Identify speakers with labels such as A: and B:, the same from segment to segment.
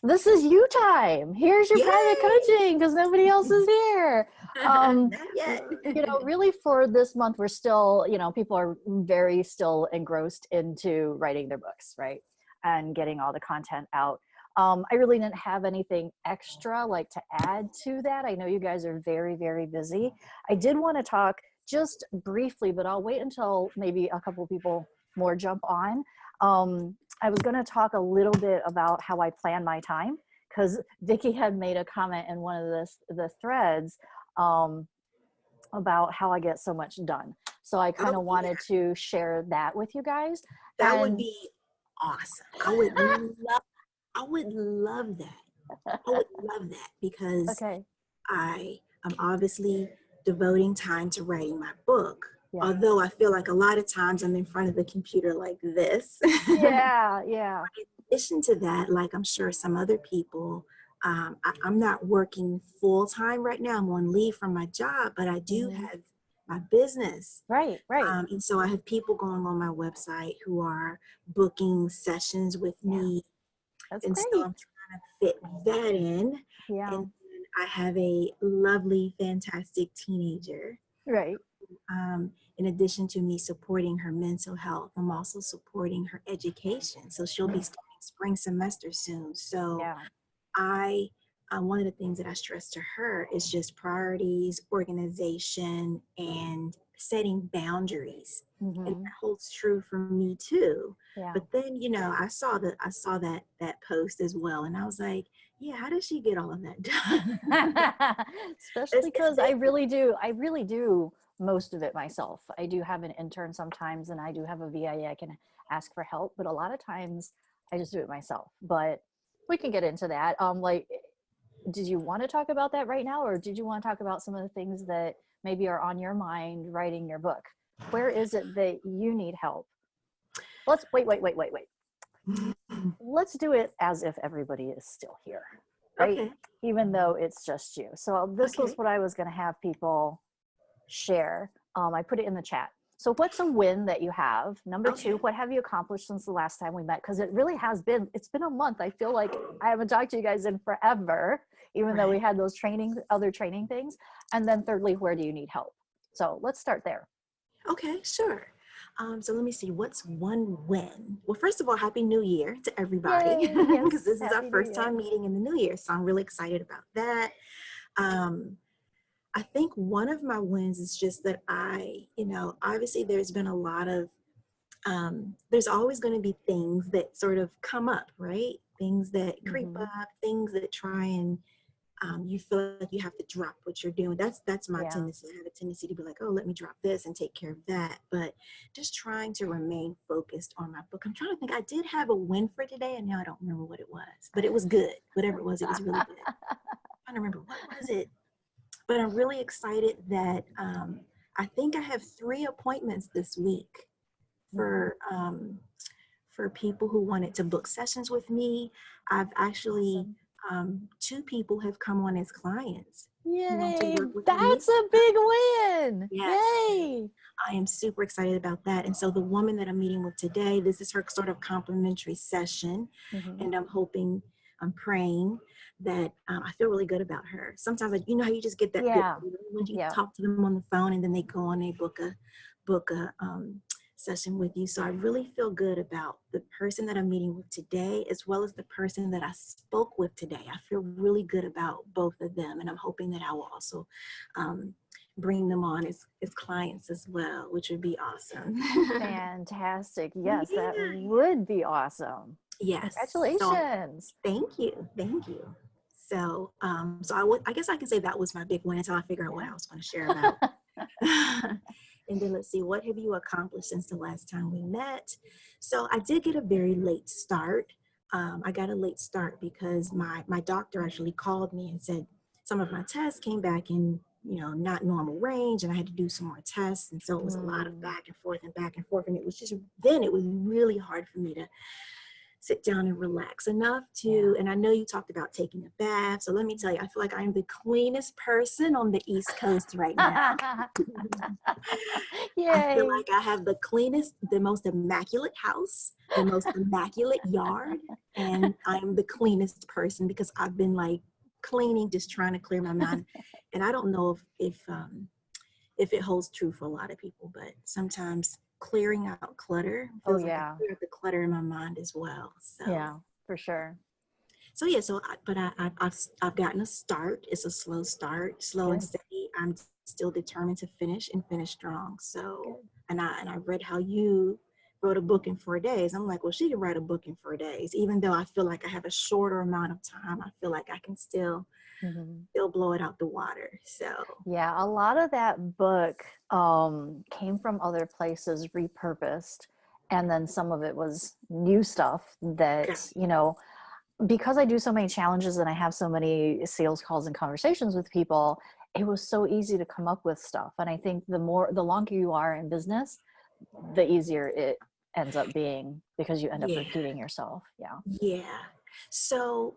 A: this is you time. Here's your private
B: Yay!
A: coaching because nobody else is here. Um,
B: Not yet.
A: really for this month, we're still, people are very still engrossed into writing their books, right? And getting all the content out. I really didn't have anything extra like to add to that. I know you guys are very, very busy. I did want to talk just briefly, but I'll wait until maybe a couple people more jump on. I was going to talk a little bit about how I plan my time because Vicki had made a comment in one of the threads about how I get so much done. So I kind
B: Oh,
A: of
B: yeah.
A: wanted to share that with you guys.
B: That would
A: And
B: be awesome. I would love that. I would love that because
A: okay,
B: I am obviously devoting time to writing my book.
A: yeah,
B: Although I feel like a lot of times I'm in front of the computer like this.
A: yeah, yeah.
B: In addition to that, like I'm sure some other people, I'm not working full time right now. I'm on leave from my job, but I do
A: Hmm.
B: have my business.
A: Right, right.
B: And so I have people going on my website who are booking sessions with
A: Yeah,
B: me.
A: that's
B: And so
A: great.
B: I'm trying to fit that in.
A: Yeah,
B: And then I have a lovely, fantastic teenager.
A: right.
B: In addition to me supporting her mental health, I'm also supporting her education. So she'll be
A: Mm,
B: starting spring semester soon. So
A: yeah.
B: I, one of the things that I stress to her is just priorities, organization, and setting boundaries. And
A: Hmm.
B: that holds true for me too.
A: Yeah.
B: But then, I saw that post as well, and I was like, yeah, how does she get all of that done?
A: Especially
B: It's
A: because I really do most of it myself. I do have an intern sometimes and I do have a VA I can ask for help, but a lot of times I just do it myself. But we can get into that. Did you want to talk about that right now, or did you want to talk about some of the things that maybe are on your mind writing your book? Where is it that you need help? Let's wait. Let's do it as if everybody is still here, right?
B: okay.
A: Even though it's just you. So this was
B: Okay.
A: what I was going to have people share. I put it in the chat. So what's a win that you have? Number two,
B: Okay.
A: what have you accomplished since the last time we met? Because it really has been, it's been a month. I feel like I haven't talked to you guys in forever, even though we
B: Right.
A: had those other training things. And then thirdly, where do you need help? So let's start there.
B: Okay, sure. So let me see, what's one win? Well, first of all, Happy New Year to everybody,
A: Yay.
B: because
A: Yes.
B: this is our
A: Happy New
B: first
A: Year.
B: time meeting in the new year. So I'm really excited about that. Um, I think one of my wins is just that obviously there's been a lot of, there's always going to be things that sort of come up, right? Things that creep
A: Mm-hmm.
B: up, things that try and you feel like you have to drop what you're doing. That's my
A: Yeah.
B: tendency. I have a tendency to be like, oh, let me drop this and take care of that. But just trying to remain focused on my book. I'm trying to think. I did have a win for today, and now I don't remember what it was. But it was good. Whatever it was really good. I'm trying to remember what was it. But I'm really excited that I think I have 3 appointments this week
A: Mm-hmm.
B: for people who wanted to book sessions with me. I've actually
A: Awesome.
B: 2 people have come on as clients who want to
A: Yay.
B: work with me.
A: That's a big win.
B: Yes,
A: Yay.
B: I am super excited about that. And so the woman that I'm meeting with today, this is her sort of complimentary session,
A: Mm-hmm.
B: and I'm praying that I feel really good about her. Sometimes, like, you know how you just get that good
A: Yeah.
B: feeling when you
A: Yeah.
B: talk to them on the phone, and then they go on, they book a session with you. So I really feel good about the person that I'm meeting with today, as well as the person that I spoke with today. I feel really good about both of them, and I'm hoping that I will also bring them on as clients as well, which would be awesome.
A: Fantastic. Yes, that
B: Yeah.
A: would be awesome.
B: Yes. So
A: Congratulations.
B: thank you. Thank you. So, I guess I can say that was my big win until I figure out what
A: Yeah.
B: I was going to share about. And then let's see, what have you accomplished since the last time we met? So I did get a very late start. I got a late start because my doctor actually called me and said some of my tests came back in, not normal range, and I had to do some more tests. And so it was a lot of
A: Mm,
B: back and forth and back and forth. And it was really hard for me sit down and relax enough to, and I know you talked about taking a bath. So let me tell you, I feel like I'm the cleanest person on the East Coast right now. I feel
A: Yay.
B: like I have the cleanest, the most immaculate house, the most immaculate yard, and I'm the cleanest person because I've been like cleaning, just trying to clear my mind. And I don't know if it holds true for a lot of people, but sometimes clearing out clutter
A: Oh
B: feels like I
A: yeah.
B: clear out the clutter in my mind as well. So
A: Yeah, for sure.
B: so yeah, I've gotten a start. It's a slow start, slow and
A: Good.
B: steady. I'm still determined to finish and finish strong. So
A: Good.
B: and I read how you wrote a book in 4 days. I'm like, well, she can write a book in 4 days, even though I feel like I have a shorter amount of time. I feel like I can
A: Mhm.
B: still blow it out the water. So
A: Yeah, a lot of that book came from other places, repurposed, and then some of it was new stuff
B: okay.
A: that, because I do so many challenges and I have so many sales calls and conversations with people, it was so easy to come up with stuff. And I think the longer you are in business, the easier it ends up being because you end up
B: Yeah.
A: repeating yourself. Yeah.
B: Yeah. So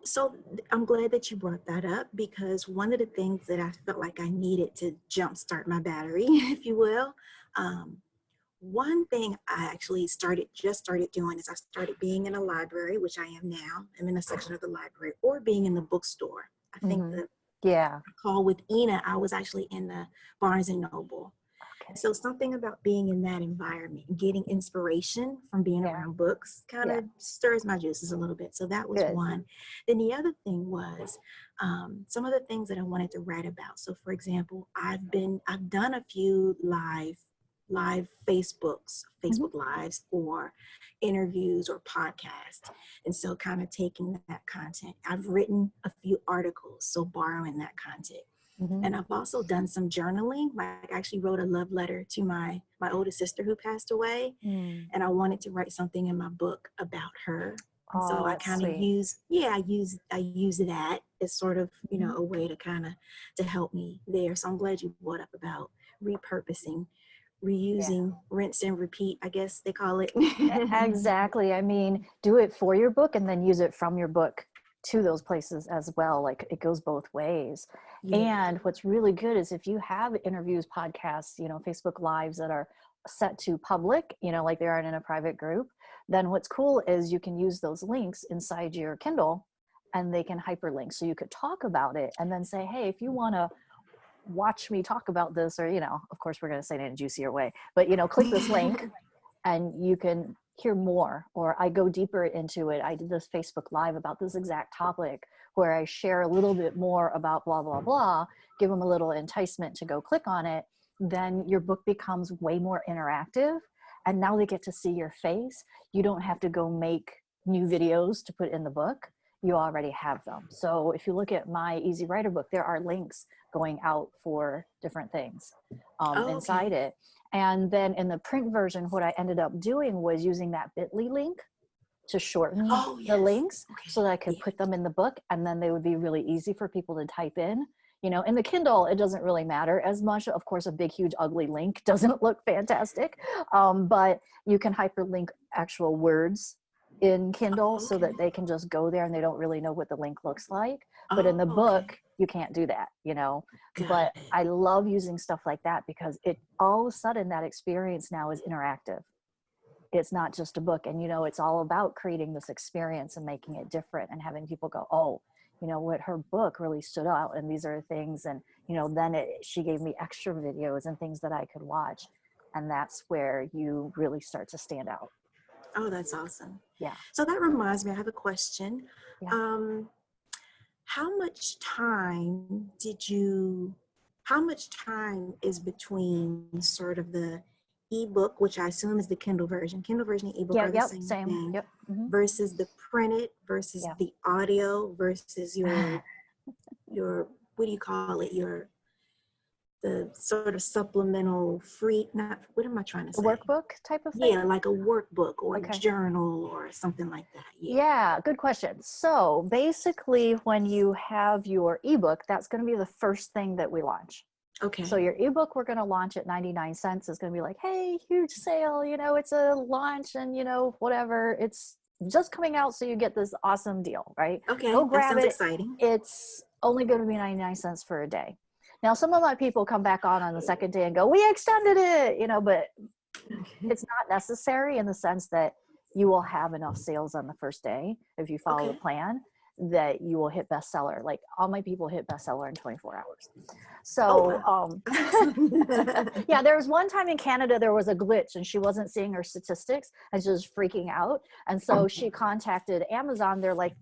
B: I'm glad that you brought that up because one of the things that I felt like I needed to jumpstart my battery, if you will, um, one thing I actually started doing is I started being in a library, which I am now. I'm in a section of the library, or being in the bookstore. I think
A: Hmm.
B: the
A: Yeah.
B: call with Ina, I was actually in the Barnes and Noble.
A: Okay.
B: So something about being in that environment, getting inspiration from being
A: Yeah.
B: around books kind
A: Yeah.
B: of stirs my juices a little bit. So that was
A: Good.
B: one. Then the other thing was some of the things that I wanted to write about. So for example, I've done a few
A: Hmm.
B: Facebook lives or interviews or podcasts. And so kind of taking that content. I've written a few articles, so borrowing that content.
A: Hmm.
B: And I've also done some journaling. Like I actually wrote a love letter to my oldest sister who passed away.
A: Mm.
B: And I wanted to write something in my book about her. And so
A: Oh,
B: I
A: that's
B: kind of
A: sweet.
B: I use that as sort of,
A: Mhm.
B: a way to kind of to help me there. So I'm glad you brought up about repurposing,
A: Yeah.
B: reusing, rinse and repeat, I guess they call it.
A: Exactly. I mean, do it for your book and then use it from your book to those places as well. Like it goes both ways.
B: Yeah.
A: And what's really good is if you have interviews, podcasts, Facebook lives that are set to public, like they aren't in a private group, then what's cool is you can use those links inside your Kindle and they can hyperlink. So you could talk about it and then say, hey, if you want to watch me talk about this, or, of course we're going to say it in a juicier way, but, click this link and you can hear more, or I go deeper into it. I did this Facebook live about this exact topic where I share a little bit more about blah blah blah, give them a little enticement to go click on it. Then your book becomes way more interactive, and now they get to see your face. You don't have to go make new videos to put in the book. You already have them. So if you look at my Easy Writer book, there are links going out for different things
B: Oh,
A: inside
B: okay.
A: it. And then in the print version, what I ended up doing was using that bit.ly link to shorten
B: Oh,
A: the
B: yes.
A: links
B: Okay.
A: so that I could
B: Yeah.
A: put them in the book, and then they would be really easy for people to type in. In the Kindle, it doesn't really matter as much. Of course, a big, huge, ugly link doesn't look fantastic, but you can hyperlink actual words in Kindle
B: Oh,
A: so
B: okay.
A: that they can just go there and they don't really know what the link looks like. But in
B: Oh,
A: the
B: okay.
A: book, you can't do that.
B: Got
A: But
B: it.
A: I love using stuff like that because it all of a sudden that experience now is interactive. It's not just a book, and it's all about creating this experience and making it different and having people go, oh, what, her book really stood out and these are things. And then she gave me extra videos and things that I could watch, and that's where you really start to stand out.
B: Oh, that's awesome.
A: Yeah.
B: So that reminds me, I have a question.
A: Yeah.
B: Um, how much time did you, how much time is between sort of the ebook, which I assume is the Kindle version and ebook
A: Yeah.
B: are the
A: Yep.
B: same
A: Same.
B: thing,
A: Yep. Hmm.
B: versus the printed versus
A: Yeah.
B: the audio versus your, what do you call it? The sort of supplemental free, not, what am I trying to
A: The
B: say?
A: workbook type of thing.
B: Yeah, like a workbook or a
A: Okay.
B: journal or something like that. Yeah.
A: Yeah, good question. So basically, when you have your ebook, that's going to be the first thing that we launch. So
B: Okay.
A: your ebook, we're going to launch at 99 cents. Is going to be like, hey, huge sale, it's a launch, and whatever, it's just coming out, so you get this awesome deal, right?
B: Okay,
A: Go
B: that
A: grab
B: sounds
A: it.
B: exciting.
A: It's only going to be 99 cents for a day. Now, some of my people come back on the second day and go, we extended it, you know, but
B: Okay.
A: it's not necessary in the sense that you will have enough sales on the first day if you follow the
B: Okay.
A: plan that you will hit bestseller. Like all my people hit bestseller in 24 hours.
B: Oh,
A: So
B: wow. That's awesome.
A: yeah, there was one time in Canada there was a glitch and she wasn't seeing her statistics and she was freaking out, and so she contacted Amazon. They're like,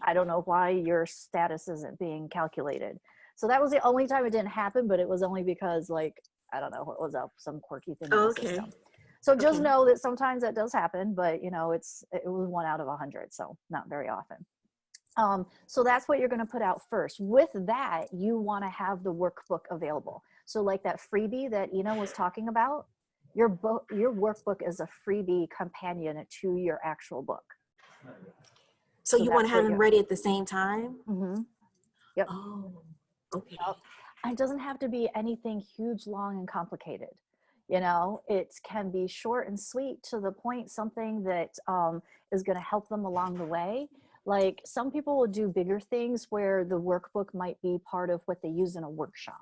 A: I don't know why your status isn't being calculated. So that was the only time it didn't happen, but it was only because, like, I don't know what was up, some quirky thing in the
B: Okay.
A: system. So just
B: Okay.
A: know that sometimes that does happen, but you know, it was 1 out of 100, so not very often. So that's what you're going to put out first. With that, you want to have the workbook available. So like that freebie that Ina was talking about, your workbook is a freebie companion to your actual book.
B: So you want
A: that's
B: to have
A: what
B: them ready at the same time?
A: Yep.
B: Oh, okay.
A: Yep. And it doesn't have to be anything huge, long, and complicated. You know, it can be short and sweet, to the point, something that is going to help them along the way. Like some people will do bigger things where the workbook might be part of what they use in a workshop,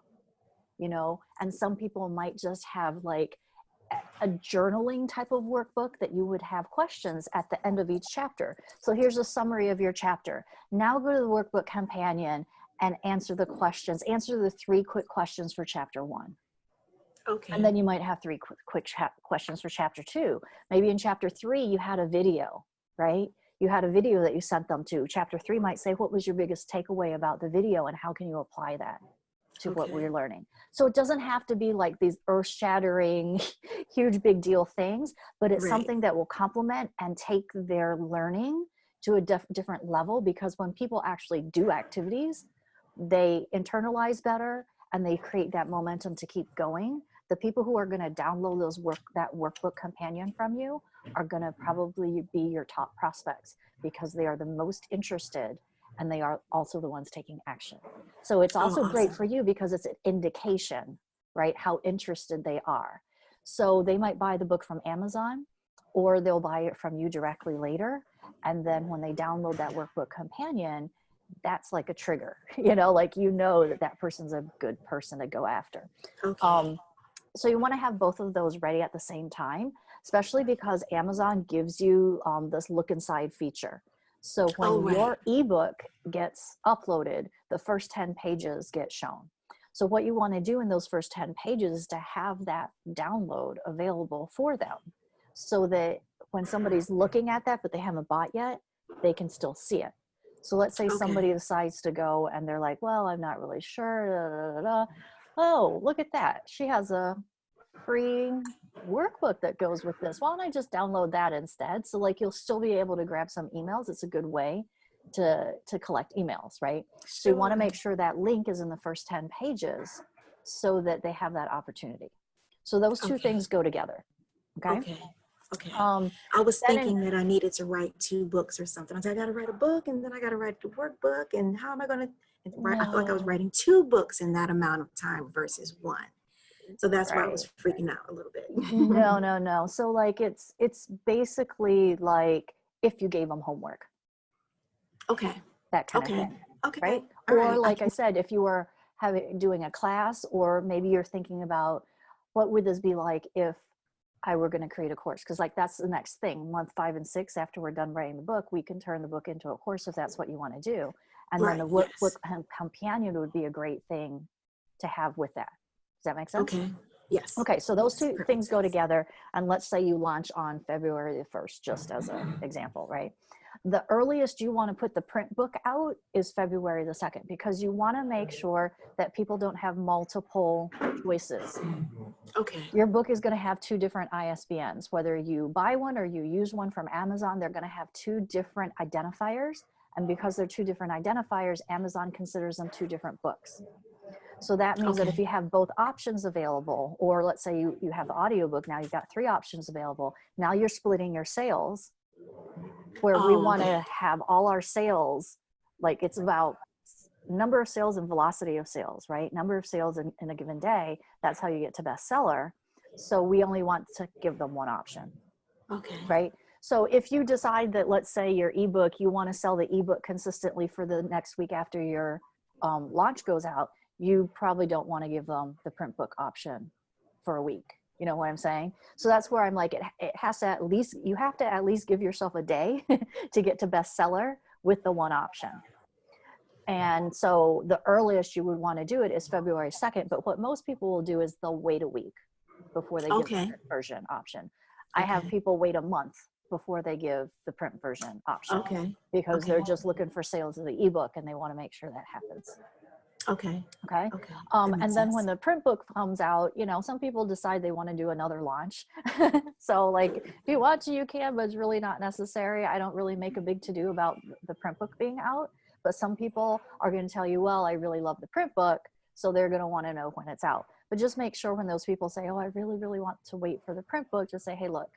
A: you know, and some people might just have like a journaling type of workbook that you would have questions at the end of each chapter. So here's a summary of your chapter. Now go to the workbook companion and answer the questions. Answer the 3 quick questions for chapter 1.
B: Okay.
A: And then you might have 3 quick questions for chapter 2. Maybe in chapter 3, you had a video, right? You had a video that you sent them to. Chapter 3 might say, what was your biggest takeaway about the video and how can you apply that to what we're learning? So it doesn't have to be like these earth-shattering, huge, big deal things, but it's something that will complement and take their learning to a different level, because when people actually do activities, they internalize better and they create that momentum to keep going. The people who are going to download that workbook companion from you are going to probably be your top prospects, because they are the most interested and they are also the ones taking action. So it's also great for you because it's an indication, right, how interested they are. So they might buy the book from Amazon, or they'll buy it from you directly later. And then when they download that workbook companion, that's like a trigger, you know, like, you know, that person's a good person to go after.
B: Okay.
A: So you want to have both of those ready at the same time, especially because Amazon gives you this look inside feature. So when your ebook gets uploaded, the first 10 pages get shown. So what you want to do in those first 10 pages is to have that download available for them, so that when somebody's looking at that, but they haven't bought yet, they can still see it. So let's say somebody decides to go and they're like, well, I'm not really sure. Da, da, da, da. Oh, look at that. She has a free workbook that goes with this. Why don't I just download that instead? So like, you'll still be able to grab some emails. It's a good way to collect emails, right? So you want to make sure that link is in the first 10 pages so that they have that opportunity. So those two things go together. Okay.
B: I was thinking that I needed to write 2 books or something. I said, I got to write a book and then I got to write the workbook. And how am I going to write? I felt like I was writing 2 books in that amount of time versus 1. So that's why I was freaking out a little bit.
A: No. So like, it's basically like if you gave them homework. That kind of thing. Right? Or like I said, if you were doing a class, or maybe you're thinking about, what would this be like if I were going to create a course? Because like, that's the next thing. Month 5 and 6, after we're done writing the book, we can turn the book into a course if that's what you want to do. And then the workbook companion would be a great thing to have with that. Does that make sense?
B: Yes.
A: Okay, so those 2 things go together. And let's say you launch on February the 1st, just as an example, right? The earliest you want to put the print book out is February the 2nd, because you want to make sure that people don't have multiple choices. Your book is going to have 2 different ISBNs. Whether you buy one or you use one from Amazon, they're going to have 2 different identifiers. And because they're 2 different identifiers, Amazon considers them 2 different books. So that means that if you have both options available, or let's say you have the audiobook, now you've got 3 options available. Now you're splitting your sales, where we want to have all our sales, like, it's about number of sales and velocity of sales, right? Number of sales in a given day. That's how you get to bestseller. So we only want to give them 1 option. Right? So if you decide that, let's say your ebook, you want to sell the ebook consistently for the next week after your launch goes out, you probably don't want to give them the print book option for a week. You know what I'm saying? So that's where I'm like, it has to at least, you have to at least give yourself a day to get to bestseller with the one option. And so the earliest you would want to do it is February 2nd. But what most people will do is they'll wait a week before they give the print version option. I have people wait a month before they give the print version option because they're just looking for sales of the ebook and they want to make sure that happens.
B: Okay.
A: And then when the print book comes out, you know, some people decide they want to do another launch. So like if you want to, you can, but it's really not necessary. I don't really make a big to-do about the print book being out, but some people are going to tell you, well, I really love the print book, so they're going to want to know when it's out. But just make sure when those people say, oh, I really, really want to wait for the print book, just say, hey, look,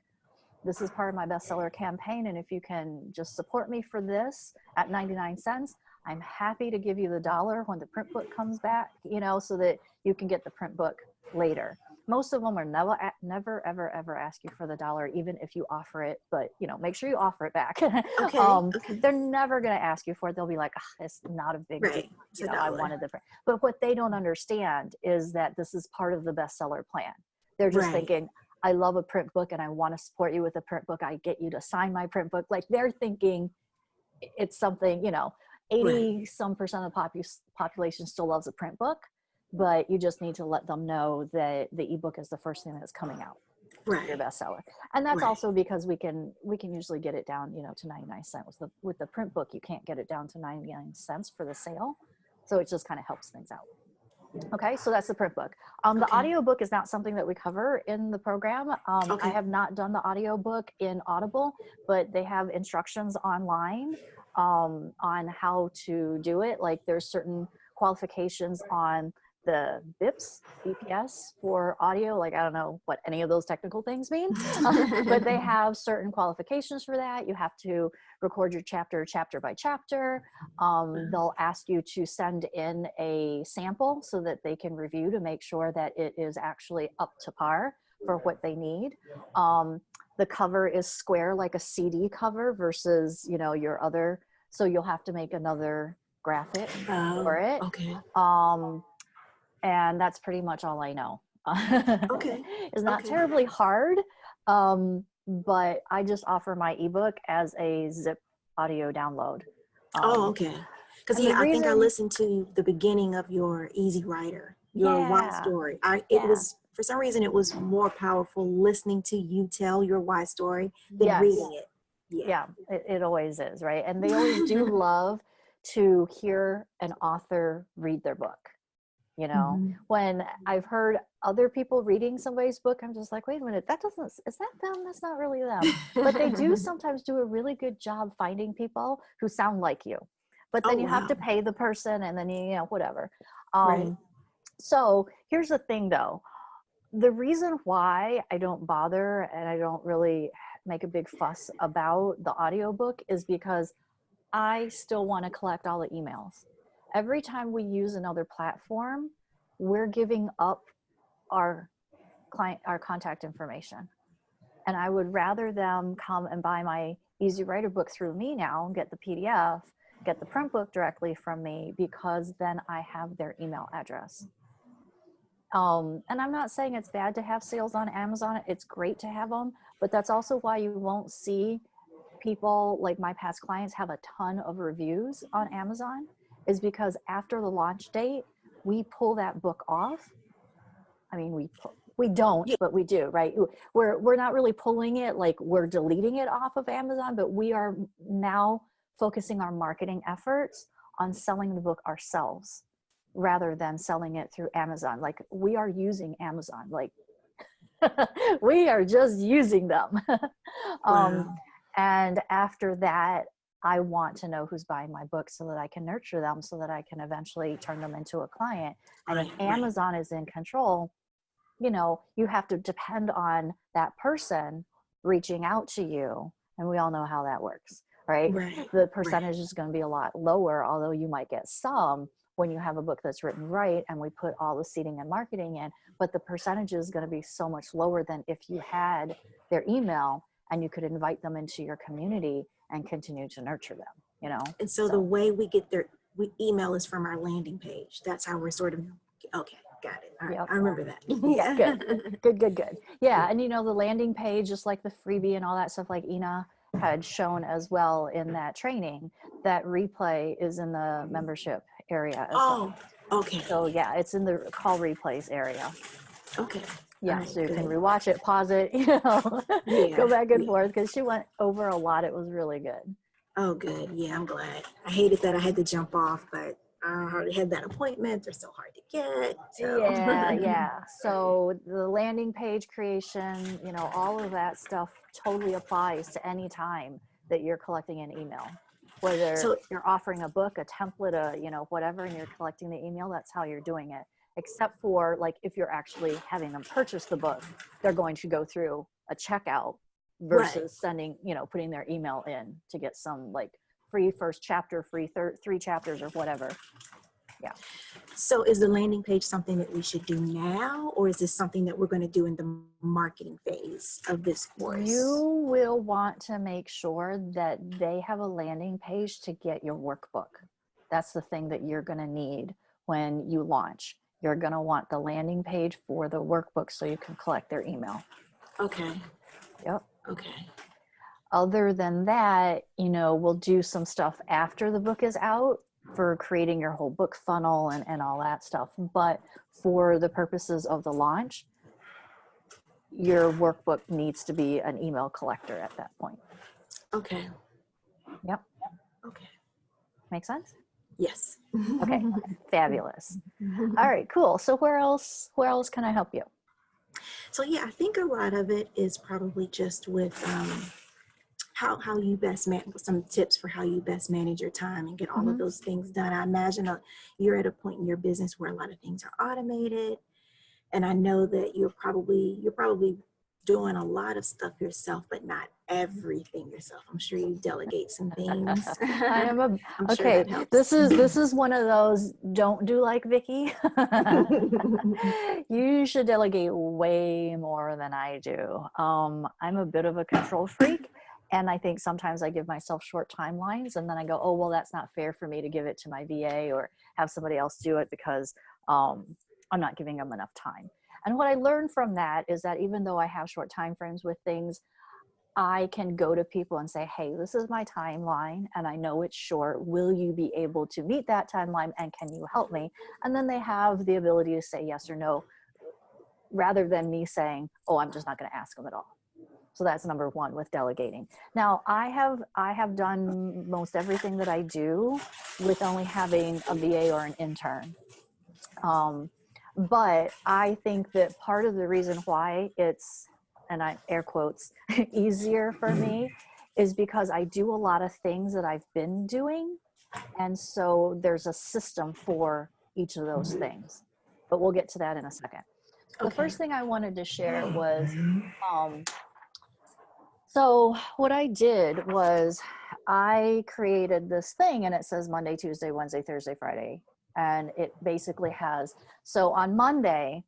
A: this is part of my bestseller campaign. And if you can just support me for this at 99 cents, I'm happy to give you the $1 when the print book comes back, you know, so that you can get the print book later. Most of them are never, ever, ever ask you for the $1, even if you offer it, but you know, make sure you offer it back. They're never going to ask you for it. They'll be like, oh, it's not a big deal. You know, I wanted the print. But what they don't understand is that this is part of the bestseller plan. They're just thinking, I love a print book and I want to support you with a print book. I get you to sign my print book. Like they're thinking it's something, you know, 80 some percent of the population still loves a print book, but you just need to let them know that the ebook is the first thing that's coming out. Your bestseller. And that's also because we can usually get it down, you know, to 99 cents. With the print book, you can't get it down to 99 cents for the sale. So it just kind of helps things out. Okay, so that's the print book. The audio book is not something that we cover in the program. I have not done the audio book in Audible, but they have instructions online on how to do it. Like there's certain qualifications on the BPS for audio. Like I don't know what any of those technical things mean, but they have certain qualifications for that. You have to record your chapter by chapter. They'll ask you to send in a sample so that they can review to make sure that it is actually up to par for what they need. The cover is square like a CD cover versus, you know, your other, so you'll have to make another graphic for it. And that's pretty much all I know. It's not terribly hard, but I just offer my ebook as a zip audio download.
B: Because I think I listened to the beginning of your Easy Writer, your why story. It was, for some reason, it was more powerful listening to you tell your why story than reading it.
A: It always is, right? And they always do love to hear an author read their book. You know, when I've heard other people reading somebody's book, I'm just like, wait a minute, is that them? That's not really them. But they do sometimes do a really good job finding people who sound like you. But then you have to pay the person and then, you know, whatever. So here's the thing though. The reason why I don't bother and I don't really make a big fuss about the audiobook is because I still want to collect all the emails. Every time we use another platform, we're giving up our contact information. And I would rather them come and buy my Easy Writer book through me now, get the PDF, get the print book directly from me, because then I have their email address. And I'm not saying it's bad to have sales on Amazon. It's great to have them, but that's also why you won't see people like my past clients have a ton of reviews on Amazon, is because after the launch date, we pull that book off. I mean, we don't, but we do, right? We're not really pulling it, like we're deleting it off of Amazon, but we are now focusing our marketing efforts on selling the book ourselves rather than selling it through Amazon. Like we are using Amazon, like we are just using them. And after that, I want to know who's buying my book so that I can nurture them, so that I can eventually turn them into a client. And if Amazon is in control, you know, you have to depend on that person reaching out to you. And we all know how that works, right? The percentage is going to be a lot lower, although you might get some when you have a book that's written right and we put all the seeding and marketing in, but the percentage is going to be so much lower than if you had their email and you could invite them into your community and continue to nurture them, you know?
B: And so the way we get their email is from our landing page. That's how we're sort of, okay, got it. All right,
A: Yep.
B: I remember that.
A: Yeah, good. Yeah, and you know, the landing page, just like the freebie and all that stuff, like Ina had shown as well in that training, that replay is in the membership area as well.
B: Okay.
A: So yeah, it's in the call replays area.
B: Okay.
A: Yeah,
B: Right,
A: so you can
B: good.
A: rewatch it, pause it, you know,
B: Yeah,
A: go back and
B: yeah.
A: forth, because she went over a lot. It was really good.
B: Oh, good. Yeah, I'm glad. I hated that I had to jump off, but I already had that appointment. They're so hard to get. So.
A: Yeah. So the landing page creation, you know, all of that stuff totally applies to any time that you're collecting an email. Whether
B: So,
A: you're offering a book, a template, a, you know, whatever, and you're collecting the email, that's how you're doing it. Except for like if you're actually having them purchase the book, they're going to go through a checkout versus
B: right.
A: sending, you know, putting their email in to get some like free first chapter, free three chapters or whatever. Yeah.
B: So is the landing page something that we should do now, or is this something that we're going to do in the marketing phase of this course?
A: You will want to make sure that they have a landing page to get your workbook. That's the thing that you're going to need when you launch. You're going to want the landing page for the workbook so you can collect their email.
B: Okay.
A: Yep.
B: Okay.
A: Other than that, you know, we'll do some stuff after the book is out for creating your whole book funnel and all that stuff. But for the purposes of the launch, your workbook needs to be an email collector at that point.
B: Okay.
A: Yep.
B: Okay.
A: Make sense?
B: Yes.
A: Okay. Fabulous. All right, cool. So where else can I help you?
B: So yeah, I think a lot of it is probably just with how you best some tips for how you best manage your time and get all of those things done. I imagine you're at a point in your business where a lot of things are automated, and I know that you're probably doing a lot of stuff yourself, but not everything yourself. I'm sure you delegate some things.
A: I am a
B: I'm sure
A: okay.
B: that helps.
A: This is one of those don't do like Vicky. You should delegate way more than I do. I'm a bit of a control freak, and I think sometimes I give myself short timelines, and then I go, oh well, that's not fair for me to give it to my VA or have somebody else do it because I'm not giving them enough time. And what I learned from that is that even though I have short time frames with things, I can go to people and say, hey, this is my timeline and I know it's short. Will you be able to meet that timeline and can you help me? And then they have the ability to say yes or no, rather than me saying, oh, I'm just not going to ask them at all. So that's number one with delegating. Now I have done most everything that I do with only having a VA or an intern. But I think that part of the reason why it's, and I air quotes, easier for me is because I do a lot of things that I've been doing. And so there's a system for each of those things. But we'll get to that in a second. So the first thing I wanted to share was, so what I did was I created this thing and it says Monday, Tuesday, Wednesday, Thursday, Friday. And it basically has, so on Monday,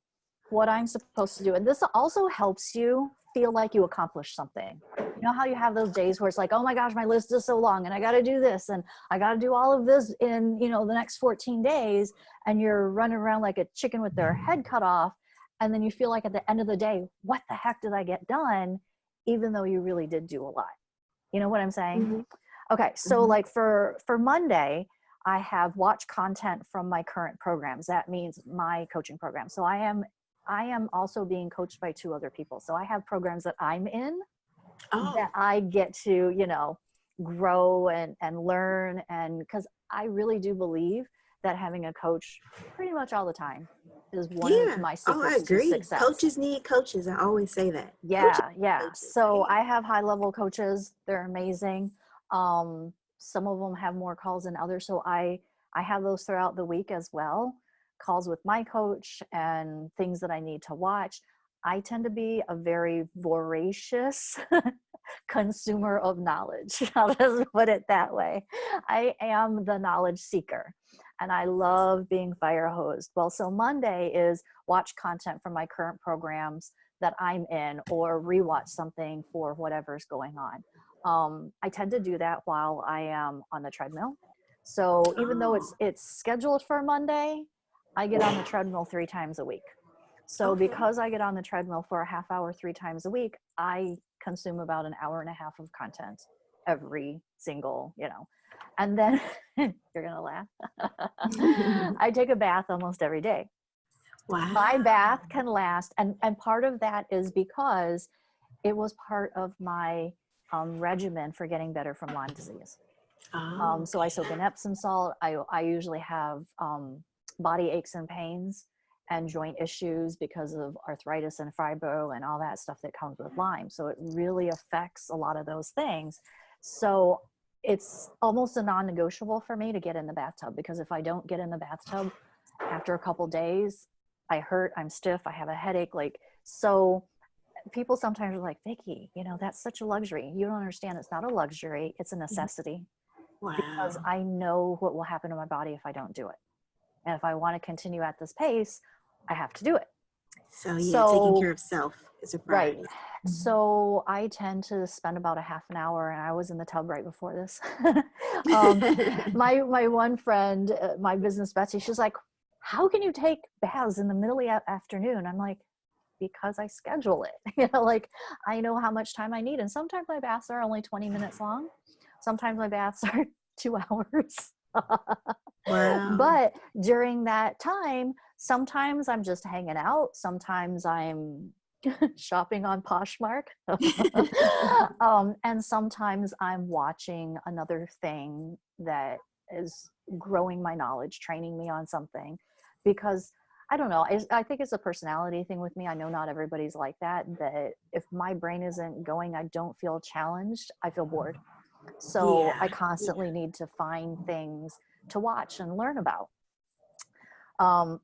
A: what I'm supposed to do, and this also helps you feel like you accomplished something. You know how you have those days where it's like, oh my gosh, my list is so long and I got to do this and I got to do all of this in, you know, the next 14 days, and you're running around like a chicken with their head cut off. And then you feel like at the end of the day, what the heck did I get done? Even though you really did do a lot. You know what I'm saying? Okay. So like for Monday, I have watched content from my current programs. That means my coaching program. So I am also being coached by 2 other people. So I have programs that I'm in that I get to, you know, grow and learn. And because I really do believe that having a coach pretty much all the time is one of my secrets to success.
B: Coaches need coaches. I always say that.
A: Yeah. So I have high level coaches. They're amazing. Some of them have more calls than others. So I have those throughout the week as well. Calls with my coach and things that I need to watch. I tend to be a very voracious consumer of knowledge. I'll just put it that way. I am the knowledge seeker and I love being fire hosed. Well, so Monday is watch content from my current programs that I'm in, or rewatch something for whatever's going on. I tend to do that while I am on the treadmill. So even though
B: Oh,
A: it's scheduled for Monday, I get on the treadmill 3 times a week. So
B: okay.
A: because I get on the treadmill for a half hour 3 times a week, I consume about an hour and a half of content every single, and then you're gonna laugh. I take a bath almost every day. My bath
B: Wow.
A: can last, and part of that is because it was part of my regimen for getting better from Lyme disease.
B: Oh,
A: So I
B: okay.
A: soak in Epsom salt. I usually have body aches and pains and joint issues because of arthritis and fibro and all that stuff that comes with Lyme. So it really affects a lot of those things. So it's almost a non-negotiable for me to get in the bathtub, because if I don't get in the bathtub after a couple days, I hurt, I'm stiff, I have a headache. So people sometimes are like, Vicki, that's such a luxury. You don't understand. It's not a luxury. It's a necessity, because
B: Wow.
A: I know what will happen to my body if I don't do it. And if I want to continue at this pace, I have to do it.
B: So yeah, taking
A: So,
B: care of self is a
A: right.
B: priority.
A: So I tend to spend about a half an hour, and I was in the tub right before this. um, my one friend, my business Betsy, she's like, how can you take baths in the middle of the afternoon? I'm like, because I schedule it. I know how much time I need. And sometimes my baths are only 20 minutes long. Sometimes my baths are 2 hours.
B: Wow.
A: But during that time, sometimes I'm just hanging out. Sometimes I'm shopping on Poshmark. And sometimes I'm watching another thing that is growing my knowledge, training me on something. Because I don't know, I think it's a personality thing with me. I know not everybody's like that if my brain isn't going, I don't feel challenged, I feel bored. So
B: Yeah.
A: I
B: Yeah.
A: constantly need to find things to watch and learn about.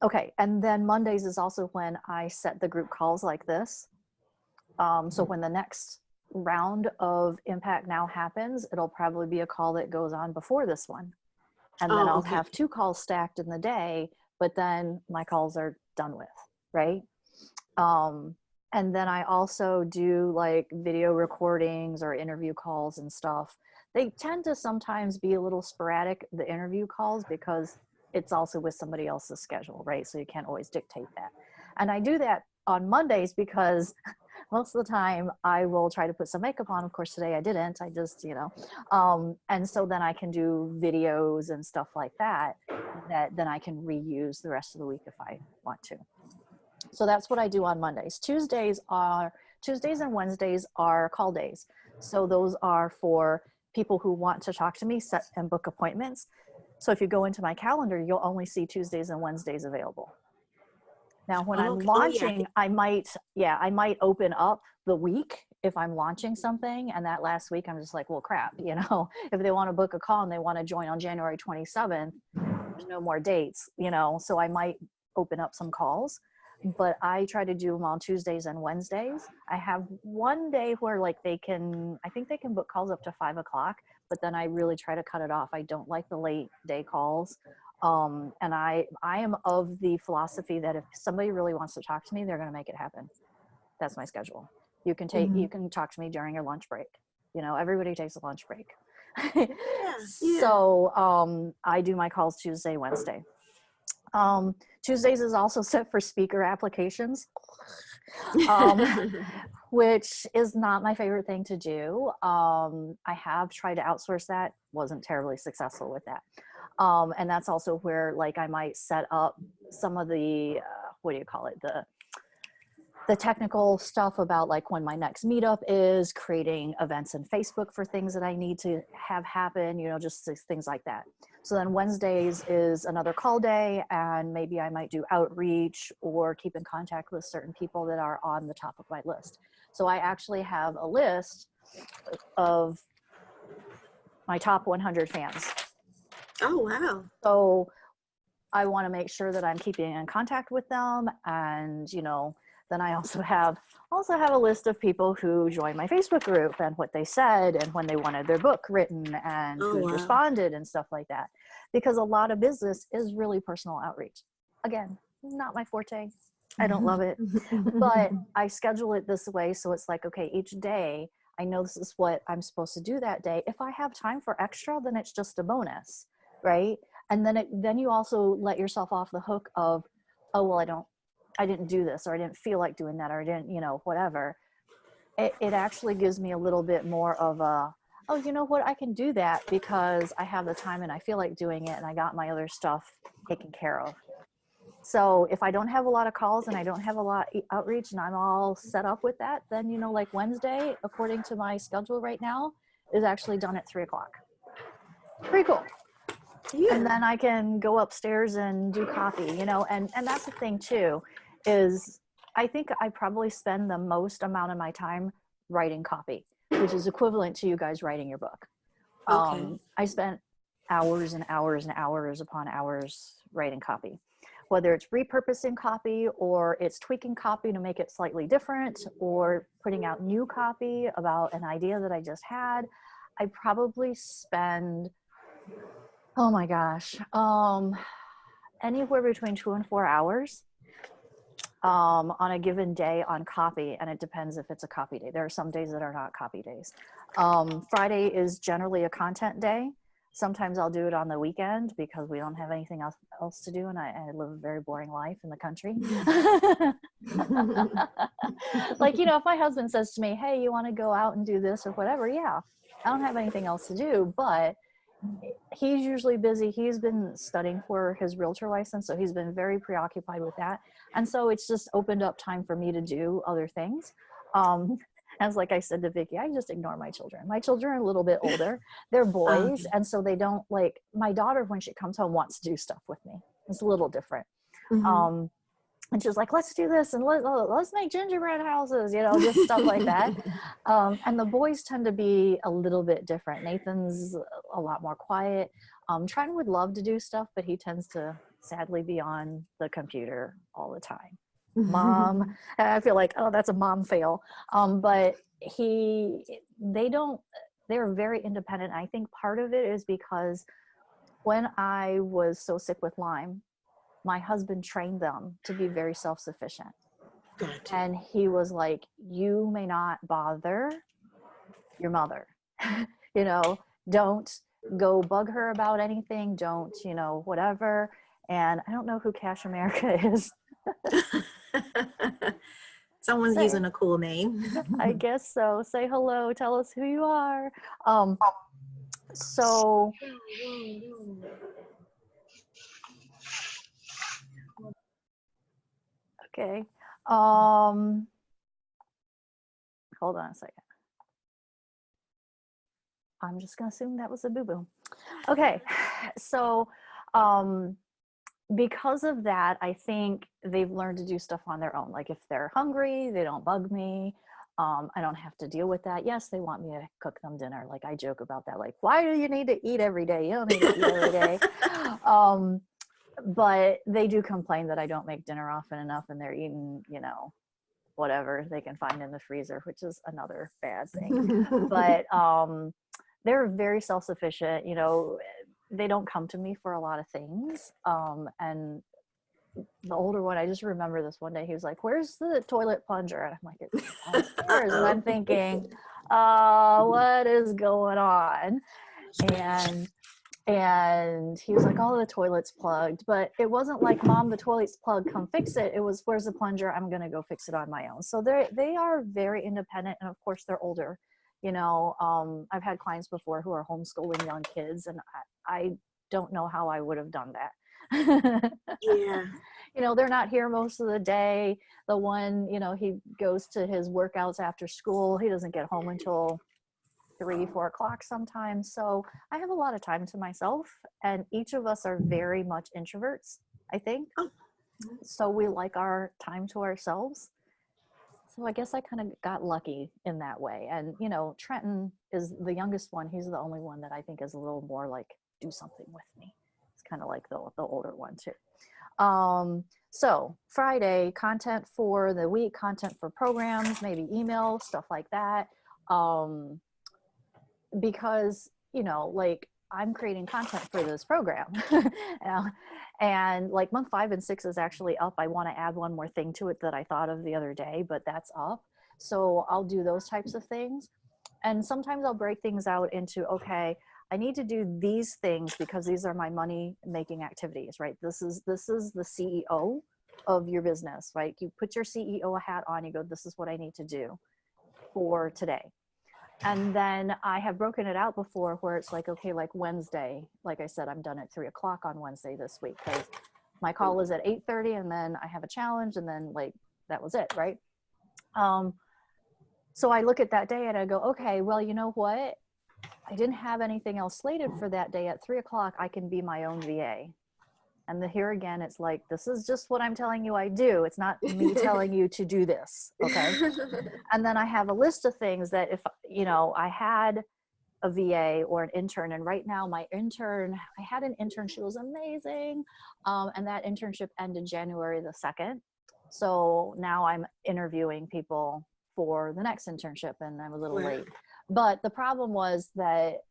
A: Okay, and then Mondays is also when I set the group calls like this. So when the next round of Impact Now happens, it'll probably be a call that goes on before this one. And then
B: Oh,
A: I'll
B: okay.
A: have 2 calls stacked in the day, but then my calls are done with, right? Um, and then I also do like video recordings or interview calls and stuff. They tend to sometimes be a little sporadic, the interview calls, because it's also with somebody else's schedule, right? So you can't always dictate that. And I do that on Mondays because most of the time I will try to put some makeup on. Of course, today I didn't. I just, and so then I can do videos and stuff like that then I can reuse the rest of the week if I want to. So that's what I do on Mondays. Tuesdays and Wednesdays are call days. So those are for people who want to talk to me, set and book appointments. So if you go into my calendar, you'll only see Tuesdays and Wednesdays available. Now, when
B: Oh,
A: I'm
B: okay. Oh, yeah.
A: launching, I might open up the week if I'm launching something. And that last week, I'm just like, well, crap, if they want to book a call and they want to join on January 27th, there's no more dates, so I might open up some calls, but I try to do them on Tuesdays and Wednesdays. I have one day where I think they can book calls up to 5 o'clock, but then I really try to cut it off. I don't like the late day calls. And I am of the philosophy that if somebody really wants to talk to me, they're going to make it happen. That's my schedule. You can talk to me during your lunch break. Everybody takes a lunch break.
B: Yeah. Yeah.
A: So I do my calls Tuesday, Wednesday. Tuesdays is also set for speaker applications, um, which is not my favorite thing to do. I have tried to outsource that, wasn't terribly successful with that. And that's also where I might set up some of the, what do you call it? The technical stuff about when my next meetup is, creating events in Facebook for things that I need to have happen, just things like that. So then Wednesdays is another call day, and maybe I might do outreach or keep in contact with certain people that are on the top of my list. So I actually have a list of my top 100 fans.
B: Oh, wow.
A: So I want to make sure that I'm keeping in contact with them, and then I also have a list of people who joined my Facebook group and what they said and when they wanted their book written and
B: Oh,
A: who's
B: wow.
A: responded and stuff like that. Because a lot of business is really personal outreach. Again, not my forte. I don't love it. But I schedule it this way. So it's like, okay, each day I know this is what I'm supposed to do that day. If I have time for extra, then it's just a bonus, right? And then you also let yourself off the hook of, oh, well, I didn't do this, or I didn't feel like doing that, or I didn't, whatever. It actually gives me a little bit more of a, oh, you know what, I can do that because I have the time and I feel like doing it and I got my other stuff taken care of. So if I don't have a lot of calls and I don't have a lot of outreach and I'm all set up with that, then, like Wednesday, according to my schedule right now, is actually done at 3:00. Pretty cool.
B: Yeah.
A: And then I can go upstairs and do copy, and that's the thing too, is I think I probably spend the most amount of my time writing copy, which is equivalent to you guys writing your book.
B: Okay.
A: I spent hours and hours and hours upon hours writing copy, whether it's repurposing copy or it's tweaking copy to make it slightly different or putting out new copy about an idea that I just had. I probably spend, oh my gosh, anywhere between 2 and 4 hours on a given day on copy, and it depends if it's a copy day. There are some days that are not copy days. Friday is generally a content day. Sometimes I'll do it on the weekend because we don't have anything else to do, and I live a very boring life in the country. Like, if my husband says to me, hey, you want to go out and do this or whatever, yeah, I don't have anything else to do, but he's usually busy. He's been studying for his realtor license, so he's been very preoccupied with that. And so it's just opened up time for me to do other things. As like I said to Vicki, I just ignore my children. My children are a little bit older. They're boys. And so they don't like, my daughter, when she comes home, wants to do stuff with me. It's a little different.
B: Mhm.
A: And she's like, let's do this. And let's make gingerbread houses, just stuff like that. And the boys tend to be a little bit different. Nathan's a lot more quiet. Trenton would love to do stuff, but he tends to sadly be on the computer all the time. Mom, I feel like, oh, that's a mom fail. But they're very independent. I think part of it is because when I was so sick with Lyme, my husband trained them to be very self-sufficient.
B: Gotcha.
A: And he was like, you may not bother your mother. Don't go bug her about anything. Don't, whatever. And I don't know who Cash America is.
B: Someone's using a cool name.
A: I guess so. Say hello. Tell us who you are. So okay. Hold on a second. I'm just going to assume that was a boo-boo. Okay. So because of that, I think they've learned to do stuff on their own. Like if they're hungry, they don't bug me. I don't have to deal with that. Yes, they want me to cook them dinner. Like I joke about that. Like, why do you need to eat every day? You don't need to eat every day. But they do complain that I don't make dinner often enough and they're eating, whatever they can find in the freezer, which is another bad thing. But they're very self-sufficient. They don't come to me for a lot of things. And the older one, I just remember this one day, he was like, where's the toilet plunger? And I'm like, it's downstairs. And I'm thinking, what is going on? And he was like, oh, the toilet's plugged. But it wasn't like, Mom, the toilet's plugged, come fix it. It was, where's the plunger? I'm going to go fix it on my own. So they are very independent. And of course they're older. I've had clients before who are homeschooling young kids, and I don't know how I would have done that.
B: Yeah.
A: They're not here most of the day. The one, he goes to his workouts after school. He doesn't get home until 3-4 o'clock sometimes. So I have a lot of time to myself, and each of us are very much introverts, I think.
B: Oh.
A: So we like our time to ourselves. So I guess I kind of got lucky in that way. And, Trenton is the youngest one. He's the only one that I think is a little more like, do something with me. It's kind of like the older one too. So Friday, content for the week, content for programs, maybe email, stuff like that. Because, like I'm creating content for this program And like month 5 and 6 is actually up. I want to add one more thing to it that I thought of the other day, but that's up. So I'll do those types of things. And sometimes I'll break things out into, okay, I need to do these things because these are my money making activities, right? This is the CEO of your business, right? You put your CEO hat on, you go, this is what I need to do for today. And then I have broken it out before where it's like, okay, like Wednesday, like I said, I'm done at 3:00 on Wednesday this week because my call is at 8:30 and then I have a challenge and then like, that was it, right? So I look at that day and I go, okay, well, you know what? I didn't have anything else slated for that day at 3:00. I can be my own VA. And here again, it's like, this is just what I'm telling you I do. It's not me telling you to do this. Okay. And then I have a list of things that if, you know, I had a VA or an intern, and right now my intern, I had an intern, she was amazing. And that internship ended January the 2nd. So now I'm interviewing people for the next internship and I'm a little late. But the problem was that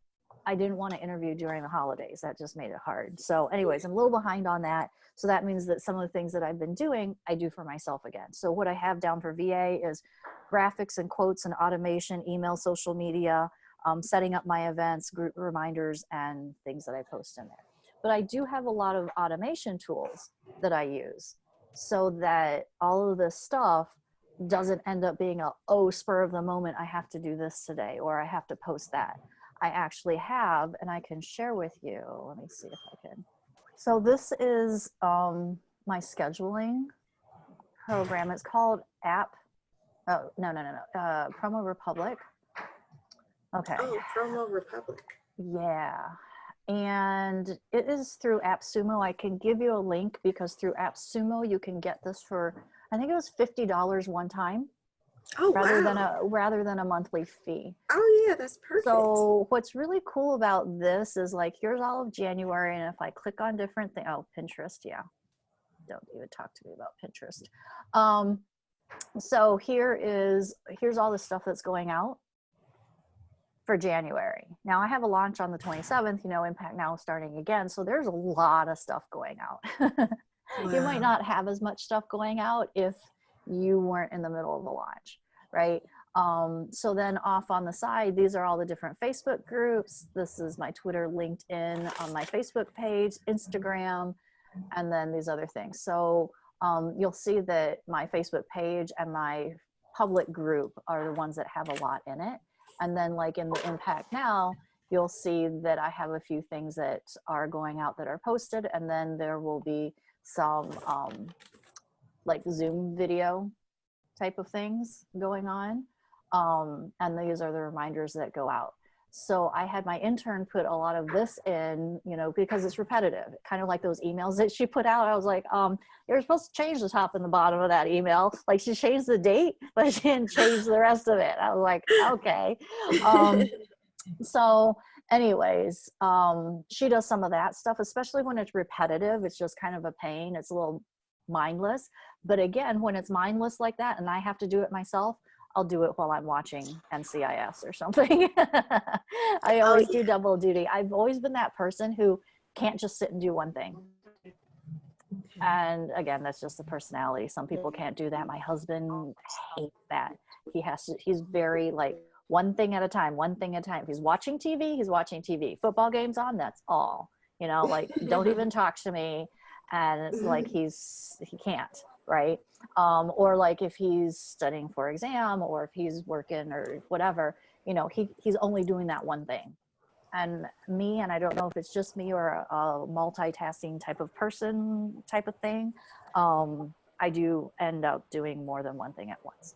A: I didn't want to interview during the holidays. That just made it hard. So anyways, I'm a little behind on that. So that means that some of the things that I've been doing, I do for myself again. So what I have down for VA is graphics and quotes and automation, email, social media, setting up my events, group reminders, and things that I post in there. But I do have a lot of automation tools that I use so that all of this stuff doesn't end up being spur of the moment, I have to do this today, or I have to post that. I actually have, and I can share with you. Let me see if I can. So this is my scheduling program. It's called Promo Republic. Okay.
B: Oh, Promo Republic.
A: Yeah. And it is through AppSumo. I can give you a link because through AppSumo, you can get this for, I think it was $50 one time.
B: Oh,
A: rather than a monthly fee.
B: Oh yeah, that's perfect.
A: So what's really cool about this is like, here's all of January. And if I click on different things, Pinterest. Yeah. Don't even talk to me about Pinterest. So here's all the stuff that's going out for January. Now I have a launch on the 27th, Impact Now starting again. So there's a lot of stuff going out. Wow. You might not have as much stuff going out if you weren't in the middle of the launch, right? So then off on the side, these are all the different Facebook groups. This is my Twitter, LinkedIn, on my Facebook page, Instagram, and then these other things. So you'll see that my Facebook page and my public group are the ones that have a lot in it. And then like in the Impact Now, you'll see that I have a few things that are going out that are posted. And then there will be some like Zoom video type of things going on. And these are the reminders that go out. So I had my intern put a lot of this in, because it's repetitive, kind of like those emails that she put out. I was like, you're supposed to change the top and the bottom of that email. Like she changed the date, but she didn't change the rest of it. I was like, okay. So anyways, she does some of that stuff, especially when it's repetitive. It's just kind of a pain. It's a little mindless. But again, when it's mindless like that and I have to do it myself, I'll do it while I'm watching NCIS or something. I always do double duty. I've always been that person who can't just sit and do one thing. And again, that's just the personality. Some people can't do that. My husband hates that. He's very like one thing at a time, one thing at a time. If he's watching TV, he's watching TV. Football game's on, that's all. Like don't even talk to me. And it's like he can't, right? Or like if he's studying for exam or if he's working or whatever, he's only doing that one thing. And me, and I don't know if it's just me or a multitasking type of person type of thing, I do end up doing more than one thing at once.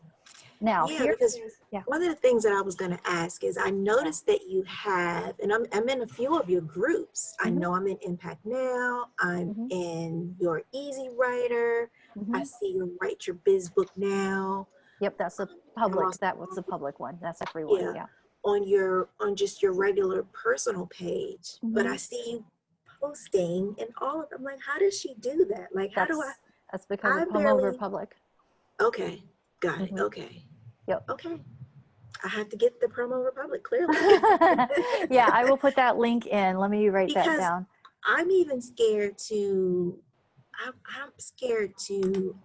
A: Now,
B: one of the things that I was going to ask is I noticed that you have, and I'm in a few of your groups. I know I'm in Impact Now. I'm in your Easy Writer. I see you Write Your Biz Book Now.
A: Yep, that's the public. That was the public one. That's a free one. Yeah.
B: On just your regular personal page, but I see you posting and all of them. Like, how does she do that? Like,
A: That's because of Promo Republic.
B: Okay. Got it. Okay.
A: Yep.
B: Okay. I have to get the Promo Republic, clearly.
A: Yeah, I will put that link in. Let me write that down.
B: I'm even scared to. I'm scared to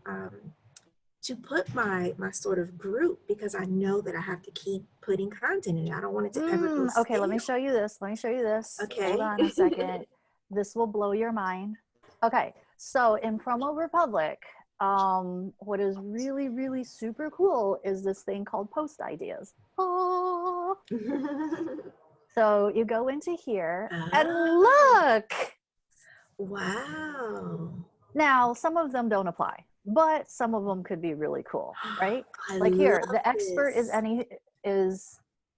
B: put my sort of group because I know that I have to keep putting content in it. I don't want it to ever go
A: Okay, let me
B: stale.
A: show you this. Let me show you this. Hold
B: Okay.
A: on a second. This will blow your mind. Okay, so in Promo Republic, what is really, really super cool is this thing called Post Ideas. Oh. So you go into here and
B: Ah,
A: look.
B: wow.
A: Now, some of them don't apply, but some of them could be really cool, right?
B: I
A: Like here,
B: love this.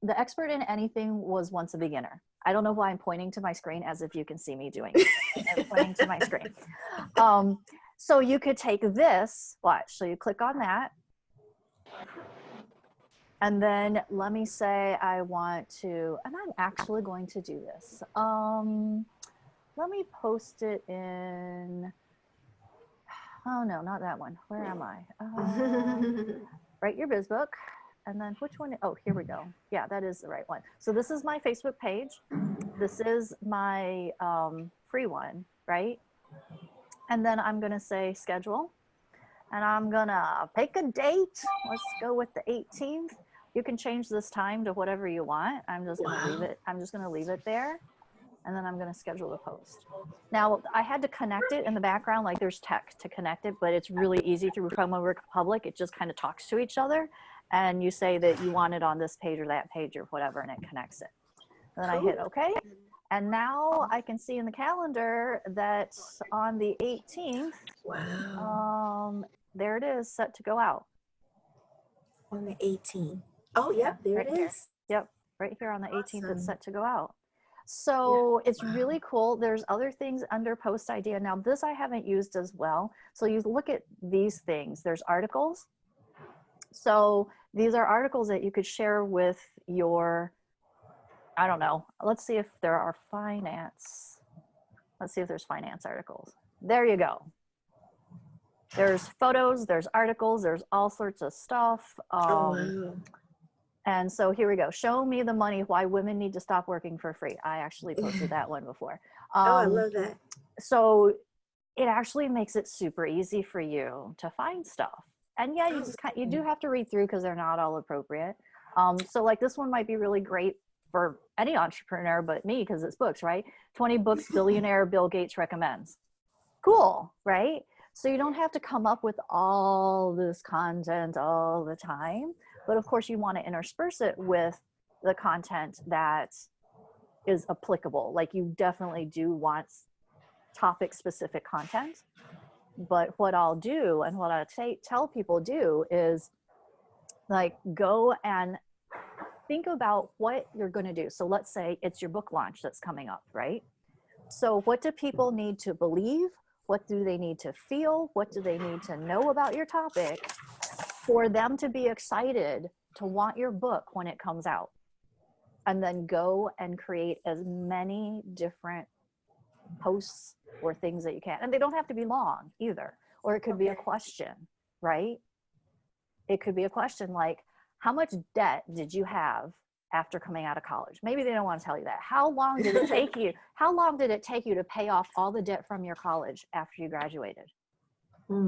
A: the expert in anything was once a beginner. I don't know why I'm pointing to my screen as if you can see me doing it. I'm pointing to my screen. So you could take this, watch. So you click on that. And then let me say I want to, and I'm actually going to do this. Let me post it in, oh no, not that one. Where am I? Write your biz book. And then which one? Oh, here we go. Yeah, that is the right one. So this is my Facebook page. This is my free one, right? And then I'm going to say schedule. And I'm going to pick a date. Let's go with the 18th. You can change this time to whatever you want. I'm just going to leave it. I'm just going to leave it there. And then I'm going to schedule the post. Now, I had to connect it in the background, like there's text to connect it, but it's really easy through Promo Republic. It just kind of talks to each other. And you say that you want it on this page or that page or whatever, and it connects it. And then I hit OK. And now I can see in the calendar that on the 18th,
B: Wow.
A: there it is, set to go out.
B: On the 18th. Oh, yep, there
A: right
B: it
A: here.
B: is.
A: Yep, right here on the 18th,
B: Awesome.
A: it's set to go out. So
B: Yeah.
A: it's really cool. There's other things under post idea. Now this I haven't used as well. So you look at these things. There's articles. So these are articles that you could share with your, I don't know. Let's see if there are finance. Let's see if there's finance articles. There you go. There's photos, there's articles, there's all sorts of stuff.
B: Wow.
A: And so here we go. Show me the money, why women need to stop working for free. I actually posted that one before.
B: Oh, I love that.
A: So it actually makes it super easy for you to find stuff. And yeah, you do have to read through because they're not all appropriate. So like this one might be really great for any entrepreneur, but me, because it's books, right? 20 books billionaire Bill Gates recommends. Cool, right? So you don't have to come up with all this content all the time. But of course, you want to intersperse it with the content that is applicable. Like you definitely do want topic specific content. But what I'll do and what I tell people do is like go and think about what you're going to do. So let's say it's your book launch that's coming up, right? So what do people need to believe? What do they need to feel? What do they need to know about your topic for them to be excited to want your book when it comes out? And then go and create as many different posts or things that you can. And they don't have to be long either. Or it could be a question, right? It could be a question like, how much debt did you have after coming out of college? Maybe they don't want to tell you that. How long did it take you? How long did it take you to pay off all the debt from your college after you graduated?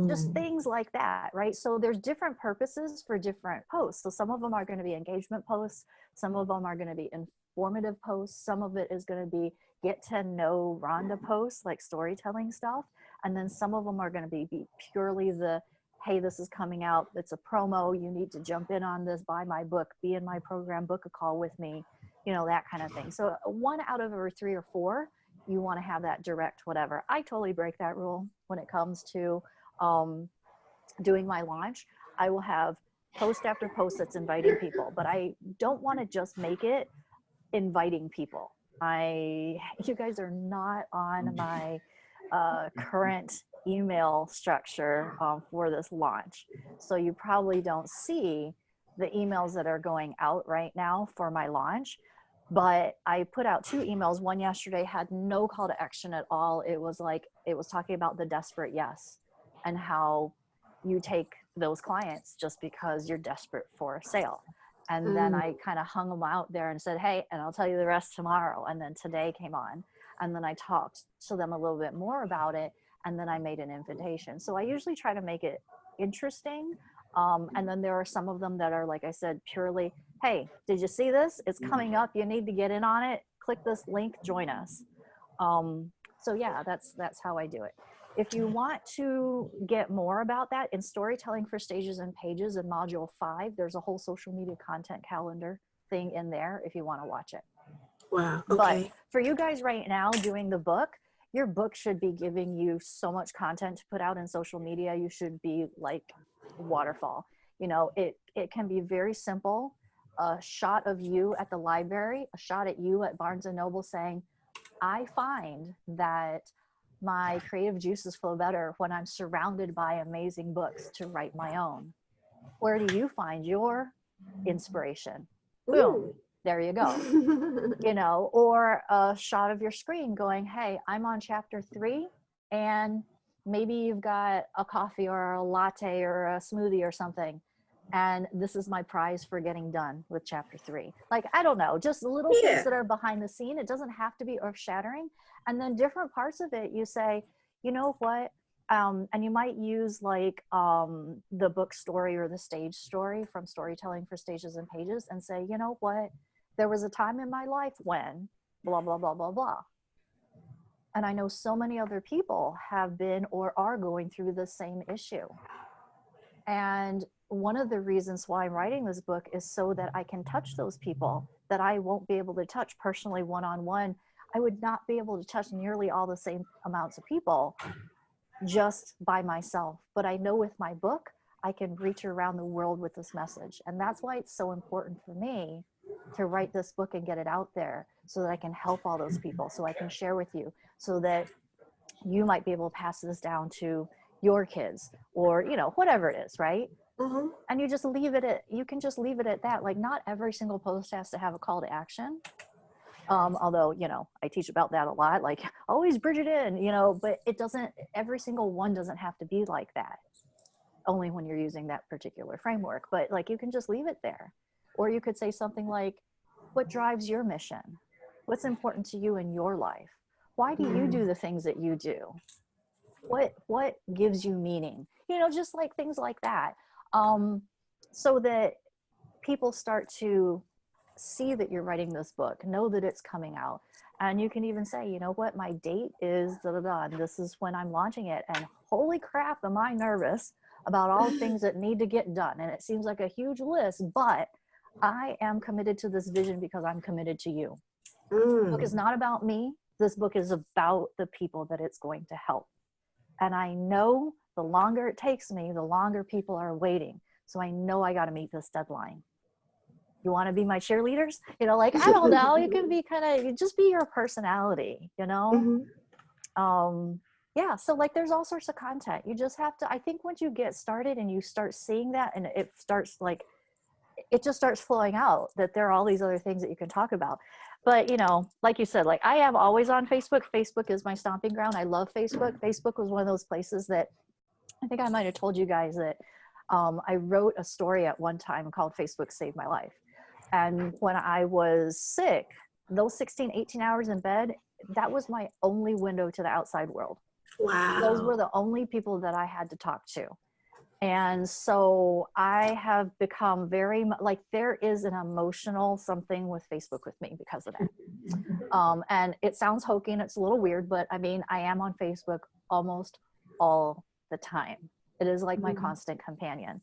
A: Just things like that, right? So there's different purposes for different posts. So some of them are going to be engagement posts. Some of them are going to be informative posts. Some of it is going to be get to know Rhonda posts, like storytelling stuff. And then some of them are going to be purely the, hey, this is coming out. It's a promo. You need to jump in on this, buy my book, be in my program, book a call with me, you know, that kind of thing. So one out of every 3 or 4, you want to have that direct whatever. I totally break that rule when it comes to doing my launch. I will have post after post that's inviting people, but I don't want to just make it inviting people. You guys are not on my current email structure for this launch. So you probably don't see the emails that are going out right now for my launch. But I put out 2 emails. One yesterday had no call to action at all. It was talking about the desperate yes and how you take those clients just because you're desperate for a sale. And then I kind of hung them out there and said, hey, and I'll tell you the rest tomorrow. And then today came on. and then I talked to them a little bit more about it, and then I made an invitation. So I usually try to make it interesting. And then there are some of them that are, like I said, purely, hey, did you see this? It's coming up. You need to get in on it. Click this link, join us. So yeah, that's how I do it. If you want to get more about that, in Storytelling for Stages and Pages in Module 5, there's a whole social media content calendar thing in there if you want to watch it.
B: Wow.
A: But
B: Okay.
A: for you guys right now doing the book, your book should be giving you so much content to put out in social media. You should be like waterfall. You know, it can be very simple. A shot of you at the library, a shot at you at Barnes and Noble saying, I find that my creative juices flow better when I'm surrounded by amazing books to write my own. Where do you find your inspiration? Boom,
B: Ooh.
A: there you go. You know, or a shot of your screen going, hey, I'm on chapter 3, and maybe you've got a coffee or a latte or a smoothie or something, and this is my prize for getting done with chapter 3. Like, I don't know, just little
B: Yeah.
A: things that are behind the scene. It doesn't have to be earth shattering. And then different parts of it, you say, you know what? And you might use like the book story or the stage story from Storytelling for Stages and Pages and say, you know what? There was a time in my life when blah, blah, blah, blah, blah. And I know so many other people have been or are going through the same issue. And one of the reasons why I'm writing this book is so that I can touch those people that I won't be able to touch personally one-on-one. I would not be able to touch nearly all the same amounts of people just by myself. But I know with my book, I can reach around the world with this message. And that's why it's so important for me to write this book and get it out there so that I can help all those people, so I can share with you, so that you might be able to pass this down to your kids or, you know, whatever it is, right?
B: Mm-hmm.
A: And you just leave it at, you can just leave it at that. Like, not every single post has to have a call to action. Although, you know, I teach about that a lot, like always bridge it in, you know, but it doesn't, every single one doesn't have to be like that, only when you're using that particular framework. But like, you can just leave it there. Or you could say something like, what drives your mission? What's important to you in your life? Why do you do the things that you do? What gives you meaning? You know, just like things like that. So that people start to see that you're writing this book, know that it's coming out. And you can even say, you know what, my date is da da da, and this is when I'm launching it. And holy crap, am I nervous about all the things that need to get done. And it seems like a huge list, but I am committed to this vision because I'm committed to you. The book is not about me. This book is about the people that it's going to help. And I know the longer it takes me, the longer people are waiting. So I know I got to meet this deadline. You want to be my cheerleaders? You know, like, I don't know, you can be kind of, just be your personality, you know?
B: Mm-hmm.
A: Yeah, so like there's all sorts of content. You just have to, I think once you get started and you start seeing that, and it starts like, it just starts flowing out that there are all these other things that you can talk about. But, you know, like you said, like, I am always on Facebook. Facebook is my stomping ground. I love Facebook. Facebook was one of those places that I think I might have told you guys that I wrote a story at one time called Facebook Saved My Life. And when I was sick, those 16, 18 hours in bed, that was my only window to the outside world.
B: Wow.
A: Those were the only people that I had to talk to. And so I have become very, like, there is an emotional something with Facebook with me because of that. And it sounds hokey and it's a little weird, but I mean, I am on Facebook almost all the time. It is like my constant companion.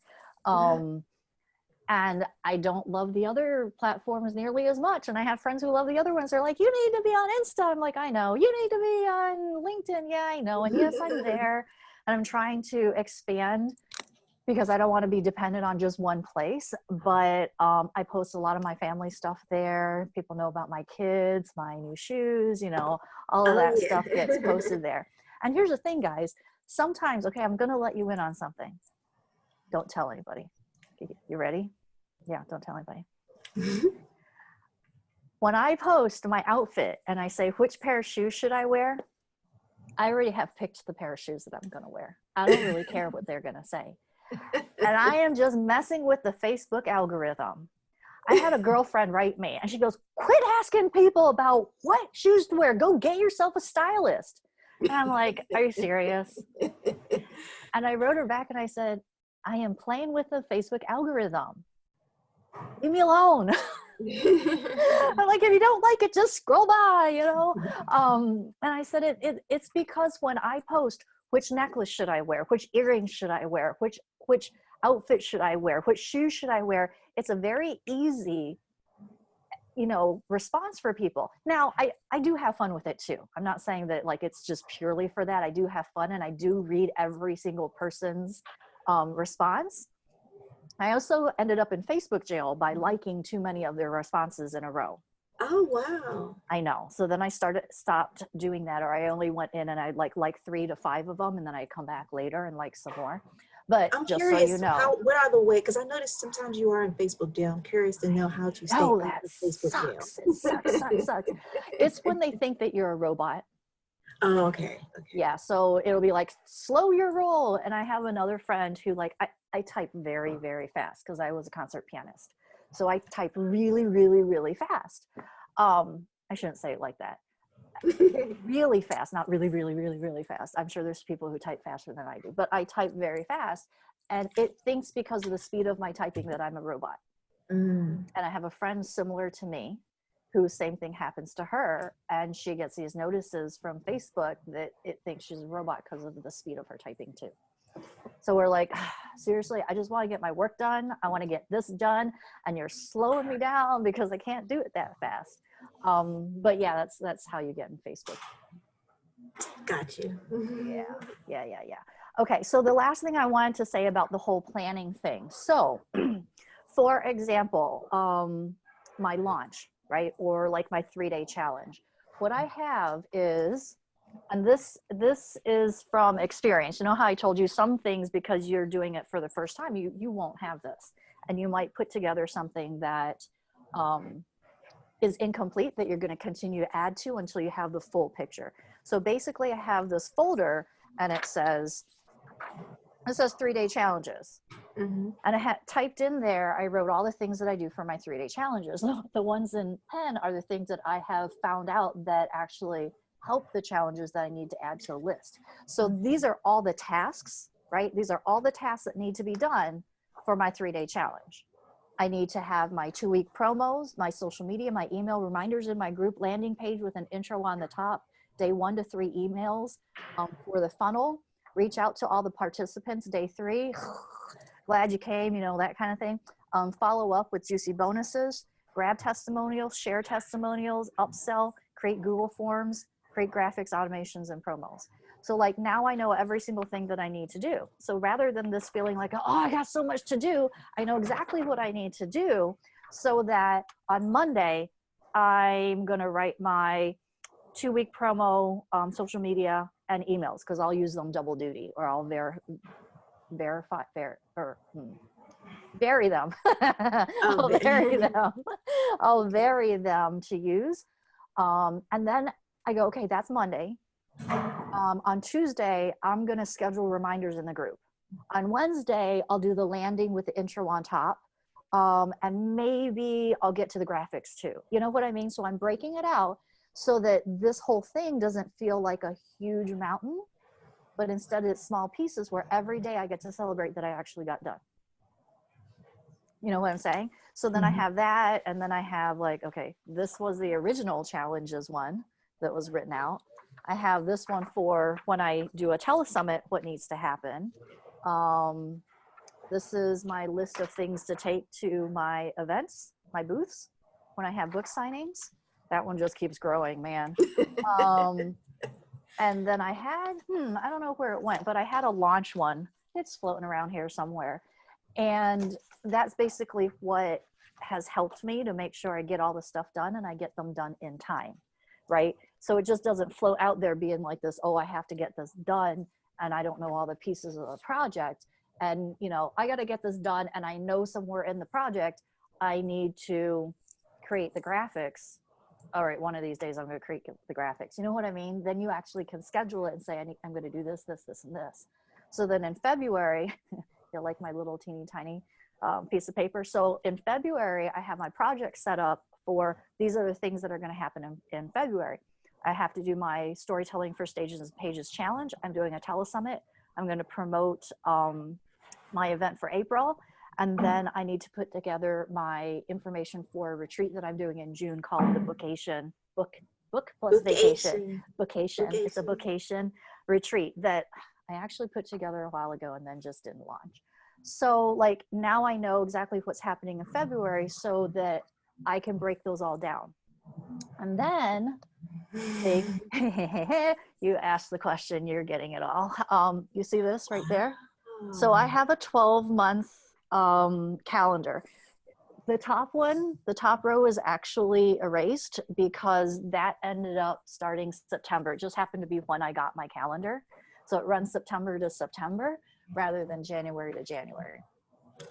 A: And I don't love the other platforms nearly as much. And I have friends who love the other ones. They're like, you need to be on Insta. I'm like, I know. You need to be on LinkedIn. Yeah, I know. And yes, I'm there. And I'm trying to expand because I don't want to be dependent on just one place. But I post a lot of my family stuff there. People know about my kids, my new shoes, you know, all of that stuff gets posted there. And here's the thing, guys. Sometimes, okay, I'm going to let you in on something. Don't tell anybody. You ready? Yeah, don't tell anybody. When I post my outfit and I say, which pair of shoes should I wear? I already have picked the pair of shoes that I'm going to wear. I don't really care what they're going to say. And I am just messing with the Facebook algorithm. I had a girlfriend write me and she goes, quit asking people about what shoes to wear. Go get yourself a stylist. And I'm like, are you serious? And I wrote her back and I said, I am playing with the Facebook algorithm. Leave me alone. I'm like, if you don't like it, just scroll by, you know? And I said, it's because when I post, which necklace should I wear? Which earrings should I wear? Which outfit should I wear? Which shoes should I wear? It's a very easy, you know, response for people. Now, I do have fun with it too. I'm not saying that like it's just purely for that. I do have fun and I do read every single person's response. I also ended up in Facebook jail by liking too many of their responses in a row.
B: Oh, wow.
A: I know. So then I stopped doing that, or I only went in and I'd like 3 to 5 of them, and then I'd come back later and like some more. But
B: I'm
A: just
B: curious,
A: so you know,
B: what are the ways? Because I noticed sometimes you are in Facebook jail. I'm curious to know how to stay
A: oh,
B: out
A: that
B: of Facebook jail.
A: sucks. It sucks. It's when they think that you're a robot.
B: Oh, okay.
A: Yeah. So it'll be like, slow your roll. And I have another friend who like, I type very, very fast because I was a concert pianist. So I type really, really, really fast. I shouldn't say it like that. Really fast, not really, really, really, really fast. I'm sure there's people who type faster than I do, but I type very fast. And it thinks because of the speed of my typing that I'm a robot.
B: Mm.
A: And I have a friend similar to me who same thing happens to her, and she gets these notices from Facebook that it thinks she's a robot because of the speed of her typing too. So we're like, seriously, I just want to get my work done. I want to get this done, and you're slowing me down because I can't do it that fast. But yeah, that's how you get in Facebook.
B: Got you.
A: Yeah. Okay, so the last thing I wanted to say about the whole planning thing. So, for example, my launch, right, or like my 3-day challenge. What I have is, and this is from experience. You know how I told you some things, because you're doing it for the first time, you won't have this, and you might put together something that is incomplete that you're going to continue to add to until you have the full picture. So basically, I have this folder, and it says 3-day challenges.
B: Mm-hmm.
A: And I had typed in there, I wrote all the things that I do for my 3-day challenges. The ones in pen are the things that I have found out that actually help the challenges that I need to add to a list. So these are all the tasks, right? These are all the tasks that need to be done for my 3-day challenge. I need to have my 2-week promos, my social media, my email reminders in my group landing page with an intro on the top, day 1 to 3 emails for the funnel, reach out to all the participants, day 3, glad you came, you know, that kind of thing. Follow up with juicy bonuses, grab testimonials, share testimonials, upsell, create Google Forms, create graphics, automations, and promos. So like now I know every single thing that I need to do. So rather than this feeling like, oh, I got so much to do, I know exactly what I need to do so that on Monday, I'm going to write my 2-week promo, social media, and emails, because I'll use them double duty, or I'll vary them. I'll vary them to use. And then I go, okay, that's Monday. On Tuesday, I'm going to schedule reminders in the group. On Wednesday, I'll do the landing with the intro on top. And maybe I'll get to the graphics too. You know what I mean? So I'm breaking it out so that this whole thing doesn't feel like a huge mountain, but instead it's small pieces where every day I get to celebrate that I actually got done. You know what I'm saying? So then I have that, and then I have like, okay, this was the original challenges one that was written out. I have this one for when I do a telesummit, what needs to happen. This is my list of things to take to my events, my booths, when I have book signings. That one just keeps growing, man. And then I had, I don't know where it went, but I had a launch one. It's floating around here somewhere. And that's basically what has helped me to make sure I get all the stuff done and I get them done in time, right? So it just doesn't float out there being like this, oh, I have to get this done and I don't know all the pieces of the project. And, you know, I got to get this done and I know somewhere in the project I need to create the graphics. All right, one of these days I'm going to create the graphics. You know what I mean? Then you actually can schedule it and say, I'm going to do this, this, this, and this. So then in February, you're like my little teeny tiny piece of paper. So in February, I have my project set up for these are the things that are going to happen in February. I have to do my storytelling for Stages and Pages challenge. I'm doing a telesummit. I'm going to promote my event for April. And then I need to put together my information for a retreat that I'm doing in June called the Bookation, book plus vacation. Bookation. It's a Bookation retreat that I actually put together a while ago and then just didn't launch. So like now I know exactly what's happening in February so that I can break those all down. And then you asked the question, you're getting it all. You see this right there? So I have a 12-month calendar. The top one, the top row is actually erased because that ended up starting September. It just happened to be when I got my calendar. So it runs September to September rather than January to January.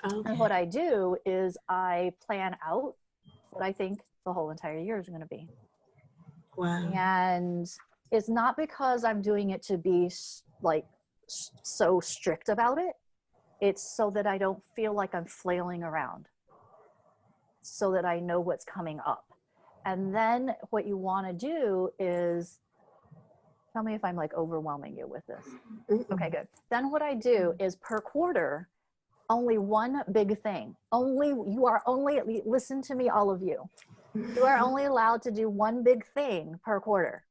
A: Okay. And what I do is I plan out what I think the whole entire year is going to be. Wow. And it's not because I'm doing it to be like so strict about it. It's so that I don't feel like I'm flailing around, so that I know what's coming up. And then what you want to do is, tell me if I'm like overwhelming you with this. Okay, good. Then what I do is per quarter, only one big thing. Listen to me, all of you. You are only allowed to do one big thing per quarter.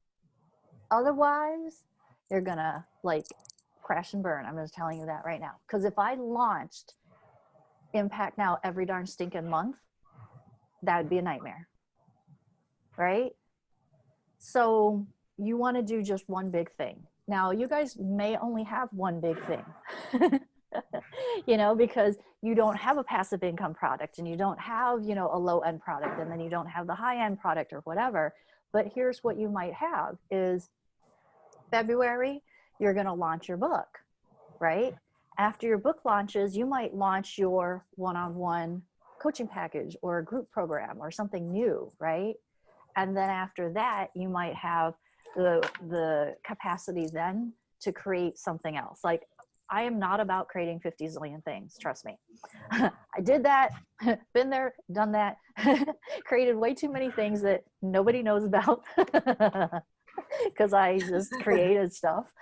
A: Otherwise, you're gonna like crash and burn. I'm just telling you that right now. Because if I launched Impact Now every darn stinking month, that would be a nightmare, right? So you want to do just one big thing. Now, you guys may only have one big thing, you know, because you don't have a passive income product and you don't have, you know, a low end product and then you don't have the high end product or whatever. But here's what you might have is February, you're going to launch your book, right? After your book launches, you might launch your one-on-one coaching package or a group program or something new, right? And then after that, you might have the capacity then to create something else. Like, I am not about creating 50 zillion things, trust me. I did that, been there, done that, created way too many things that nobody knows about because I just created stuff.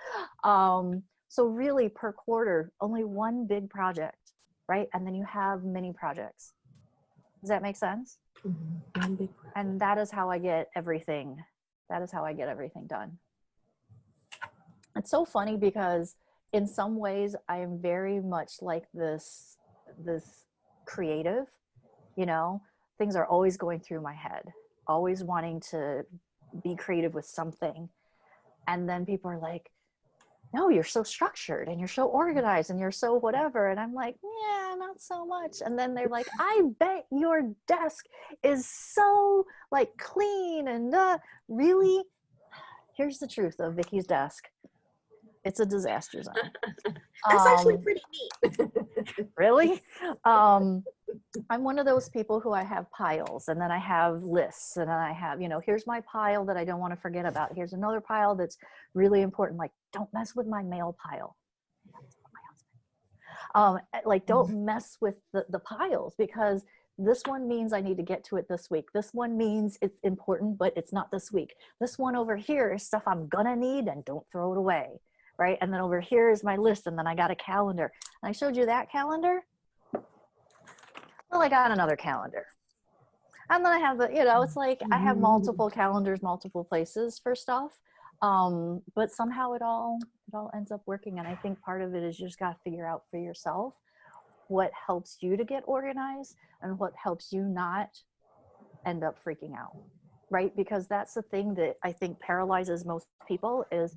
A: So really per quarter, only one big project, right? And then you have mini projects. Does that make sense? Mm-hmm. And that is how I get everything. That is how I get everything done. It's so funny because in some ways I am very much like this creative, you know, things are always going through my head, always wanting to be creative with something. And then people are like, no, you're so structured and you're so organized and you're so whatever. And I'm like, yeah, not so much. And then they're like, I bet your desk is so like clean and really? Here's the truth of Vicky's desk. It's a disaster zone.
B: That's actually pretty neat.
A: Really? I'm one of those people who I have piles and then I have lists and then I have, you know, here's my pile that I don't want to forget about. Here's another pile that's really important. Like, don't mess with my mail pile. Like, don't mess with the piles because this one means I need to get to it this week. This one means it's important, but it's not this week. This one over here is stuff I'm gonna need and don't throw it away, right? And then over here is my list and then I got a calendar. And I showed you that calendar. Well, I got another calendar. And then I have the, you know, it's like I have multiple calendars, multiple places for stuff. But somehow it all ends up working. And I think part of it is you just got to figure out for yourself what helps you to get organized and what helps you not end up freaking out, right? Because that's the thing that I think paralyzes most people is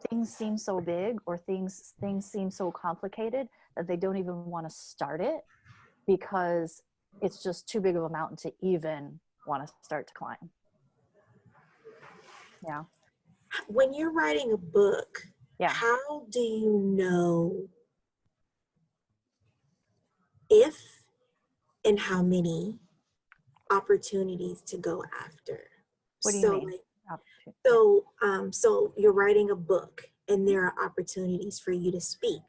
A: things seem so big or things seem so complicated that they don't even want to start it because it's just too big of a mountain to even want to start to climb. Yeah.
B: When you're writing a book,
A: yeah,
B: how do you know if and how many opportunities to go after?
A: What do you mean?
B: So you're writing a book and there are opportunities for you to speak.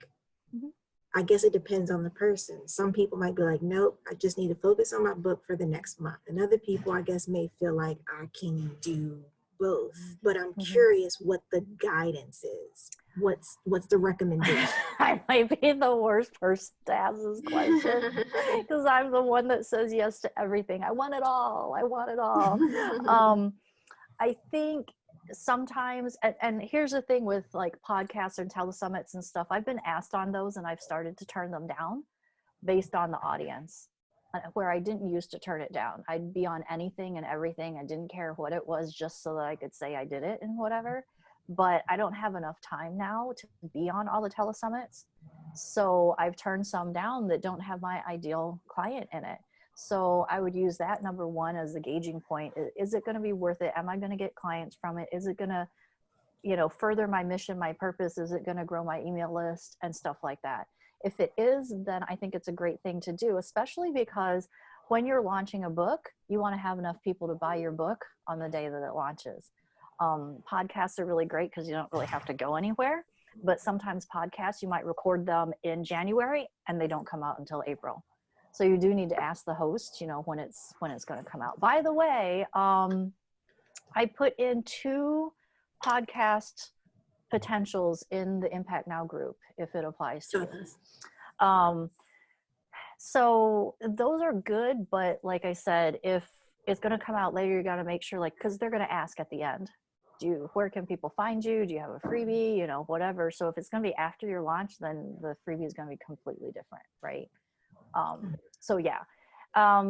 B: Mm-hmm. I guess it depends on the person. Some people might be like, nope, I just need to focus on my book for the next month. And other people, I guess, may feel like I can do both. But I'm curious what the guidance is. What's the recommendation?
A: I might be the worst person to ask this question because I'm the one that says yes to everything. I want it all. I want it all. I think sometimes, and here's the thing with like podcasts and telesummits and stuff, I've been asked on those and I've started to turn them down based on the audience, where I didn't used to turn it down. I'd be on anything and everything. I didn't care what it was, just so that I could say I did it and whatever. But I don't have enough time now to be on all the telesummits. So I've turned some down that don't have my ideal client in it. So I would use that number one as the gauging point. Is it going to be worth it? Am I going to get clients from it? Is it going to, further my mission, my purpose? Is it going to grow my email list and stuff like that? If it is, then I think it's a great thing to do, especially because when you're launching a book, you want to have enough people to buy your book on the day that it launches. Podcasts are really great because you don't really have to go anywhere, but sometimes podcasts, you might record them in January and they don't come out until April. So you do need to ask the host, when it's going to come out. By the way, I put in 2 podcast potentials in the Impact Now group, if it applies to you. So those are good, but like I said, if it's going to come out later, you got to make sure, because they're going to ask at the end, where can people find you? Do you have a freebie? Whatever. So if it's going to be after your launch, then the freebie is going to be completely different, right? So yeah.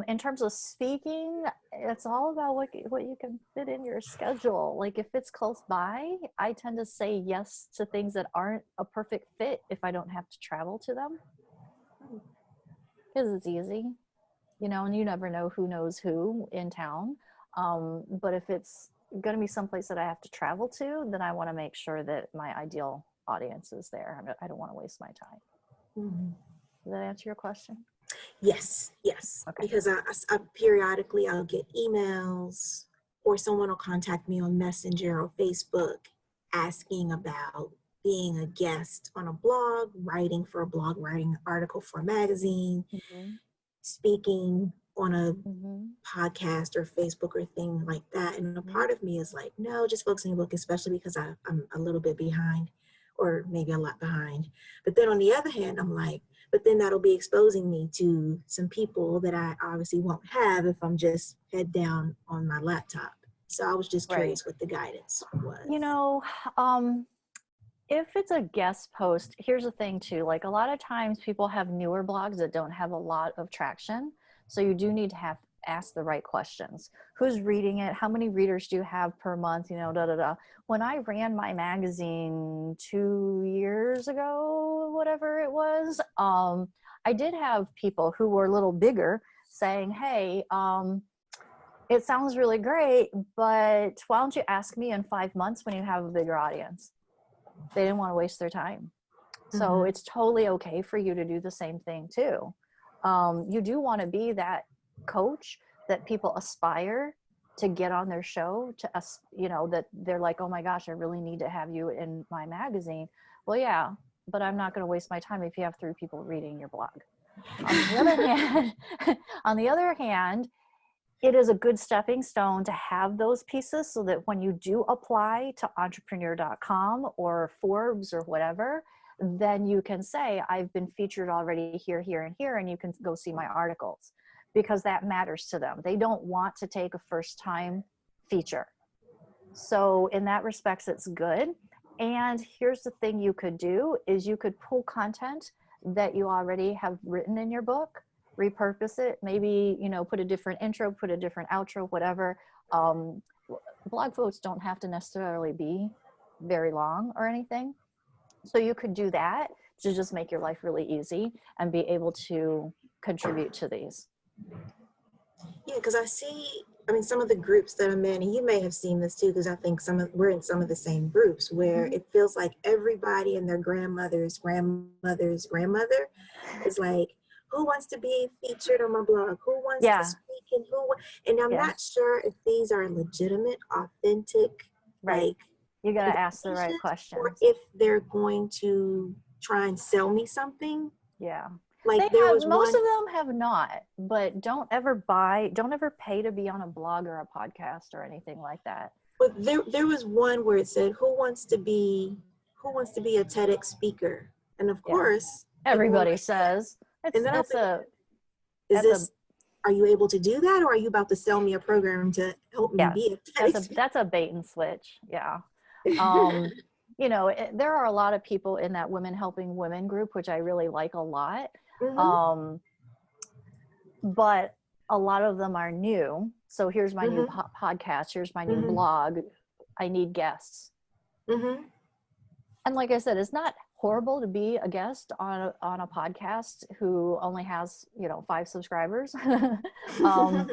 A: In terms of speaking, it's all about what you can fit in your schedule. Like if it's close by, I tend to say yes to things that aren't a perfect fit if I don't have to travel to them, because it's easy, and you never know who knows who in town. But if it's going to be someplace that I have to travel to, then I want to make sure that my ideal audience is there. I don't want to waste my time. Does that answer your question?
B: Yes. Okay. Because I periodically I'll get emails or someone will contact me on Messenger or Facebook asking about being a guest on a blog, writing for a blog, writing an article for a magazine, speaking on a podcast or Facebook or thing like that. And a part of me is like, no, just focusing on the book, especially because I'm a little bit behind, or maybe a lot behind. But then on the other hand, I'm like, but then that'll be exposing me to some people that I obviously won't have if I'm just head down on my laptop. So I was just curious what the guidance was.
A: If it's a guest post, here's the thing too, like a lot of times people have newer blogs that don't have a lot of traction. So you do need to ask the right questions. Who's reading it? How many readers do you have per month? When I ran my magazine 2 years ago, whatever it was, I did have people who were a little bigger saying, hey, it sounds really great, but why don't you ask me in 5 months when you have a bigger audience? They didn't want to waste their time. So it's totally okay for you to do the same thing too. You do want to be that coach that people aspire to get on their show, to us, that they're like, oh my gosh, I really need to have you in my magazine. Well, yeah, but I'm not going to waste my time if you have 3 people reading your blog. On the other hand, it is a good stepping stone to have those pieces so that when you do apply to entrepreneur.com or Forbes or whatever, then you can say, I've been featured already here, here, and here, and you can go see my articles, because that matters to them. They don't want to take a first-time feature. So in that respect, it's good. And here's the thing you could do is you could pull content that you already have written in your book, repurpose it, maybe, put a different intro, put a different outro, whatever. Blog posts don't have to necessarily be very long or anything. So you could do that to just make your life really easy and be able to contribute to these.
B: Yeah, because some of the groups that I'm in, and you may have seen this too, because I think we're in some of the same groups where it feels like everybody and their grandmother's grandmother is like, who wants to be featured on my blog? Who wants to speak? And I'm not sure if these are legitimate, authentic,
A: you got to ask the right questions.
B: Or if they're going to try and sell me something,
A: Yeah.
B: Like
A: They
B: there
A: have,
B: was
A: most
B: one,
A: of them have not, but don't ever pay to be on a blog or a podcast or anything like that.
B: but there was one where it said, who wants to be a TEDx speaker? And of
A: Yeah.
B: course, people were
A: Everybody
B: like,
A: says
B: and then I'm
A: it's
B: thinking,
A: a,
B: is
A: that's a,
B: this, are you able to do that, or are you about to sell me a program to help me
A: yes,
B: be a TEDx
A: that's a bait and switch. Yeah.
B: speaker?
A: You know, there are a lot of people in that Women Helping Women group, which I really like a lot.
B: Mm-hmm,
A: Um, but a lot of them are new. So here's my new
B: mm-hmm,
A: podcast. Here's my new
B: mm-hmm,
A: blog. I need guests.
B: mm-hmm.
A: And like I said, it's not horrible to be a guest on a podcast who only has, 5 subscribers. um,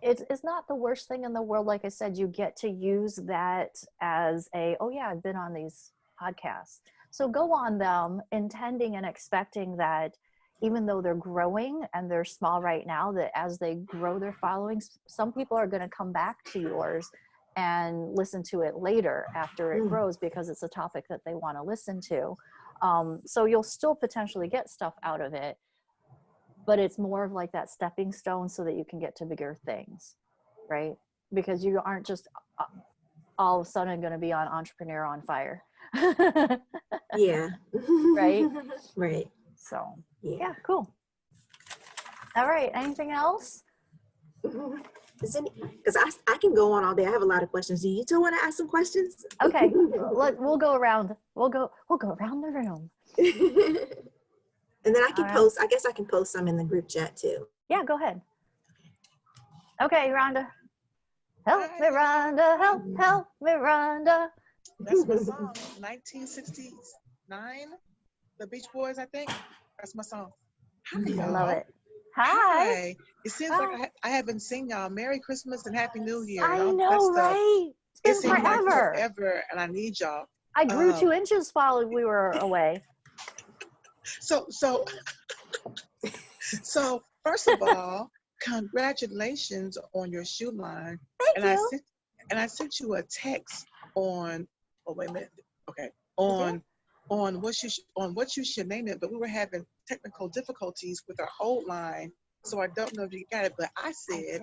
A: it's not the worst thing in the world. Like I said, you get to use that as oh yeah, I've been on these podcasts. So go on them intending and expecting that even though they're growing and they're small right now, that as they grow their followings, some people are going to come back to yours and listen to it later after it
B: Mm.
A: grows because it's a topic that they want to listen to. So you'll still potentially get stuff out of it, but it's more of like that stepping stone so that you can get to bigger things, right? Because you aren't just all of a sudden going to be on Entrepreneur on Fire.
B: Yeah.
A: Right?
B: Right.
A: So,
B: Yeah.
A: yeah, cool. All right. Anything else?
B: Because I can go on all day. I have a lot of questions. Do you two want to ask some questions?
A: Okay. We'll go around. We'll go around the room.
B: And then I
A: All
B: can
A: right.
B: post. I guess I can post some in the group chat too.
A: Yeah, go ahead. Okay, Rhonda. Help
C: Hi.
A: me, Rhonda. Help me, Rhonda.
C: That's my song. 1969, the Beach Boys, I think. That's my song. Hi,
A: I
C: y'all.
A: love it. Hi.
C: It seems
A: Hi.
C: like I haven't seen y'all. Merry Christmas and Happy New Year.
A: I
C: and all that
A: know,
C: stuff.
A: right?
C: It
A: It's been
C: seems like
A: forever.
C: forever, and I need y'all.
A: I grew 2 inches while we were away.
C: So first of all, congratulations on your shoe line.
A: Thank you.
C: I sent you a text on. Oh wait a minute. Okay. On what you should name it, but we were having technical difficulties with our old line, so I don't know if you got it. But I said,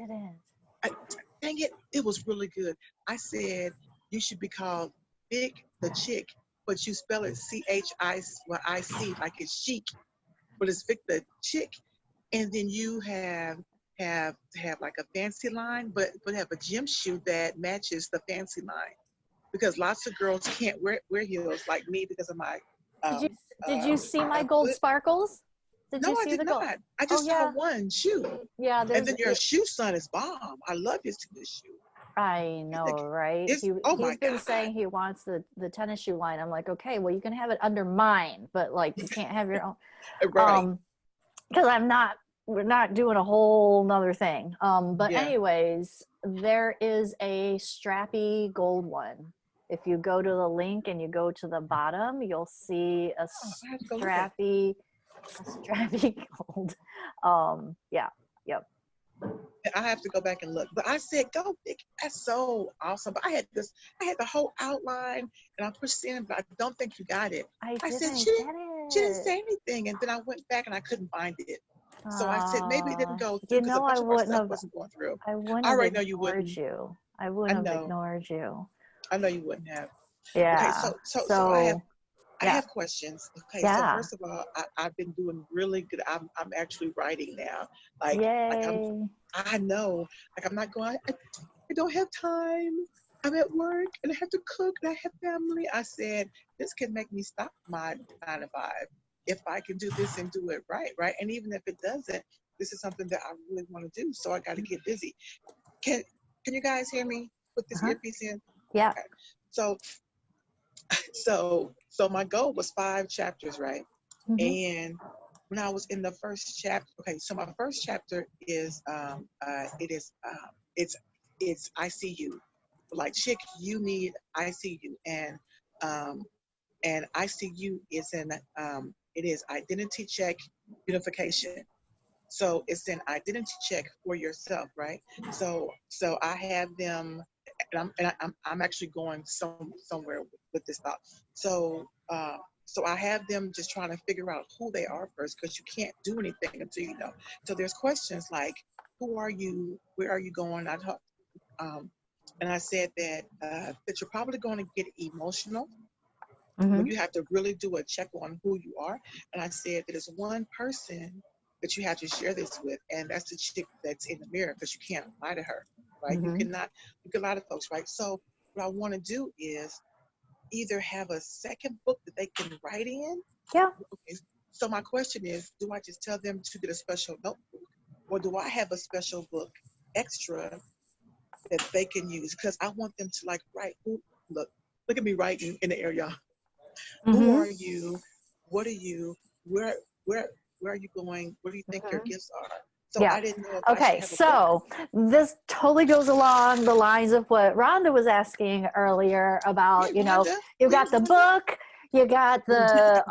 C: dang it, it was really good. I said you should be called Big the Chick, but you spell it CHIC, like it's chic, but it's Vic the Chick, and then you have like a fancy line, but have a gym shoe that matches the fancy line, because lots of girls can't wear heels like me because of my.
A: Did you see my gold sparkles?
C: No, I did not. I just saw one shoe.
A: Yeah,
C: and then your shoe son is bomb. I love his tennis shoe.
A: I know, right? He's been saying he wants the tennis shoe line. I'm like, okay, well, you can have it under mine, but like you can't have your own.
C: Right.
A: Because we're not doing a whole nother thing. But
C: Yeah.
A: anyways, there is a strappy gold one. If you go to the link and you go to the bottom, you'll see a strappy gold. Yeah. Yep.
C: I have to go back and look. But I said, go big. That's so awesome. But I had the whole outline and I pushed in, but I don't think you got it. I said, she didn't say anything. And then I went back and I couldn't find it. So I said, maybe it didn't go through because a bunch of our stuff wasn't going through.
A: I wouldn't
C: have
A: ignored you. I wouldn't have ignored you.
C: I know you wouldn't have.
A: Yeah.
C: Okay, so I have questions. Okay, so first of all, I've been doing really good. I'm actually writing now. Like I know. Like I'm not going. I don't have time. I'm at work and I have to cook and I have family. I said this can make me stop my 9 to 5 if I can do this and do it right. And even if it doesn't, this is something that I really want to do. So I got to get busy. Can you guys hear me? Put this earpiece in.
A: Yeah.
C: Okay. So my goal was 5 chapters, right? Mm-hmm. And when I was in the first chapter, okay, so my first chapter is it's ICU. Like, chick, you need ICU, and ICU is it is identity check unification. So it's an identity check for yourself, right? So I have them. And I'm actually going somewhere with this thought. So So I have them just trying to figure out who they are first, because you can't do anything until you know. So there's questions like, who are you? Where are you going? And I said that you're probably going to get emotional when you have to really do a check on who you are. And I said that there's one person that you have to share this with, and that's the chick that's in the mirror, because you can't lie to her, right? You can lie to folks, right? So what I want to do is either have a second book that they can write in.
A: Yeah.
C: Okay. So my question is, do I just tell them to get a special notebook, or do I have a special book extra that they can use? Because I want them to like write. Look at me writing in the air, y'all. Who are you? What are you? Where are you going? What do you think your gifts are? So
A: Yeah.
C: I didn't know if I
A: Okay,
C: should have a book.
A: so this totally goes along the lines of what Rhonda was asking earlier about,
C: Yeah, Rhonda.
A: you got the book, you got the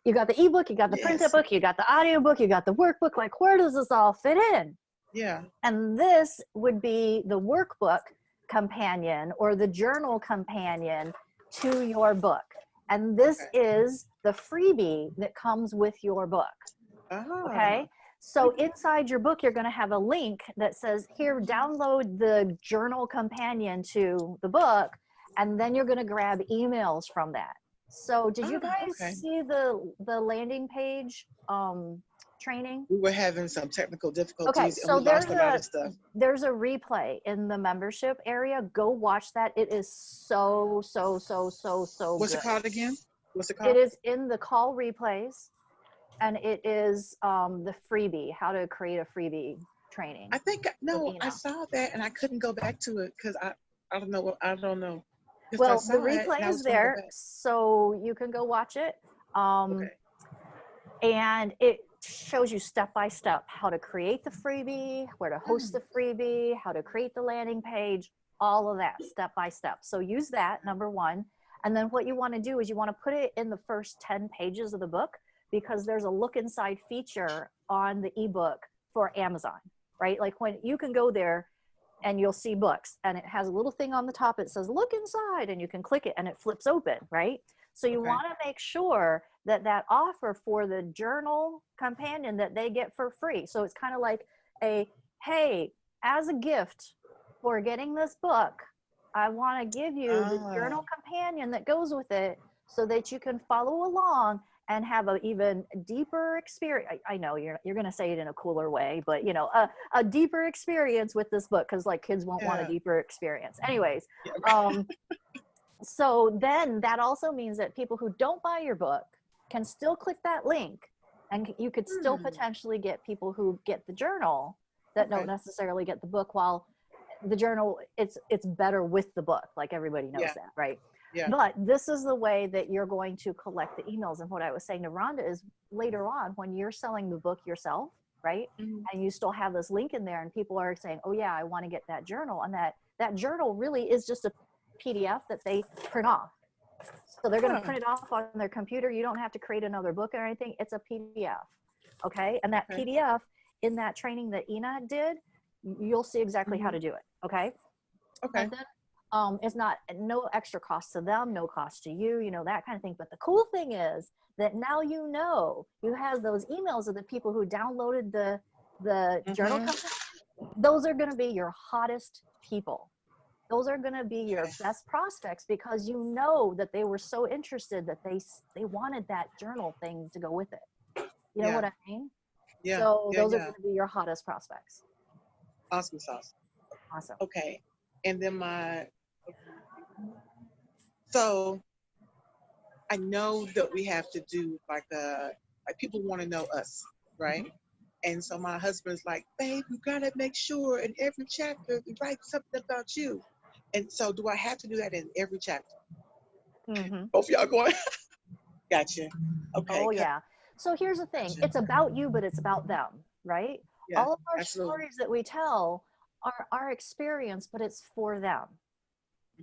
A: ebook, you got the printed
C: Yes.
A: book, you got the audio book, you got the workbook. Like, where does this all fit in?
C: Yeah.
A: And this would be the workbook companion or the journal companion to your book. And this is the freebie that comes with your book. Okay. So inside your book, you're going to have a link that says, here, download the journal companion to the book. And then you're going to grab emails from that. So did you guys see the landing page training?
C: We were having some technical difficulties,
A: Okay, so
C: and we lost a lot of stuff.
A: There's a replay in the membership area. Go watch that. It is so
C: What's
A: good.
C: it called again? What's it called?
A: It is in the call replays, and it is the freebie, how to create a freebie training.
C: I think I saw that and I couldn't go back to it because I don't know.
A: Well, the replay is there, so you can go watch it. And it shows you step by step how to create the freebie, where to host the freebie, how to create the landing page, all of that step by step. So use that, number one. And then what you want to do is you want to put it in the first 10 pages of the book, because there's a look inside feature on the ebook for Amazon, right? Like when you can go there and you'll see books and it has a little thing on the top. It says, look inside, and you can click it and it flips open, right? So you want to make sure that that offer for the journal companion that they get for free. So it's kind of like hey, as a gift for getting this book, I want to give you the journal companion that goes with it so that you can follow along and have an even deeper experience. I know you're going to say it in a cooler way, but a deeper experience with this book, because like kids won't want a deeper experience. Anyways, so then that also means that people who don't buy your book can still click that link, and you could still potentially get people who get the journal that don't necessarily get the book, while the journal, it's better with the book. Like everybody knows that, right? Yeah. But this is the way that you're going to collect the emails. And what I was saying to Rhonda is later on, when you're selling the book yourself, right? And you still have this link in there and people are saying, oh yeah, I want to get that journal. And that journal really is just a PDF that they print off. So they're going to print it off on their computer. You don't have to create another book or anything. It's a PDF. Okay. And that PDF in that training that Ina did, you'll see exactly how to do it. Okay.
C: Okay.
A: And then, it's not no extra cost to them, no cost to you, that kind of thing. But the cool thing is that now you have those emails of the people who downloaded the journal company. Those are going to be your hottest people. Those are going to be your best prospects, because you know that they were so interested that they wanted that journal thing to go with it. You know what I mean? Yeah. So those are going to be your hottest prospects.
C: Awesome sauce.
A: Awesome.
C: Okay. And then so I know that we have to do like people want to know us, right? And so my husband's like, babe, you gotta make sure in every chapter we write something about you. And so do I have to do that in every chapter? Both of y'all going? Gotcha. Okay.
A: Oh yeah. So here's the thing. It's about you, but it's about them, right? Yeah, all of our stories that we tell are our experience, but it's for them.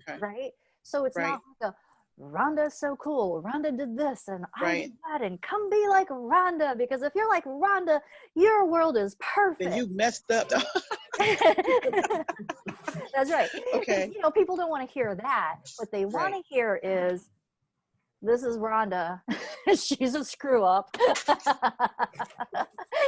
A: Okay. Right? So it's not like Rhonda's so cool. Rhonda did this and I did that, and come be like Rhonda, because if you're like Rhonda, your world is perfect.
C: Then you messed up.
A: That's right. Okay. People don't want to hear that. What they want to hear is this is Rhonda. She's a screw up.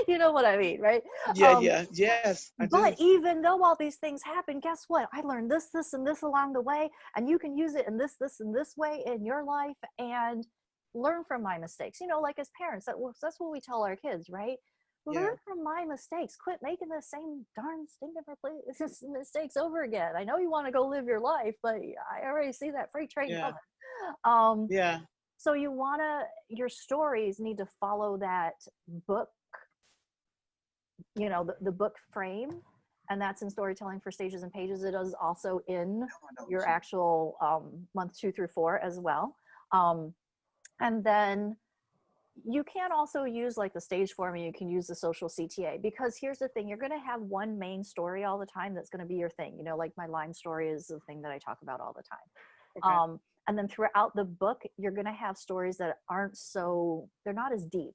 A: You know what I mean, right?
C: Yes, I
A: But
C: do.
A: even though all these things happen, guess what? I learned this, this, and this along the way, and you can use it in this, this, and this way in your life and learn from my mistakes. You know, like as parents, that's what we tell our kids, right?
C: Yeah.
A: Learn from my mistakes. Quit making the same darn stinking mistakes over again. I know you want to go live your life, but I already see that freight train
C: Yeah.
A: coming.
C: Yeah.
A: So your stories need to follow that book, you know, the book frame, and that's in Storytelling for Stages and Pages. It is also in your actual month 2 through 4 as well. And then you can also use like the stage form, and you can use the social CTA, because here's the thing, you're going to have one main story all the time that's going to be your thing. You know, like my line story is the thing that I talk about all the time.
C: Okay.
A: And then throughout the book, you're going to have stories that they're not as deep.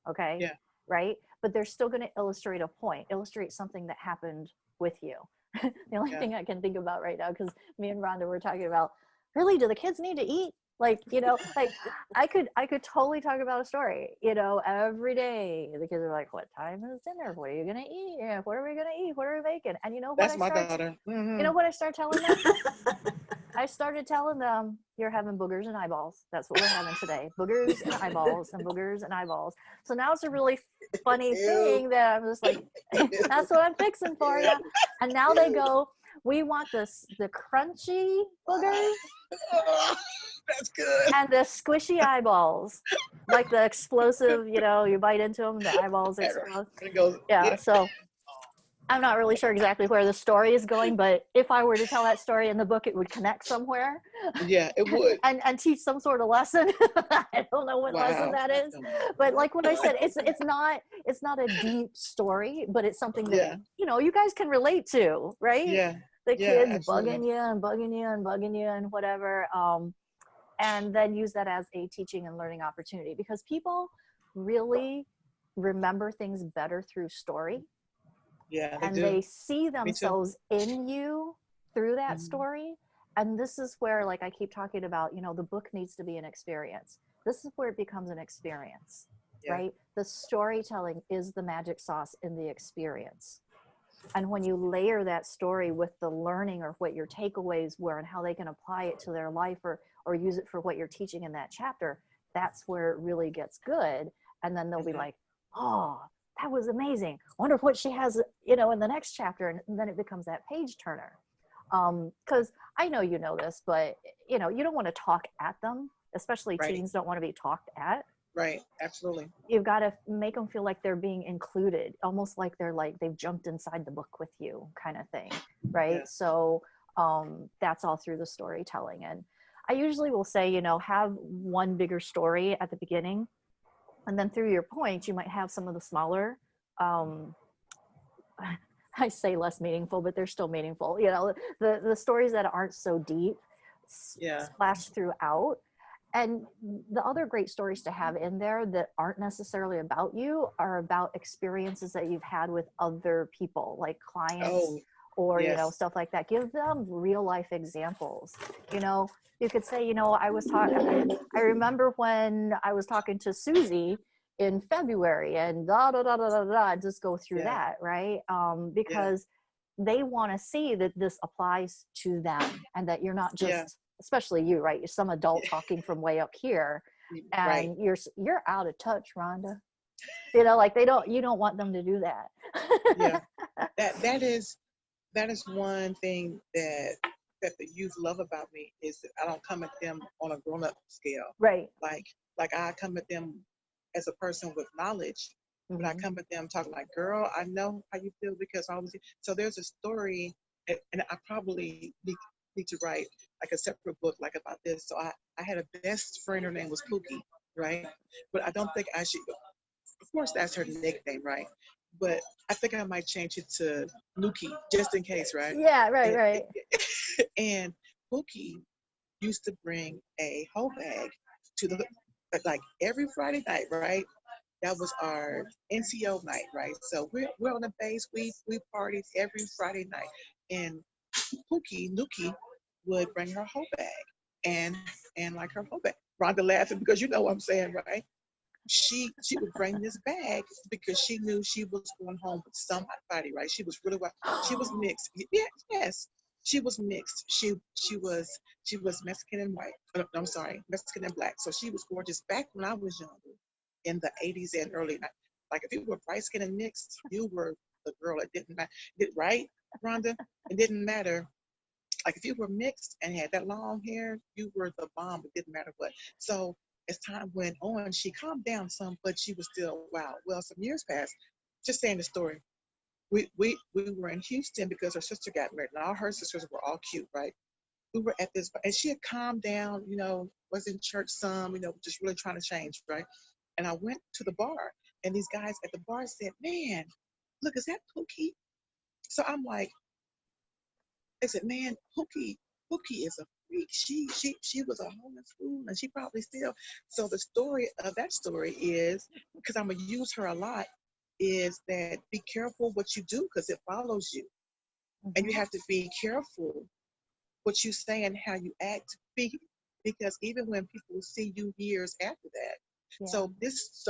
A: Okay.
C: Yeah.
A: Right. But they're still going to illustrate a point, illustrate something that happened with you. The only thing I can think about right now, because me and Rhonda were talking about, really, do the kids need to eat? Like, you know, like I could totally talk about a story, you know, every day. The kids are like, what time is dinner? What are you going to eat? Yeah, what are we going to eat? What are we making? And you know what
C: That's my daughter.
A: you know what I started telling them? I started telling them, you're having boogers and eyeballs. That's what we're having today. Boogers and eyeballs and boogers and eyeballs. So now it's a really funny thing that I'm just like, that's what I'm fixing for you. And now they go, we want the crunchy boogers.
C: That's good.
A: And the squishy eyeballs. Like the explosive, you know, you bite into them, the eyeballs explode.
C: It goes,
A: Yeah, so I'm not really sure exactly where the story is going, but if I were to tell that story in the book, it would connect somewhere.
C: Yeah, it would.
A: and teach some sort of lesson. I don't know what lesson that is, but like what I said, it's not a deep story, but it's something that you know you guys can relate to, right?
C: Yeah.
A: The kids
C: absolutely.
A: bugging you and bugging you and bugging you and whatever, and then use that as a teaching and learning opportunity, because people really remember things better through story.
C: Yeah,
A: and
C: do.
A: they see themselves in you through that story. And this is where, like I keep talking about, you know, the book needs to be an experience. This is where it becomes an experience, right? The storytelling is the magic sauce in the experience. And when you layer that story with the learning or what your takeaways were and how they can apply it to their life, or use it for what you're teaching in that chapter, that's where it really gets good. And then they'll be like, oh, that was amazing. I wonder what she has, you know, in the next chapter. And then it becomes that page turner. Because I know you know this, but, you know, you don't want to talk at them, especially teens don't want to be talked at.
C: Right, absolutely.
A: You've got to make them feel like they're being included, almost like they've jumped inside the book with you kind of thing, right? Yeah. So that's all through the storytelling. And I usually will say, you know, have one bigger story at the beginning, and then through your points, you might have some of the smaller, I say less meaningful, but they're still meaningful. You know, the stories that aren't so deep splash throughout. And the other great stories to have in there that aren't necessarily about you are about experiences that you've had with other people, like clients or, you know, stuff like that. Give them real life examples. You know, you could say, you know, I remember when I was talking to Susie in February and just go through that, right? Because they want to see that this applies to them and that you're not just, especially you, right? You're some adult talking from way up here and you're out of touch, Rhonda. You know, like you don't want them to do that.
C: That is one thing that the youth love about me, is that I don't come at them on a grown-up scale.
A: Right.
C: Like I come at them as a person with knowledge, but I come at them talking like, girl, I know how you feel because I was. So there's a story, and I probably need to write like a separate book like about this. So I had a best friend, her name was Pookie, right? But I don't think I should, of course that's her nickname, right? But I think I might change it to Nuki, just in case, right?
A: Yeah, right.
C: And Pookie used to bring a hoe bag to the, like every Friday night, right? That was our NCO night, right? So we're on the base, we partied every Friday night. And Nuki would bring her hoe bag and like her hoe bag. Rhonda laughing because you know what I'm saying, right? She would bring this bag because she knew she was going home with somebody, right? She was really well. She was mixed. Yeah, yes, she was mixed. She was Mexican and white. I'm sorry, Mexican and black. So she was gorgeous back when I was younger, in the '80s and early '90s. Like if you were bright skinned and mixed, you were the girl. It didn't matter, right, Rhonda? It didn't matter. Like if you were mixed and had that long hair, you were the bomb. It didn't matter what. So as time went on, she calmed down some, but she was still wow. Well, some years passed. Just saying the story. We were in Houston because her sister got married, and all her sisters were all cute, right? We were at this, and she had calmed down, was in church some, just really trying to change, right? And I went to the bar, and these guys at the bar said, "Man, look, is that Pookie?" So I'm like, they said, "Man, Pookie is a freak. She was a homeschool, and she probably still." So the story of that story is, because I'm gonna use her a lot, is that be careful what you do because it follows you, and you have to be careful what you say and how you act. Because even when people see you years after that,
A: Yeah.
C: so this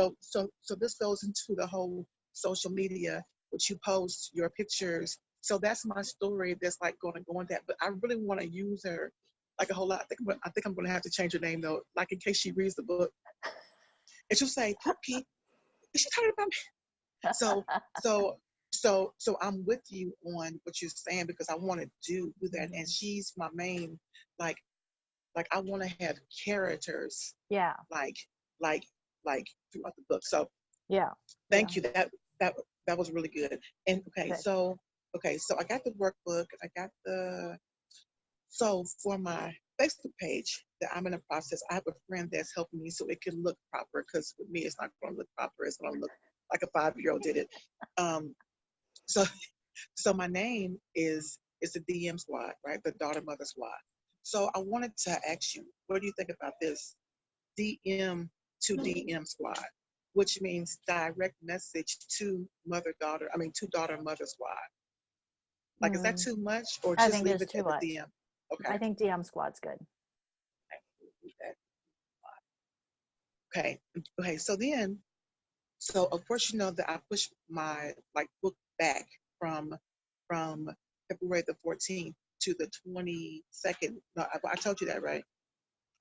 C: goes into the whole social media, which you post your pictures. So that's my story. That's like going to go on that, but I really want to use her like a whole lot. I think I'm going to have to change her name though, like in case she reads the book, and she'll say, "Pookie, is she talking about me?" So I'm with you on what you're saying because I want to do that, and she's my main like I want to have characters
A: Yeah.
C: like like throughout the book. So
A: Yeah.
C: thank you. That was really good. And
A: Good.
C: so I got the workbook. I got so for my Facebook page that I'm in the process, I have a friend that's helping me so it can look proper because with me it's not going to look proper. It's going to look like a 5-year-old did it. So so my name is the DM Squad, right? The Daughter Mother Squad. So I wanted to ask you, what do you think about this DM to DM Squad, which means direct message to to daughter mother squad. Like, is that too much, or
A: I
C: just
A: think
C: leave
A: there's
C: it
A: too
C: at
A: much.
C: the DM? Okay.
A: I think DM Squad's good.
C: Okay. Okay. So of course you know that I pushed my book back from February the 14th to the 22nd. No, I told you that, right?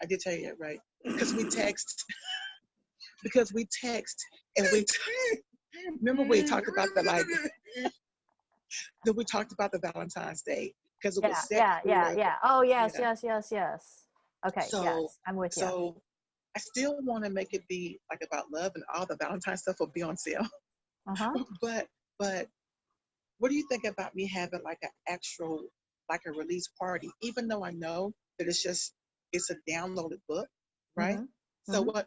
C: I did tell you that, right? Because we text. Because we text and remember we talked about we talked about the Valentine's Day because it was set for
A: Yeah. Oh, yes. Okay.
C: So
A: Yes, I'm with you.
C: so I still want to make it be like about love, and all the Valentine's stuff will be on sale. but but what do you think about me having like an actual a release party, even though I know that it's a downloaded book, right? So what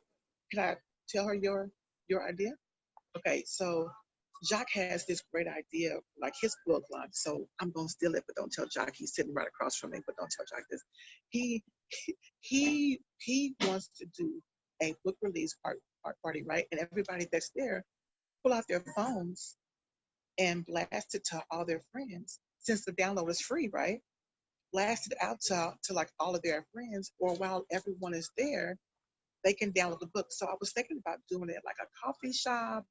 C: can I tell her your idea? Okay, so Jacques has this great idea, like his book launch. So I'm gonna steal it, but don't tell Jacques. He's sitting right across from me, but don't tell Jacques this. He he wants to do a book release party, right? And everybody that's there pull out their phones and blast it to all their friends. Since the download is free, right? Blast it out to like all of their friends, or while everyone is there, they can download the book. So I was thinking about doing it like a coffee shop.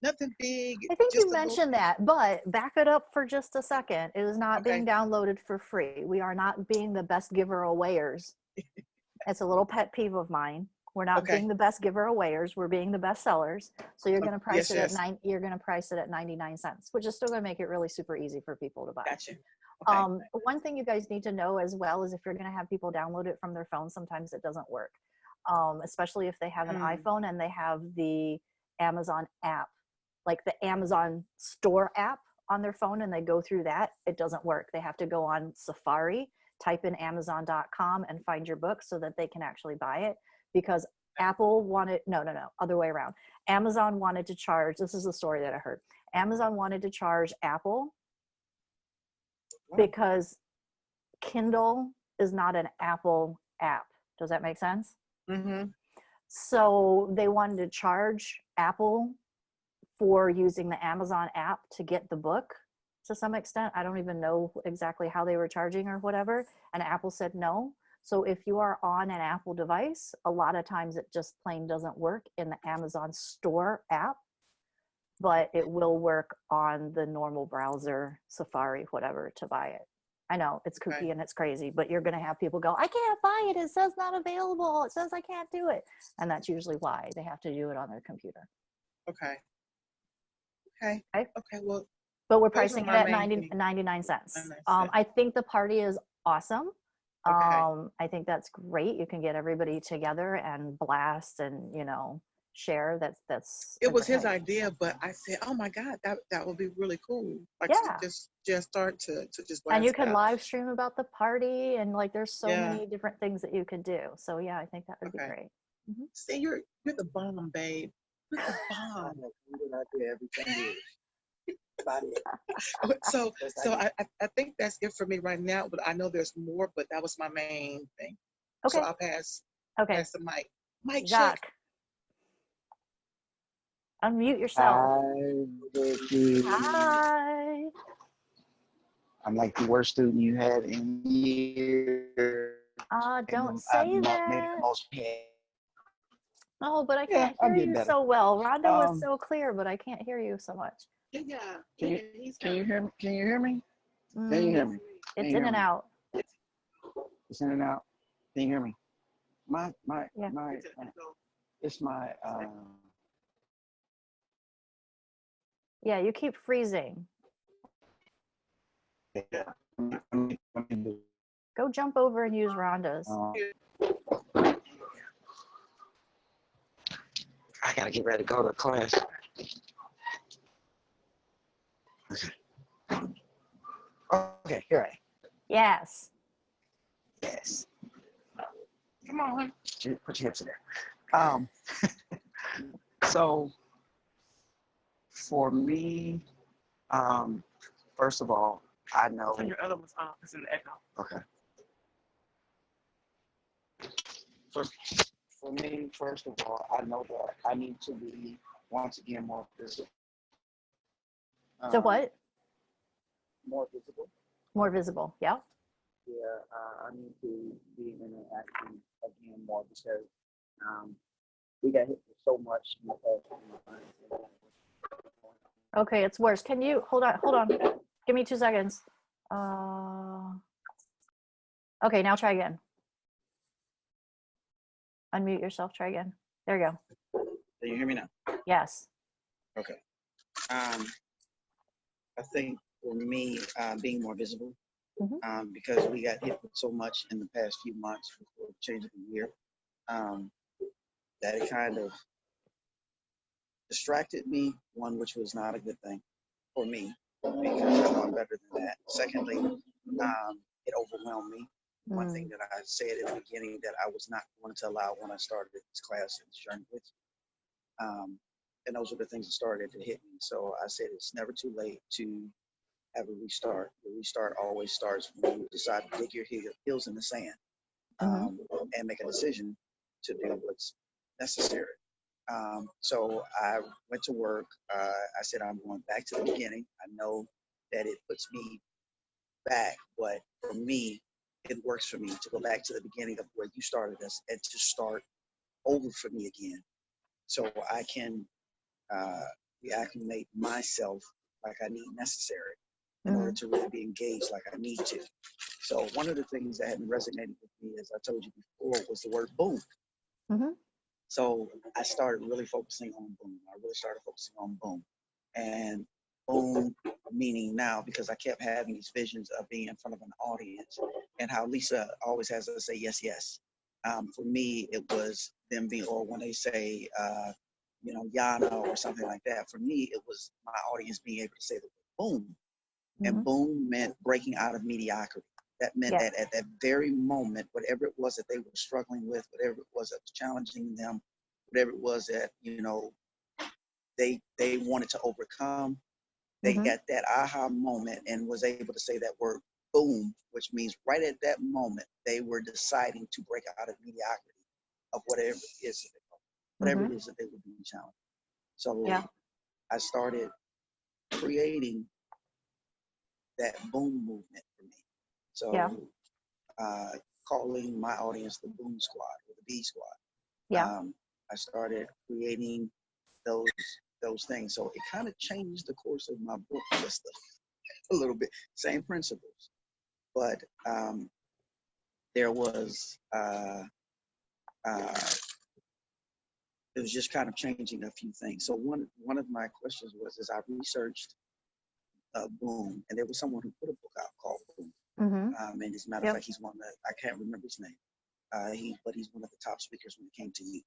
C: Nothing big.
A: I think
C: just
A: you mentioned that, but back it up for just a second. It is not being downloaded for free. We are not being the best giver awayers. It's a little pet peeve of mine. We're not being the best giver awayers. We're being the best sellers. So you're going to price it at you're going to price it at 99 cents, which is still going to make it really super easy for people to buy.
C: Gotcha.
A: One thing you guys need to know as well is if you're going to have people download it from their phone, sometimes it doesn't work. Especially if they have an iPhone and they have the Amazon app, like the Amazon store app on their phone, and they go through that, it doesn't work. They have to go on Safari, type in Amazon.com and find your book so that they can actually buy it, because Apple wanted, no, other way around. Amazon wanted to charge, this is the story that I heard. Amazon wanted to charge Apple because Kindle is not an Apple app. Does that make sense? So they wanted to charge Apple for using the Amazon app to get the book to some extent. I don't even know exactly how they were charging or whatever. And Apple said no. So if you are on an Apple device, a lot of times it just plain doesn't work in the Amazon Store app, but it will work on the normal browser, Safari, whatever, to buy it. I know it's kooky
C: Okay.
A: and it's crazy, but you're going to have people go, I can't buy it. It says not available. It says I can't do it. And that's usually why they have to do it on their computer.
C: Okay. Okay.
A: Okay.
C: Okay. Well,
A: But we're
C: those are
A: pricing it
C: my
A: at
C: main
A: 90,
C: things.
A: 99 cents.
C: 99
A: I think the party is awesome.
C: Okay.
A: I think that's great. You can get everybody together and blast and, you know, share. That's
C: It
A: a
C: was
A: great
C: his
A: night.
C: idea, but I said, "Oh my God, that would be really cool." Like to
A: Yeah.
C: just start to just
A: And you
C: blast
A: could
C: out.
A: live stream about the party, and like there's so
C: Yeah.
A: many different things that you could do. So yeah, I think that would be
C: Okay.
A: great. Mhm.
C: See, you're the bomb, babe. You're the bomb.
D: I do everything is. About it.
C: So
D: That's
C: so
D: like
C: I think that's it for me right now. But I know there's more. But that was my main thing. So
A: Okay.
C: I'll pass
A: Okay.
C: the mic. Mic check.
A: Jacques, unmute yourself.
D: Hi, Vicky.
A: Hi.
D: I'm like the worst student you had in years.
A: Don't
D: I've
A: say
D: made
A: that.
D: the most pay.
A: Oh, but I
D: Yeah,
A: can't
D: I'm
A: hear
D: getting
A: you
D: better.
A: so well. Rhonda was
D: Um,
A: so clear, but I can't hear you so much.
C: Yeah.
D: Can you
C: He's
D: can you hear me? Can you hear me? Can you
A: Mm,
D: hear me? Can
A: it's
D: you
A: in
D: hear
A: and
D: me?
A: out.
D: It's in and out. Can you hear me? My
A: Yeah.
D: it's my
A: Yeah, you keep freezing.
D: yeah.
A: Go jump over and use Rhonda's.
D: I gotta get ready to go to class. Okay, here I am.
A: Yes.
D: Yes. Come on. Put your hips in there. So for me, first of all, I know.
E: Turn your other ones off. It's in the echo.
D: Okay. For me, first of all, I know that I need to be once again more visible.
A: So what?
D: More visible.
A: More visible. Yeah.
D: Yeah, I need to be interacting again more because we got hit with so much in the past few months.
A: Okay, it's worse. Can you hold on? Hold on. Give me 2 seconds. Okay, now try again. Unmute yourself. Try again. There you go.
D: Can you hear me now?
A: Yes.
D: Okay. I think for me, being more visible, because we got hit with so much in the past few months before the change of the year, that it kind of distracted me, one, which was not a good thing for me, because I know I'm better than that. Secondly, it overwhelmed me. One thing that I said at the beginning that I was not going to allow when I started this class and this journey with you. And those are the things that started to hit me. So I said it's never too late to have a restart. The restart always starts when you decide to dig your heels in the sand and make a decision to do what's necessary. So I went to work. I said I'm going back to the beginning. I know that it puts me back, but for me, it works for me to go back to the beginning of where you started us and to start over for me again, so I can reacclimate myself like I need necessary in order to really be engaged like I need to. So one of the things that had resonated with me, as I told you before, was the word boom. So I started really focusing on boom. I really started focusing on boom. And boom, meaning now, because I kept having these visions of being in front of an audience and how Lisa always has us say, yes, yes. For me, it was them being, or when they say, Yana or something like that, for me, it was my audience being able to say the word boom. And boom meant breaking out of mediocrity. That meant that at that very moment, whatever it was that they were struggling with, whatever it was that was challenging them, whatever it was that, they wanted to overcome, they got that aha moment and was able to say that word boom, which means right at that moment, they were deciding to break out of mediocrity of whatever it is, whatever it is that they were being challenged. So I started creating that boom movement for me. So calling my audience the Boom Squad or the B Squad.
A: Yeah.
D: I started creating those things. So it kind of changed the course of my book just a little bit. Same principles, but there was it was just kind of changing a few things. So one of my questions was, I researched Boom, and there was someone who put a book out called Boom. And as a matter of fact, he's one that I can't remember his name. But he's one of the top speakers when it came to youth.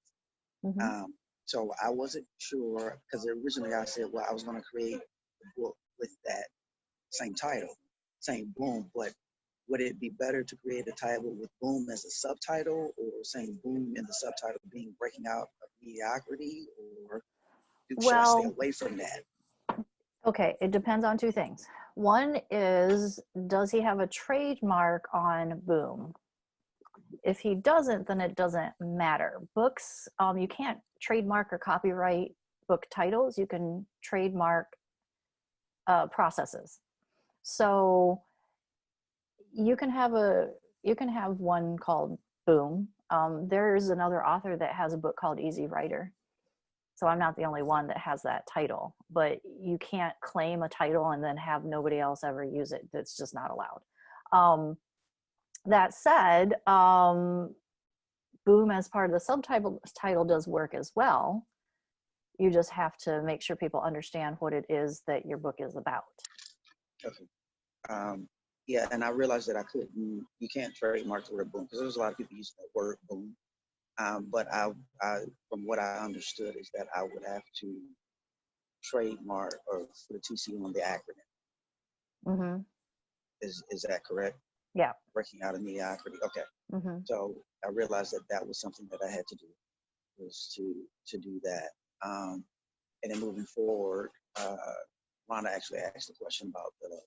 D: So I wasn't sure, because originally I said, well, I was going to create a book with that same title, saying Boom, but would it be better to create a title with Boom as a subtitle, or saying Boom in the subtitle being breaking out of mediocrity, or should I stay away from that?
A: Okay, it depends on two things. One is, does he have a trademark on Boom? If he doesn't, then it doesn't matter. Books, you can't trademark or copyright book titles. You can trademark processes. So you can have one called Boom. There's another author that has a book called Easy Writer. So I'm not the only one that has that title, but you can't claim a title and then have nobody else ever use it. That's just not allowed. That said, Boom as part of the subtitle does work as well. You just have to make sure people understand what it is that your book is about.
D: Okay. Yeah, and I realized that you can't trademark the word Boom, because there's a lot of people using the word Boom. But I, from what I understood, is that I would have to trademark or put a TC on the acronym. Is that correct?
A: Yeah.
D: Breaking out of mediocrity. Okay. So I realized that was something that I had to do, was to do that. And then moving forward, Rhonda actually asked a question about the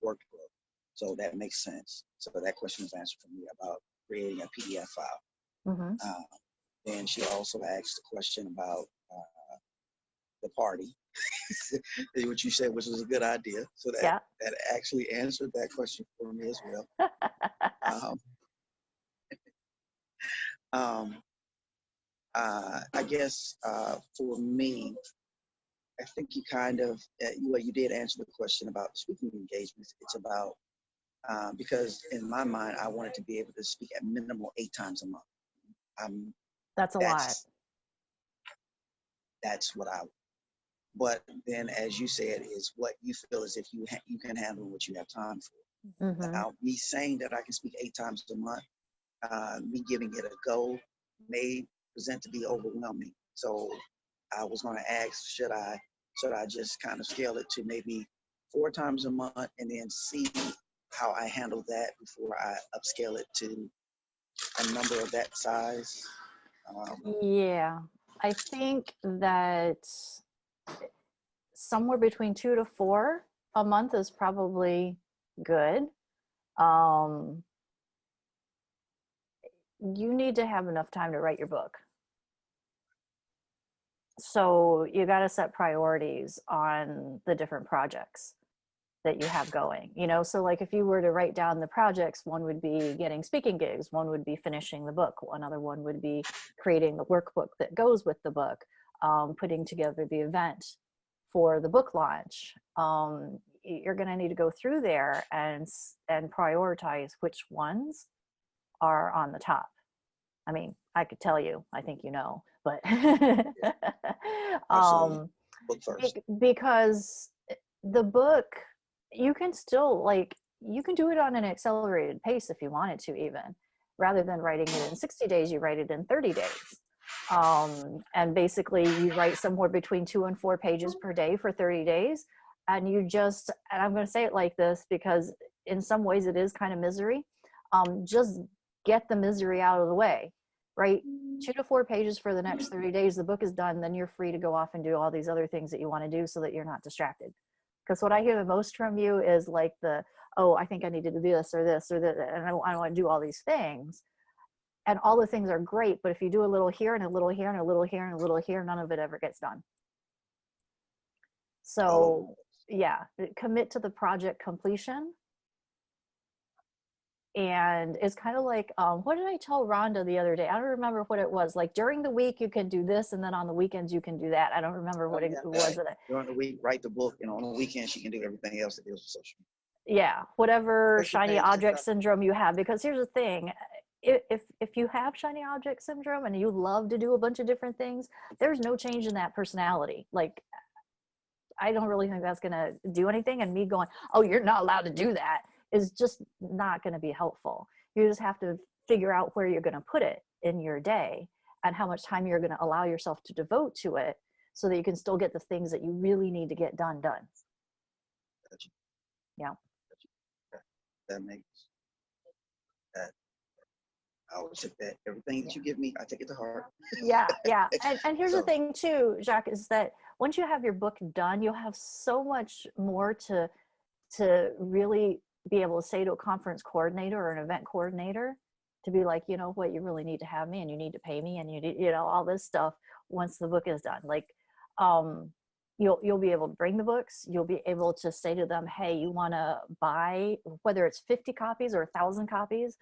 D: workbook. So that makes sense. So that question was answered for me about creating a PDF file. And she also asked a question about the party, which you said, which was a good idea. So that actually answered that question for me as well. I guess for me, I think you kind of, you did answer the question about speaking engagements. It's about, because in my mind, I wanted to be able to speak at minimal 8 times a month.
A: That's a lot.
D: That's what I, but then as you said, is what you feel as if you can handle what you have time for. Now, me saying that I can speak 8 times a month, me giving it a go may present to be overwhelming. So I was going to ask, should I just kind of scale it to maybe 4 times a month, and then see how I handle that before I upscale it to a number of that size?
A: Yeah, I think that somewhere between 2 to 4 a month is probably good. You need to have enough time to write your book. So you got to set priorities on the different projects that you have going, so like if you were to write down the projects, one would be getting speaking gigs, one would be finishing the book, another one would be creating the workbook that goes with the book, putting together the event for the book launch. You're going to need to go through there and prioritize which ones are on the top. I mean, I could tell you, I think but
D: Book first.
A: Because the book, you can still you can do it on an accelerated pace if you wanted to, even rather than writing it in 60 days, you write it in 30 days. And basically you write somewhere between 2 and 4 pages per day for 30 days. And and I'm going to say it like this because in some ways it is kind of misery. Just get the misery out of the way, right? 2 to 4 pages for the next 30 days, the book is done. Then you're free to go off and do all these other things that you want to do so that you're not distracted. Because what I hear the most from you is like I think I need to do this or this or that, and I want to do all these things. And all the things are great, but if you do a little here and a little here and a little here and a little here, none of it ever gets done. So yeah, commit to the project completion And it's kind of like, what did I tell Rhonda the other day? I don't remember what it was. Like during the week you can do this, and then on the weekends you can do that. I don't remember what it was.
D: During the week, wite the book, and on the weekend she can do everything else that deals with social media.
A: Yeah, whatever
C: Social
A: shiny
C: pages
A: object
C: up.
A: syndrome you have. Because here's the thing, if you have shiny object syndrome and you love to do a bunch of different things, there's no change in that personality. Like, I don't really think that's going to do anything. And me going, oh, you're not allowed to do that, is just not going to be helpful. You just have to figure out where you're going to put it in your day and how much time you're going to allow yourself to devote to it so that you can still get the things that you really need to get done.
D: Gotcha.
A: Yeah.
D: That makes that. I will take that. Everything that you give me, I take it to heart.
A: Yeah. And here's the
D: So-
A: thing too, Jacques, is that once you have your book done, you'll have so much more to really be able to say to a conference coordinator or an event coordinator, to be like, you know what, you really need to have me, and you need to pay me, and you need, you know, all this stuff once the book is done. Like, you'll be able to bring the books. You'll be able to say to them, hey, you want to buy, whether it's 50 copies or 1,000 copies,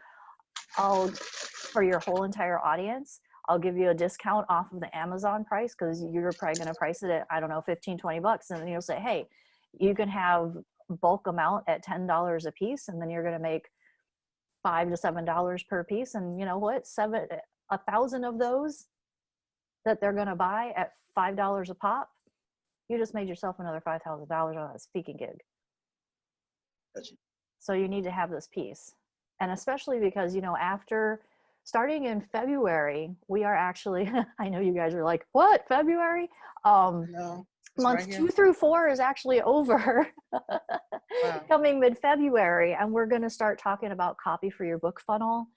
A: for your whole entire audience, I'll give you a discount off of the Amazon price, because you're probably going to price it at, I don't know, 15, 20 bucks. And then you'll say, hey, you can have bulk amount at $10 a piece. And then you're going to make $5 to $7 per piece. And you know what, 1,000 of those that they're going to buy at $5 a pop, you just made yourself another $5,000 on a speaking gig.
D: Gotcha.
A: So you need to have this piece. And especially because, you know, after starting in February, we are actually, I know you guys are like, what, February?
C: No, it's
A: Months
C: right here.
A: 2 through 4 is actually over.
C: Wow.
A: Coming mid-February, and we're going to start talking about copy for your book funnel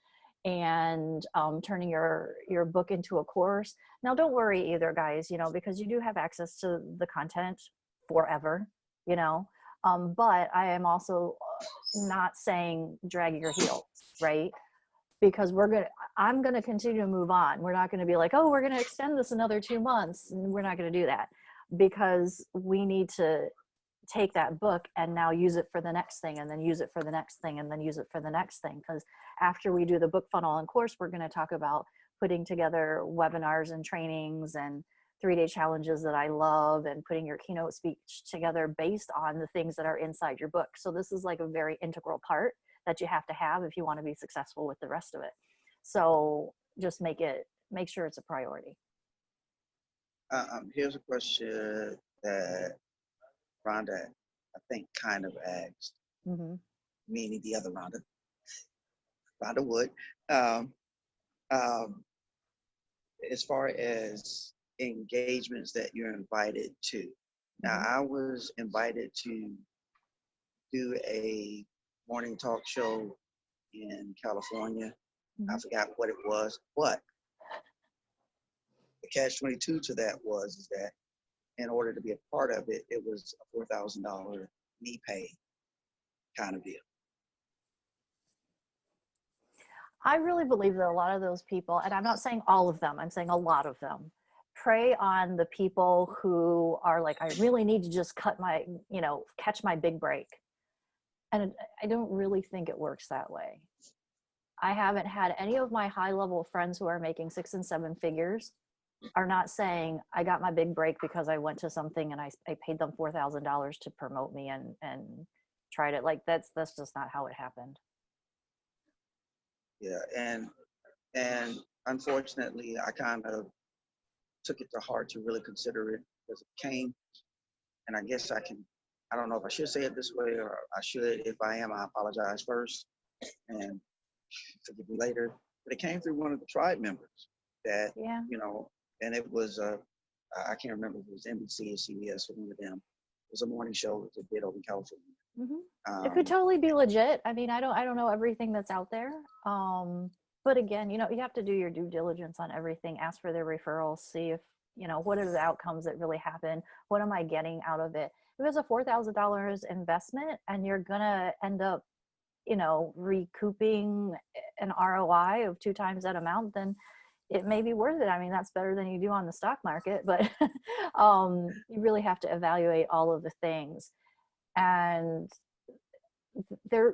A: and turning your book into a course. Now, don't worry either, guys, you know, because you do have access to the content forever, you know. But I am also not saying drag your heels, right? Because I'm going to continue to move on. We're not going to be like, oh, we're going to extend this another 2 months. We're not going to do that, because we need to take that book and now use it for the next thing, and then use it for the next thing, and then use it for the next thing. Because after we do the book funnel and course, we're going to talk about putting together webinars and trainings and 3-day challenges that I love, and putting your keynote speech together based on the things that are inside your book. So this is like a very integral part that you have to have if you want to be successful with the rest of it. So just make sure it's a priority.
D: Here's a question that Rhonda, I think, kind of asked,
A: Mm-hmm.
D: meaning the other Rhonda Wood. As far as engagements that you're invited to. Now, I was invited to do a morning talk show in California. I forgot what it was, but the catch-22 to that is that in order to be a part of it, it was a $4,000 me pay kind of deal.
A: I really believe that a lot of those people, and I'm not saying all of them, I'm saying a lot of them, prey on the people who are like, I really need to just catch my big break. And I don't really think it works that way. I haven't had any of my high level friends who are making 6 and 7 figures are not saying, I got my big break because I went to something and I paid them $4,000 to promote me and tried it. Like that's just not how it happened.
D: Yeah, and unfortunately, I kind of took it to heart to really consider it, because it came, and I guess I don't know if I should say it this way, or I should. If I am, I apologize first, and forgive me later. But it came through one of the tribe members that,
A: Yeah.
D: you know, and it was, I can't remember if it was NBC or CBS or one of them. It was a morning show that they did over in California.
A: Mm-hmm. It could totally be legit. I mean, I don't know everything that's out there. But again, you know, you have to do your due diligence on everything. Ask for their referrals. See if, you know, what are the outcomes that really happen? What am I getting out of it? If it's a $4,000 investment and you're gonna end up, you know, recouping an ROI of 2 times that amount, then it may be worth it. I mean, that's better than you do on the stock market, but you really have to evaluate all of the things. And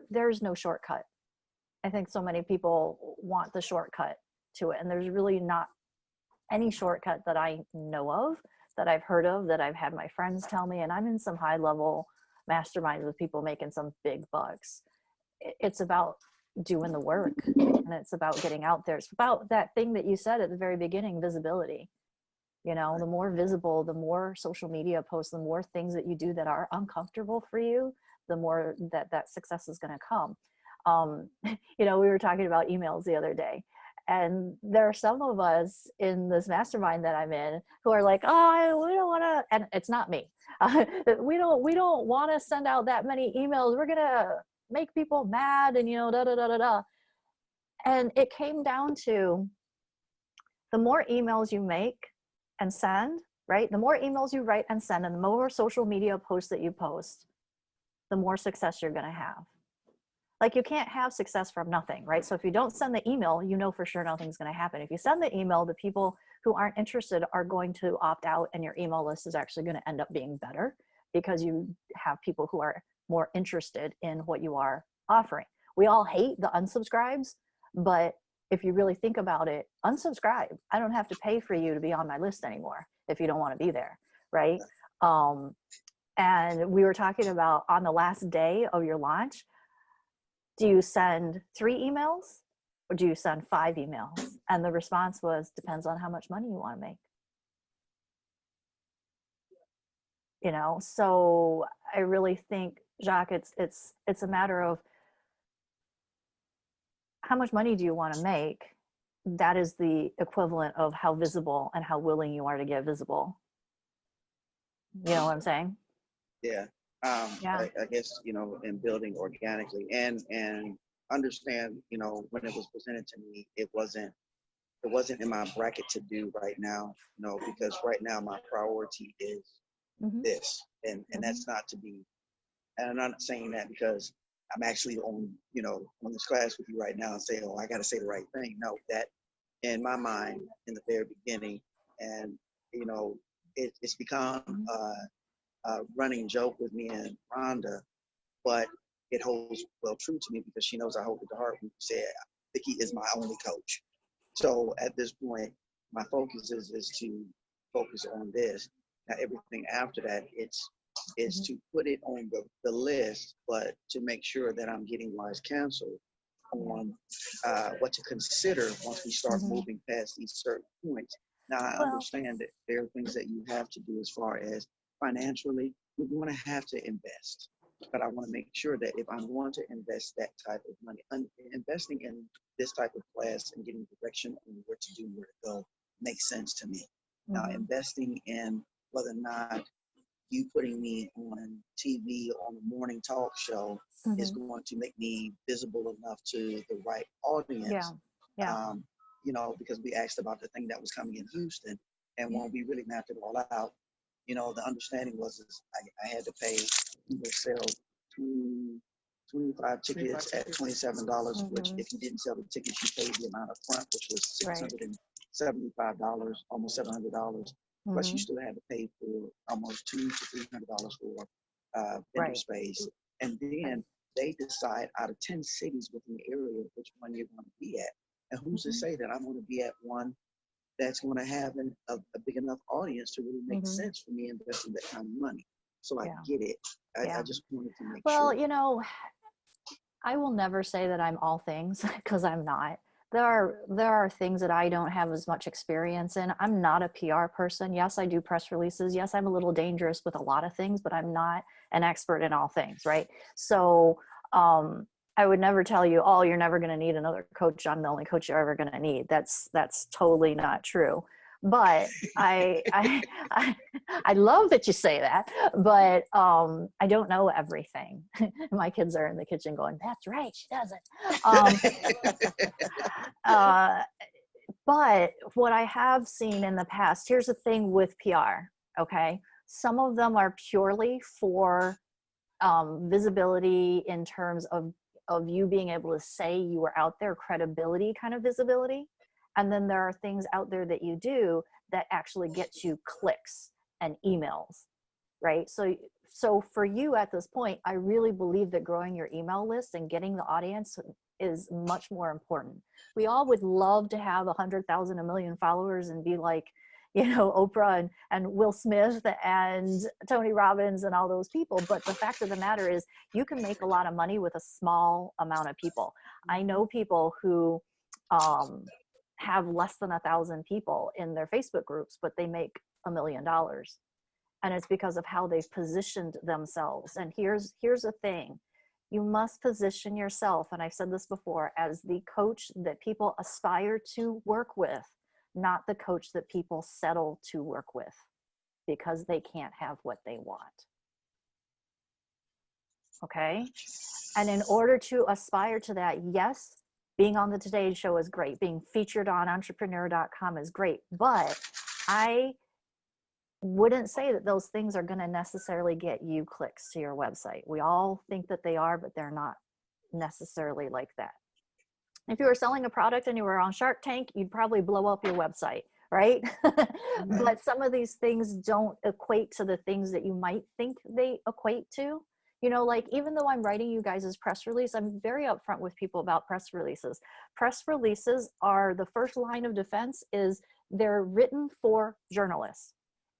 A: there's no shortcut. I think so many people want the shortcut to it, and there's really not any shortcut that I know of, that I've heard of, that I've had my friends tell me. And I'm in some high level masterminds with people making some big bucks. It's about doing the work, and it's about getting out there. It's about that thing that you said at the very beginning, visibility. You know, the more visible, the more social media posts, the more things that you do that are uncomfortable for you, the more that success is going to come. You know, we were talking about emails the other day, and there are some of us in this mastermind that I'm in who are like, oh, we don't want to, and it's not me. We don't want to send out that many emails. We're going to make people mad, and, you know, da, da, da, da, da. And it came down to the more emails you make and send, right? The more emails you write and send, and the more social media posts that you post, the more success you're going to have. Like, you can't have success from nothing, right? So if you don't send the email, you know for sure nothing's going to happen. If you send the email, the people who aren't interested are going to opt out, and your email list is actually going to end up being better because you have people who are more interested in what you are offering. We all hate the unsubscribes, but if you really think about it, unsubscribe. I don't have to pay for you to be on my list anymore if you don't want to be there, right? And we were talking about on the last day of your launch, do you send 3 emails or do you send 5 emails? And the response was, depends on how much money you want to make. You know, so I really think, Jacques, it's a matter of how much money do you want to make? That is the equivalent of how visible and how willing you are to get visible. You know what I'm saying?
D: Yeah.
A: Yeah.
D: I guess, you know, in building organically and understand, you know, when it was presented to me, it wasn't in my bracket to do right now, you know, because right now my priority is this, and that's not to be, and I'm not saying that because I'm actually on, you know, on this class with you right now and say, oh, I got to say the right thing. No, that in my mind in the very beginning, and, you know, it's become a running joke with me and Rhonda, but it holds well true to me because she knows I hold it to heart when you said Vicki is my only coach. So at this point, my focus is to focus on this. Now everything after that, it's to put it on the list, but to make sure that I'm getting Wise Counsel on what to consider once we start moving past these certain points. Now I understand that there are things that you have to do as far as financially, you're going to have to invest. But I want to make sure that if I'm going to invest that type of money, investing in this type of class and getting direction on where to do, where to go, makes sense to me. Now, investing in whether or not you putting me on TV on a morning talk show is going to make me visible enough to the right audience. You know, because we asked about the thing that was coming in Houston, and when we really mapped it all out, you know, the understanding was I had to pay, we would sell 25 tickets at $27, which if you didn't sell the tickets, you paid the amount up front, which was $675, almost $700. Plus you still had to pay for almost $200 to $300 for vendor space. And then they decide out of 10 cities within the area which one you're going to be at. And who's to say that I'm going to be at one that's going to have a big enough audience to really make sense for me investing that kind of money. So I get it. I just wanted to make sure.
A: Well, you know, I will never say that I'm all things because I'm not. There are things that I don't have as much experience in. I'm not a PR person. Yes, I do press releases. Yes, I'm a little dangerous with a lot of things, but I'm not an expert in all things, right? So I would never tell you, oh, you're never going to need another coach. I'm the only coach you're ever going to need. That's totally not true. But I love that you say that, but I don't know everything. My kids are in the kitchen going, that's right, she doesn't. But what I have seen in the past, here's the thing with PR, okay? Some of them are purely for visibility in terms of you being able to say you were out there, credibility kind of visibility. And then there are things out there that you do that actually get you clicks and emails, right? So for you at this point, I really believe that growing your email list and getting the audience is much more important. We all would love to have 100,000, a million followers and be like, you know, Oprah and Will Smith and Tony Robbins and all those people. But the fact of the matter is you can make a lot of money with a small amount of people. I know people who have less than 1,000 people in their Facebook groups, but they make $1 million. And it's because of how they've positioned themselves. And here's the thing. You must position yourself, and I've said this before, as the coach that people aspire to work with, not the coach that people settle to work with because they can't have what they want. Okay? And in order to aspire to that, yes, being on the Today Show is great. Being featured on entrepreneur.com is great. But I wouldn't say that those things are going to necessarily get you clicks to your website. We all think that they are, but they're not necessarily like that. If you were selling a product and you were on Shark Tank, you'd probably blow up your website, right? But some of these things don't equate to the things that you might think they equate to. You know, like even though I'm writing you guys' press release, I'm very upfront with people about press releases. Press releases are the first line of defense is they're written for journalists.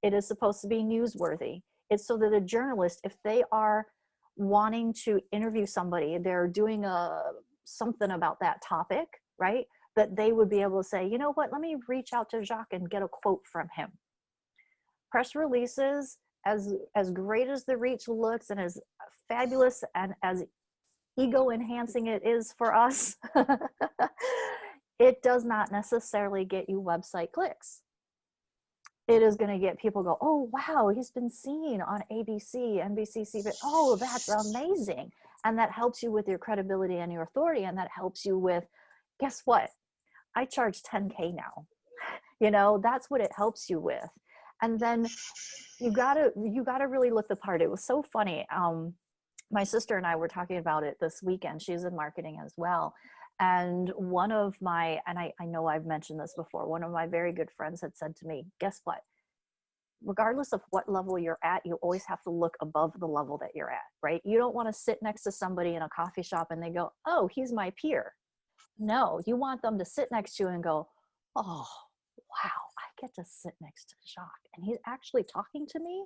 A: It is supposed to be newsworthy. It's so that a journalist, if they are wanting to interview somebody, they're doing something about that topic, right? That they would be able to say, you know what, let me reach out to Jacques and get a quote from him. Press releases, as great as the reach looks and as fabulous and as ego enhancing it is for us, it does not necessarily get you website clicks. It is going to get people go, oh, wow, he's been seen on ABC, NBC, CBS. Oh, that's amazing. And that helps you with your credibility and your authority. And that helps you with, guess what? I charge $10K now. You know, that's what it helps you with. And then you gotta really look the part. It was so funny. My sister and I were talking about it this weekend. She's in marketing as well. And one of my, and I know I've mentioned this before, one of my very good friends had said to me, guess what? Regardless of what level you're at, you always have to look above the level that you're at, right? You don't want to sit next to somebody in a coffee shop and they go, oh, he's my peer. No, you want them to sit next to you and go, oh, wow, I get to sit next to Jacques and he's actually talking to me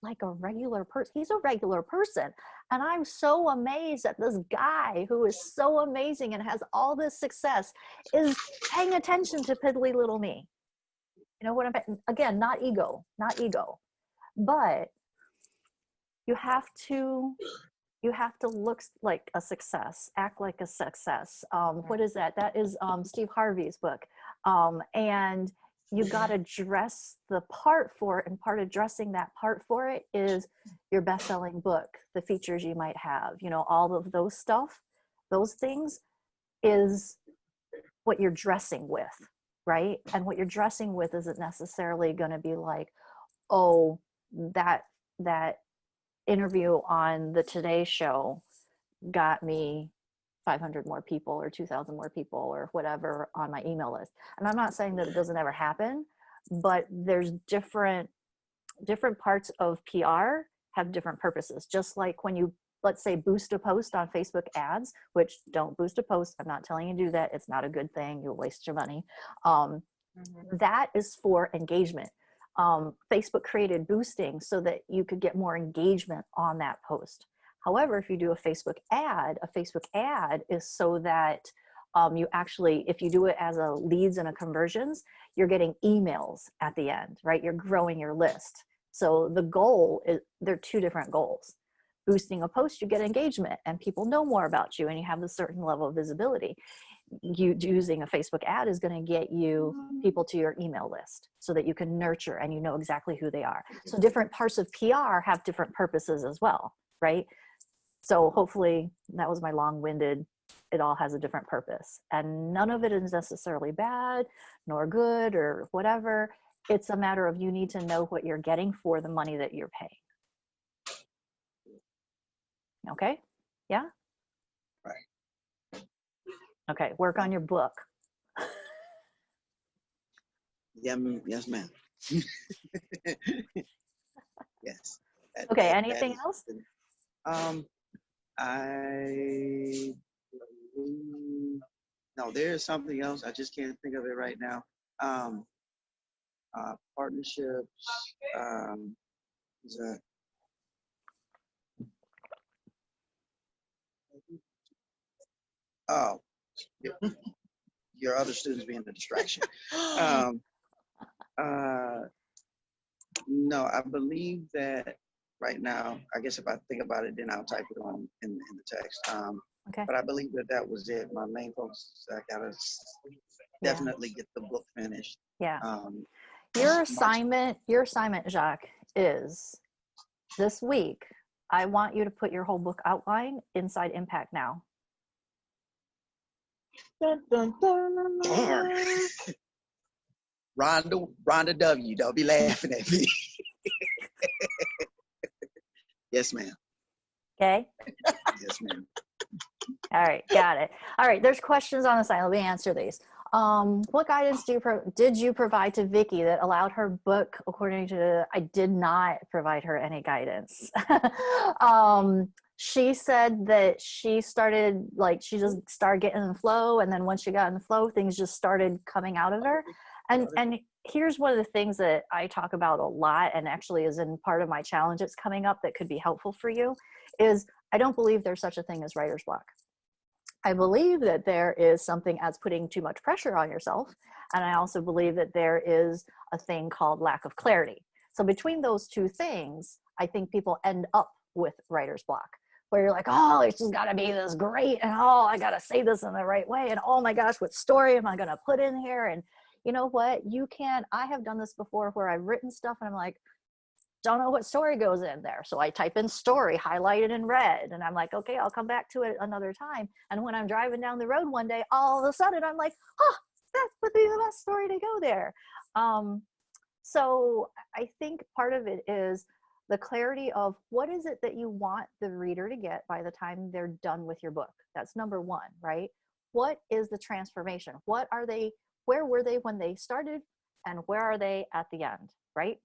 A: like a regular person. He's a regular person. And I'm so amazed that this guy who is so amazing and has all this success is paying attention to piddly little me. You know what I'm, again, not ego, but you have to look like a success, act like a success. What is that? That is Steve Harvey's book. And you got to dress the part for it, and part of dressing that part for it is your best-selling book, the features you might have, you know, all of those stuff, those things is what you're dressing with, right? And what you're dressing with isn't necessarily going to be like, oh, that interview on the Today Show got me 500 more people or 2,000 more people or whatever on my email list. And I'm not saying that it doesn't ever happen, but there's different parts of PR have different purposes. Just like when you, let's say, boost a post on Facebook ads, which don't boost a post. I'm not telling you to do that. It's not a good thing. You'll waste your money. That is for engagement. Facebook created boosting so that you could get more engagement on that post. However, if you do a Facebook ad is so that you actually, if you do it as a leads and a conversions, you're getting emails at the end, right? You're growing your list. So the goal is, there are two different goals. Boosting a post, you get engagement and people know more about you and you have a certain level of visibility. You using a Facebook ad is going to get you people to your email list so that you can nurture and you know exactly who they are. So different parts of PR have different purposes as well, right? So hopefully that was my long-winded, it all has a different purpose. And none of it is necessarily bad nor good or whatever. It's a matter of you need to know what you're getting for the money that you're paying. Okay? Yeah?
D: Right.
A: Okay, work on your book.
D: Yes, ma'am. Yes.
A: Okay, anything else?
D: I believe No, there is something else. I just can't think of it right now. Um, Partnerships. Is that? Oh, your other students being a distraction. Um, uh, no, I believe that right now, I guess if I think about it, then I'll type it on in the text.
A: Okay.
D: But I believe that that was it. My main focus is I gotta
A: Yeah.
D: definitely get the book finished.
A: Yeah.
D: Um,
A: Your
D: March.
A: assignment, Jacques, is this week. I want you to put your whole book outline inside Impact Now.
C: Dun, dun, dun.
D: Darn. Rhonda W. Don't be laughing at me. Yes, ma'am.
A: Okay.
D: Yes, ma'am.
A: All right. Got it. All right. There's questions on the side. Let me answer these. What guidance did you provide to Vicky that allowed her book? According to, I did not provide her any guidance. She said that she started, like, she just started getting in the flow, and then once she got in the flow, things just started coming out of her. And here's one of the things that I talk about a lot, and actually is in part of my challenge that's coming up that could be helpful for you, is I don't believe there's such a thing as writer's block. I believe that there is something as putting too much pressure on yourself. And I also believe that there is a thing called lack of clarity. So between those two things, I think people end up with writer's block, where you're like, oh, it's just gotta be this great, and oh, I gotta say this in the right way, and oh my gosh, what story am I gonna put in here? And you know what, I have done this before where I've written stuff and I'm like, don't know what story goes in there. So I type in story, highlighted in red, and I'm like, okay, I'll come back to it another time. And when I'm driving down the road one day, all of a sudden I'm like, oh, that would be the best story to go there. So I think part of it is the clarity of what is it that you want the reader to get by the time they're done with your book. That's number one, right? What is the transformation? Where were they when they started, and where are they at the end, right?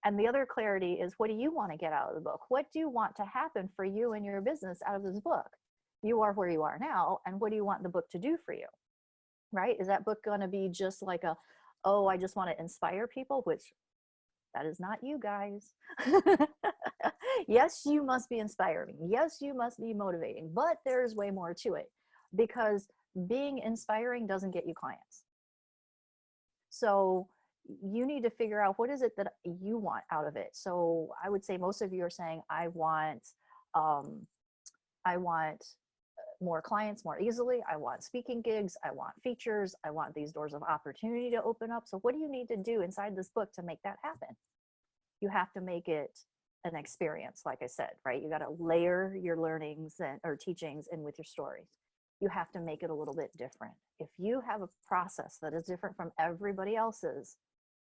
A: And the other clarity is, what do you want to get out of the book? What do you want to happen for you and your business out of this book? You are where you are now, and what do you want the book to do for you, right? Is that book going to be just like oh, I just want to inspire people, which that is not you guys. Yes, you must be inspiring. Yes, you must be motivating, but there's way more to it, because being inspiring doesn't get you clients. So you need to figure out what is it that you want out of it. So I would say most of you are saying, I want more clients more easily. I want speaking gigs. I want features. I want these doors of opportunity to open up. So what do you need to do inside this book to make that happen? You have to make it an experience, like I said, right? You got to layer your learnings or teachings in with your stories. You have to make it a little bit different. If you have a process that is different from everybody else's,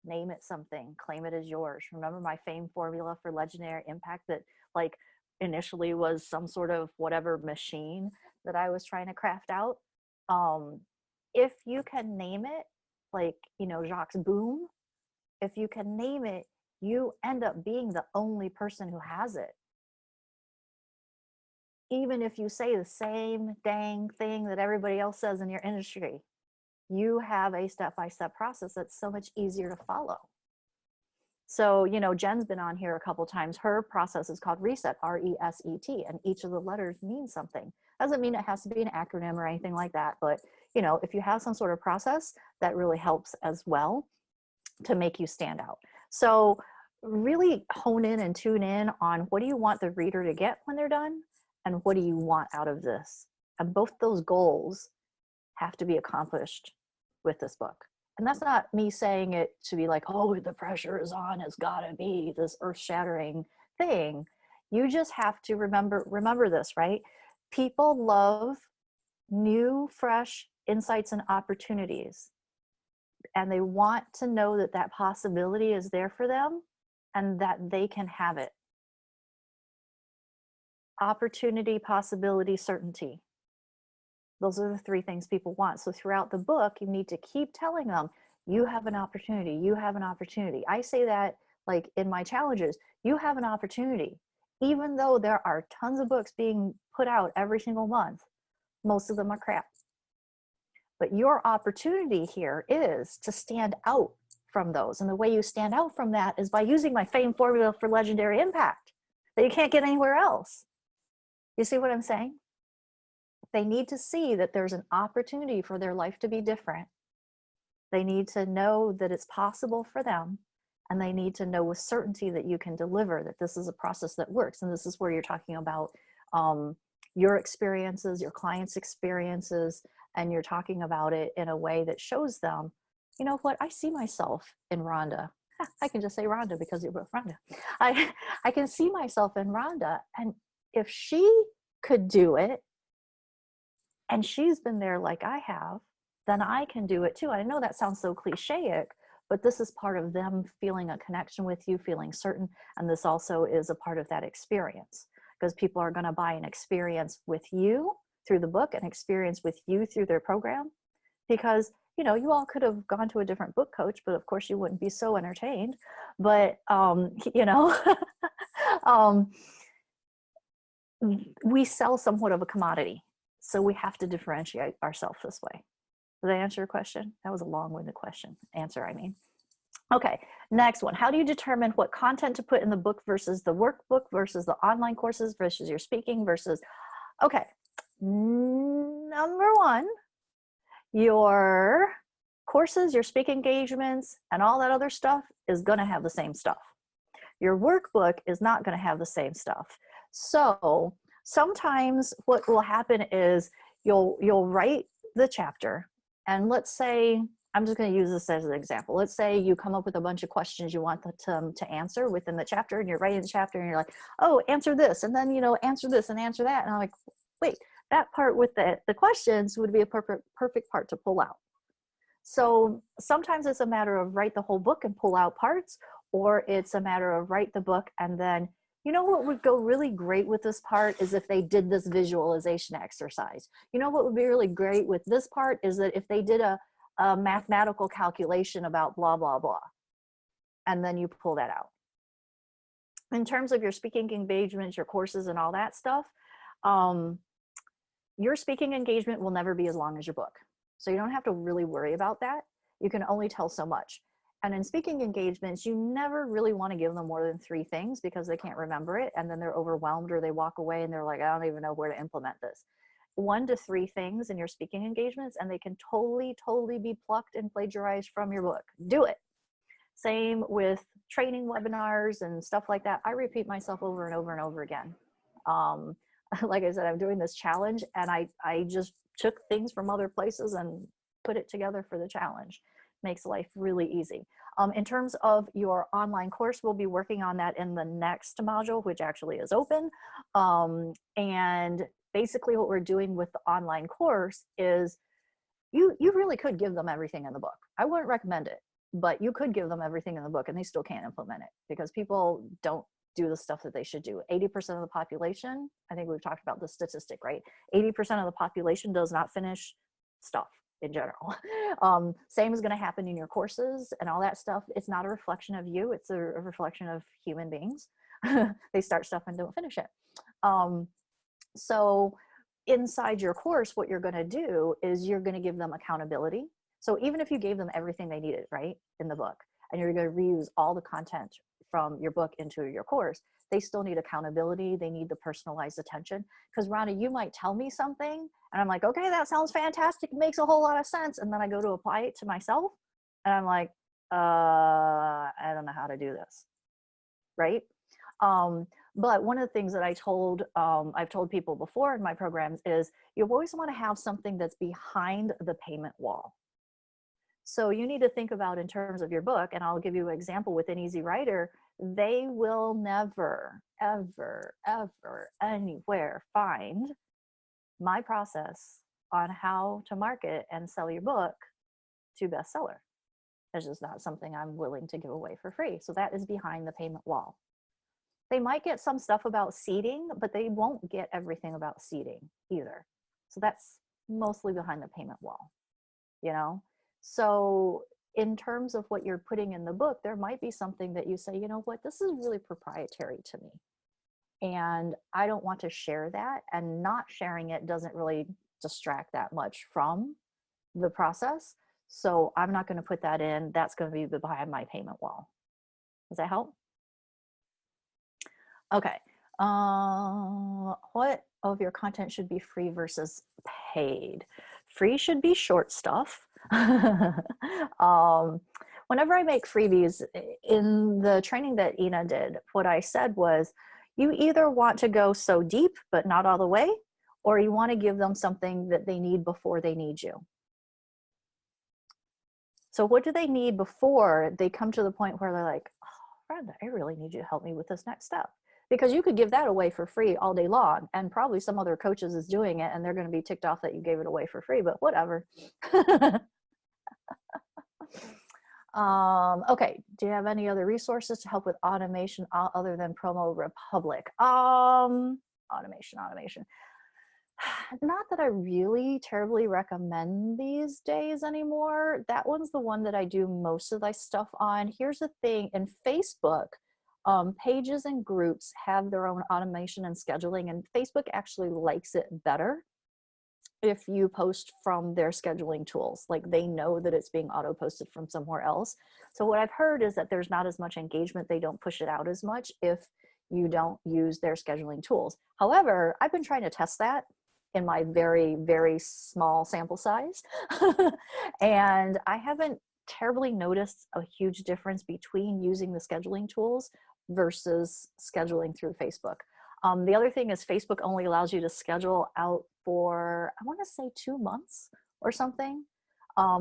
A: name it something, claim it as yours. Remember my famed formula for legendary impact that like initially was some sort of whatever machine that I was trying to craft out? If you can name it, like, Jacques Boom, if you can name it, you end up being the only person who has it. Even if you say the same dang thing that everybody else says in your industry, you have a step-by-step process that's so much easier to follow. So, Jen's been on here a couple times. Her process is called RESET, R-E-S-E-T, and each of the letters means something. Doesn't mean it has to be an acronym or anything like that, but, if you have some sort of process, that really helps as well to make you stand out. So really hone in and tune in on what do you want the reader to get when they're done, and what do you want out of this? And both those goals have to be accomplished with this book. And that's not me saying it to be like, oh, the pressure is on, it's gotta be this earth-shattering thing. You just have to remember this, right? People love new, fresh insights and opportunities. And they want to know that that possibility is there for them and that they can have it. Opportunity, possibility, certainty. Those are the three things people want. So throughout the book, you need to keep telling them, you have an opportunity, you have an opportunity. I say that like in my challenges, you have an opportunity. Even though there are tons of books being put out every single month, most of them are crap. But your opportunity here is to stand out from those. And the way you stand out from that is by using my FAME formula for legendary impact that you can't get anywhere else. You see what I'm saying? They need to see that there's an opportunity for their life to be different. They need to know that it's possible for them. And they need to know with certainty that you can deliver, that this is a process that works. And this is where you're talking about your experiences, your clients' experiences, and you're talking about it in a way that shows them, you know what, I see myself in Rhonda. I can just say Rhonda because you're both Rhonda. I can see myself in Rhonda. And if she could do it, and she's been there like I have, then I can do it too. I know that sounds so clichéic, but this is part of them feeling a connection with you, feeling certain. And this also is a part of that experience, because people are going to buy an experience with you through the book, an experience with you through their program. Because, you know, you all could have gone to a different book coach, but of course you wouldn't be so entertained. But, you know, we sell somewhat of a commodity. So we have to differentiate ourselves this way. Did I answer your question? That was a long-winded answer, I mean. Okay, next one. How do you determine what content to put in the book versus the workbook versus the online courses versus your speaking versus, okay. Number one, your courses, your speaking engagements, and all that other stuff is gonna have the same stuff. Your workbook is not gonna have the same stuff. So sometimes what will happen is you'll write the chapter, and let's say, I'm just going to use this as an example. Let's say you come up with a bunch of questions you want them to answer within the chapter, and you're writing the chapter, and you're like, oh, answer this, and then, you know, answer this and answer that. And I'm like, wait, that part with the questions would be a perfect part to pull out. So sometimes it's a matter of write the whole book and pull out parts, or it's a matter of write the book and then, you know what would go really great with this part is if they did this visualization exercise. You know what would be really great with this part is that if they did a mathematical calculation about blah, blah, blah, and then you pull that out. In terms of your speaking engagements, your courses and all that stuff, your speaking engagement will never be as long as your book. So you don't have to really worry about that. You can only tell so much. And in speaking engagements, you never really want to give them more than 3 things because they can't remember it. And then they're overwhelmed or they walk away and they're like, I don't even know where to implement this. 1 to 3 things in your speaking engagements, and they can totally be plucked and plagiarized from your book. Do it. Same with training webinars and stuff like that. I repeat myself over and over and over again. Like I said, I'm doing this challenge, and I just took things from other places and put it together for the challenge. Makes life really easy. In terms of your online course, we'll be working on that in the next module, which actually is open. And basically what we're doing with the online course is you really could give them everything in the book. I wouldn't recommend it, but you could give them everything in the book and they still can't implement it because people don't do the stuff that they should do. 80% of the population, I think we've talked about this statistic, right? 80% of the population does not finish stuff in general. Same is going to happen in your courses and all that stuff. It's not a reflection of you. It's a reflection of human beings. They start stuff and don't finish it. So inside your course, what you're going to do is you're going to give them accountability. So even if you gave them everything they needed, right, in the book, and you're going to reuse all the content from your book into your course, they still need accountability. They need the personalized attention. Because Rhonda, you might tell me something and I'm like, okay, that sounds fantastic. It makes a whole lot of sense. And then I go to apply it to myself and I'm like, I don't know how to do this, right? But one of the things that I've told people before in my programs is you always want to have something that's behind the payment wall. So you need to think about in terms of your book, and I'll give you an example with an Easy Writer. They will never, ever, ever, anywhere find my process on how to market and sell your book to bestseller. It's just not something I'm willing to give away for free. So that is behind the payment wall. They might get some stuff about seeding, but they won't get everything about seeding either. So that's mostly behind the payment wall, you know? So in terms of what you're putting in the book, there might be something that you say, you know what, this is really proprietary to me. And I don't want to share that, and not sharing it doesn't really distract that much from the process. So I'm not going to put that in. That's going to be behind my payment wall. Does that help? Okay. What of your content should be free versus paid? Free should be short stuff. Whenever I make freebies in the training that Ina did, what I said was, you either want to go so deep, but not all the way, or you want to give them something that they need before they need you. So what do they need before they come to the point where they're like, oh, Brenda, I really need you to help me with this next step? Because you could give that away for free all day long, and probably some other coaches is doing it and they're going to be ticked off that you gave it away for free, but whatever. Okay, do you have any other resources to help with automation other than Promo Republic? Automation. Not that I really terribly recommend these days anymore. That one's the one that I do most of my stuff on. Here's the thing, in Facebook, pages and groups have their own automation and scheduling, and Facebook actually likes it better if you post from their scheduling tools. Like, they know that it's being auto posted from somewhere else. So what I've heard is that there's not as much engagement. They don't push it out as much if you don't use their scheduling tools. However, I've been trying to test that in my very, very small sample size. And I haven't terribly noticed a huge difference between using the scheduling tools versus scheduling through Facebook. The other thing is Facebook only allows you to schedule out for, I want to say 2 months or something.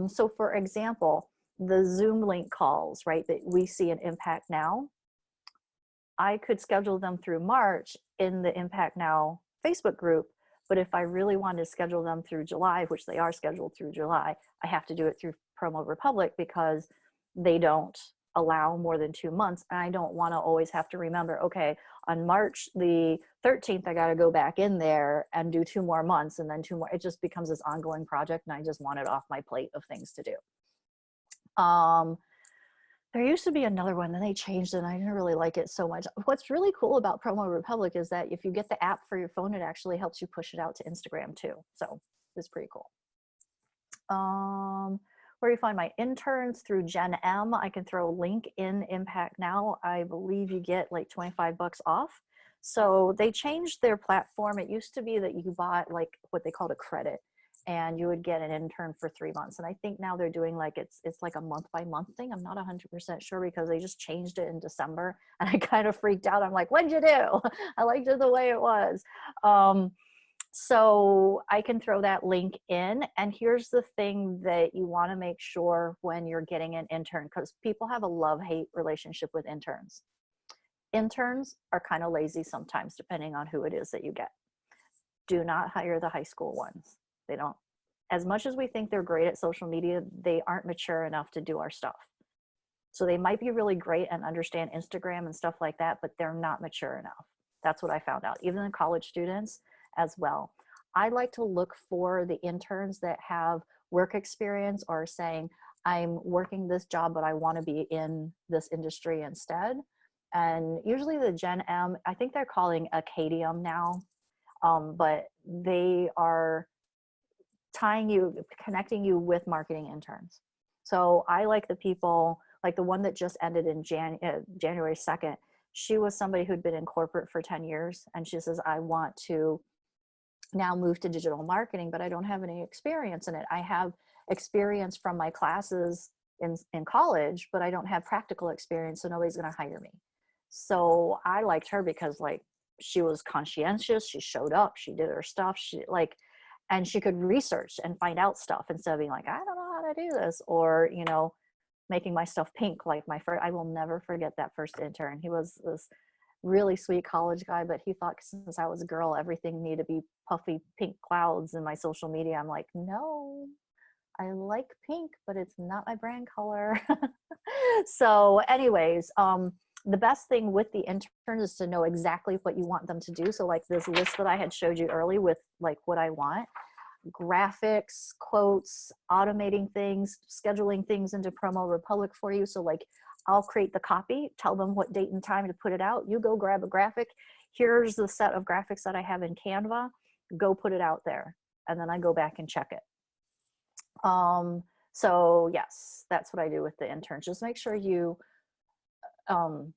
A: So for example, the Zoom link calls, right, that we see in Impact Now, I could schedule them through March in the Impact Now Facebook group, but if I really wanted to schedule them through July, which they are scheduled through July, I have to do it through Promo Republic because they don't allow more than 2 months. And I don't want to always have to remember, okay, on March the 13th, I got to go back in there and do 2 more months and then 2 more. It just becomes this ongoing project, and I just want it off my plate of things to do. There used to be another one, then they changed it, and I didn't really like it so much. What's really cool about Promo Republic is that if you get the app for your phone, it actually helps you push it out to Instagram too. So it's pretty cool. Where you find my interns through Gen M, I can throw a link in Impact Now. I believe you get like 25 bucks off. So they changed their platform. It used to be that you bought like what they called a credit, and you would get an intern for 3 months. And I think now they're doing like, it's like a month by month thing. I'm not 100% sure because they just changed it in December, and I kind of freaked out. I'm like, what'd you do? I liked it the way it was. So I can throw that link in. And here's the thing that you want to make sure when you're getting an intern, because people have a love-hate relationship with interns. Interns are kind of lazy sometimes, depending on who it is that you get. Do not hire the high school ones. They don't, as much as we think they're great at social media, they aren't mature enough to do our stuff. So they might be really great and understand Instagram and stuff like that, but they're not mature enough. That's what I found out, even in college students as well. I like to look for the interns that have work experience or saying, I'm working this job, but I want to be in this industry instead. And usually the Gen M, I think they're calling Acadium now, but they are connecting you with marketing interns. So I like the people, like the one that just ended in January 2nd. She was somebody who'd been in corporate for 10 years. And she says, I want to now move to digital marketing, but I don't have any experience in it. I have experience from my classes in college, but I don't have practical experience, so nobody's going to hire me. So I liked her because like she was conscientious, she showed up, she did her stuff, and she could research and find out stuff instead of being like, I don't know how to do this, or, you know, making my stuff pink. Like I will never forget that first intern. He was this really sweet college guy, but he thought since I was a girl, everything needed to be puffy pink clouds in my social media. I'm like, no, I like pink, but it's not my brand color. So anyways, the best thing with the intern is to know exactly what you want them to do. So like this list that I had showed you early with like what I want, graphics, quotes, automating things, scheduling things into Promo Republic for you. So like I'll create the copy, tell them what date and time to put it out. You go grab a graphic. Here's the set of graphics that I have in Canva. Go put it out there. And then I go back and check it. So yes, that's what I do with the interns. Just make sure you um,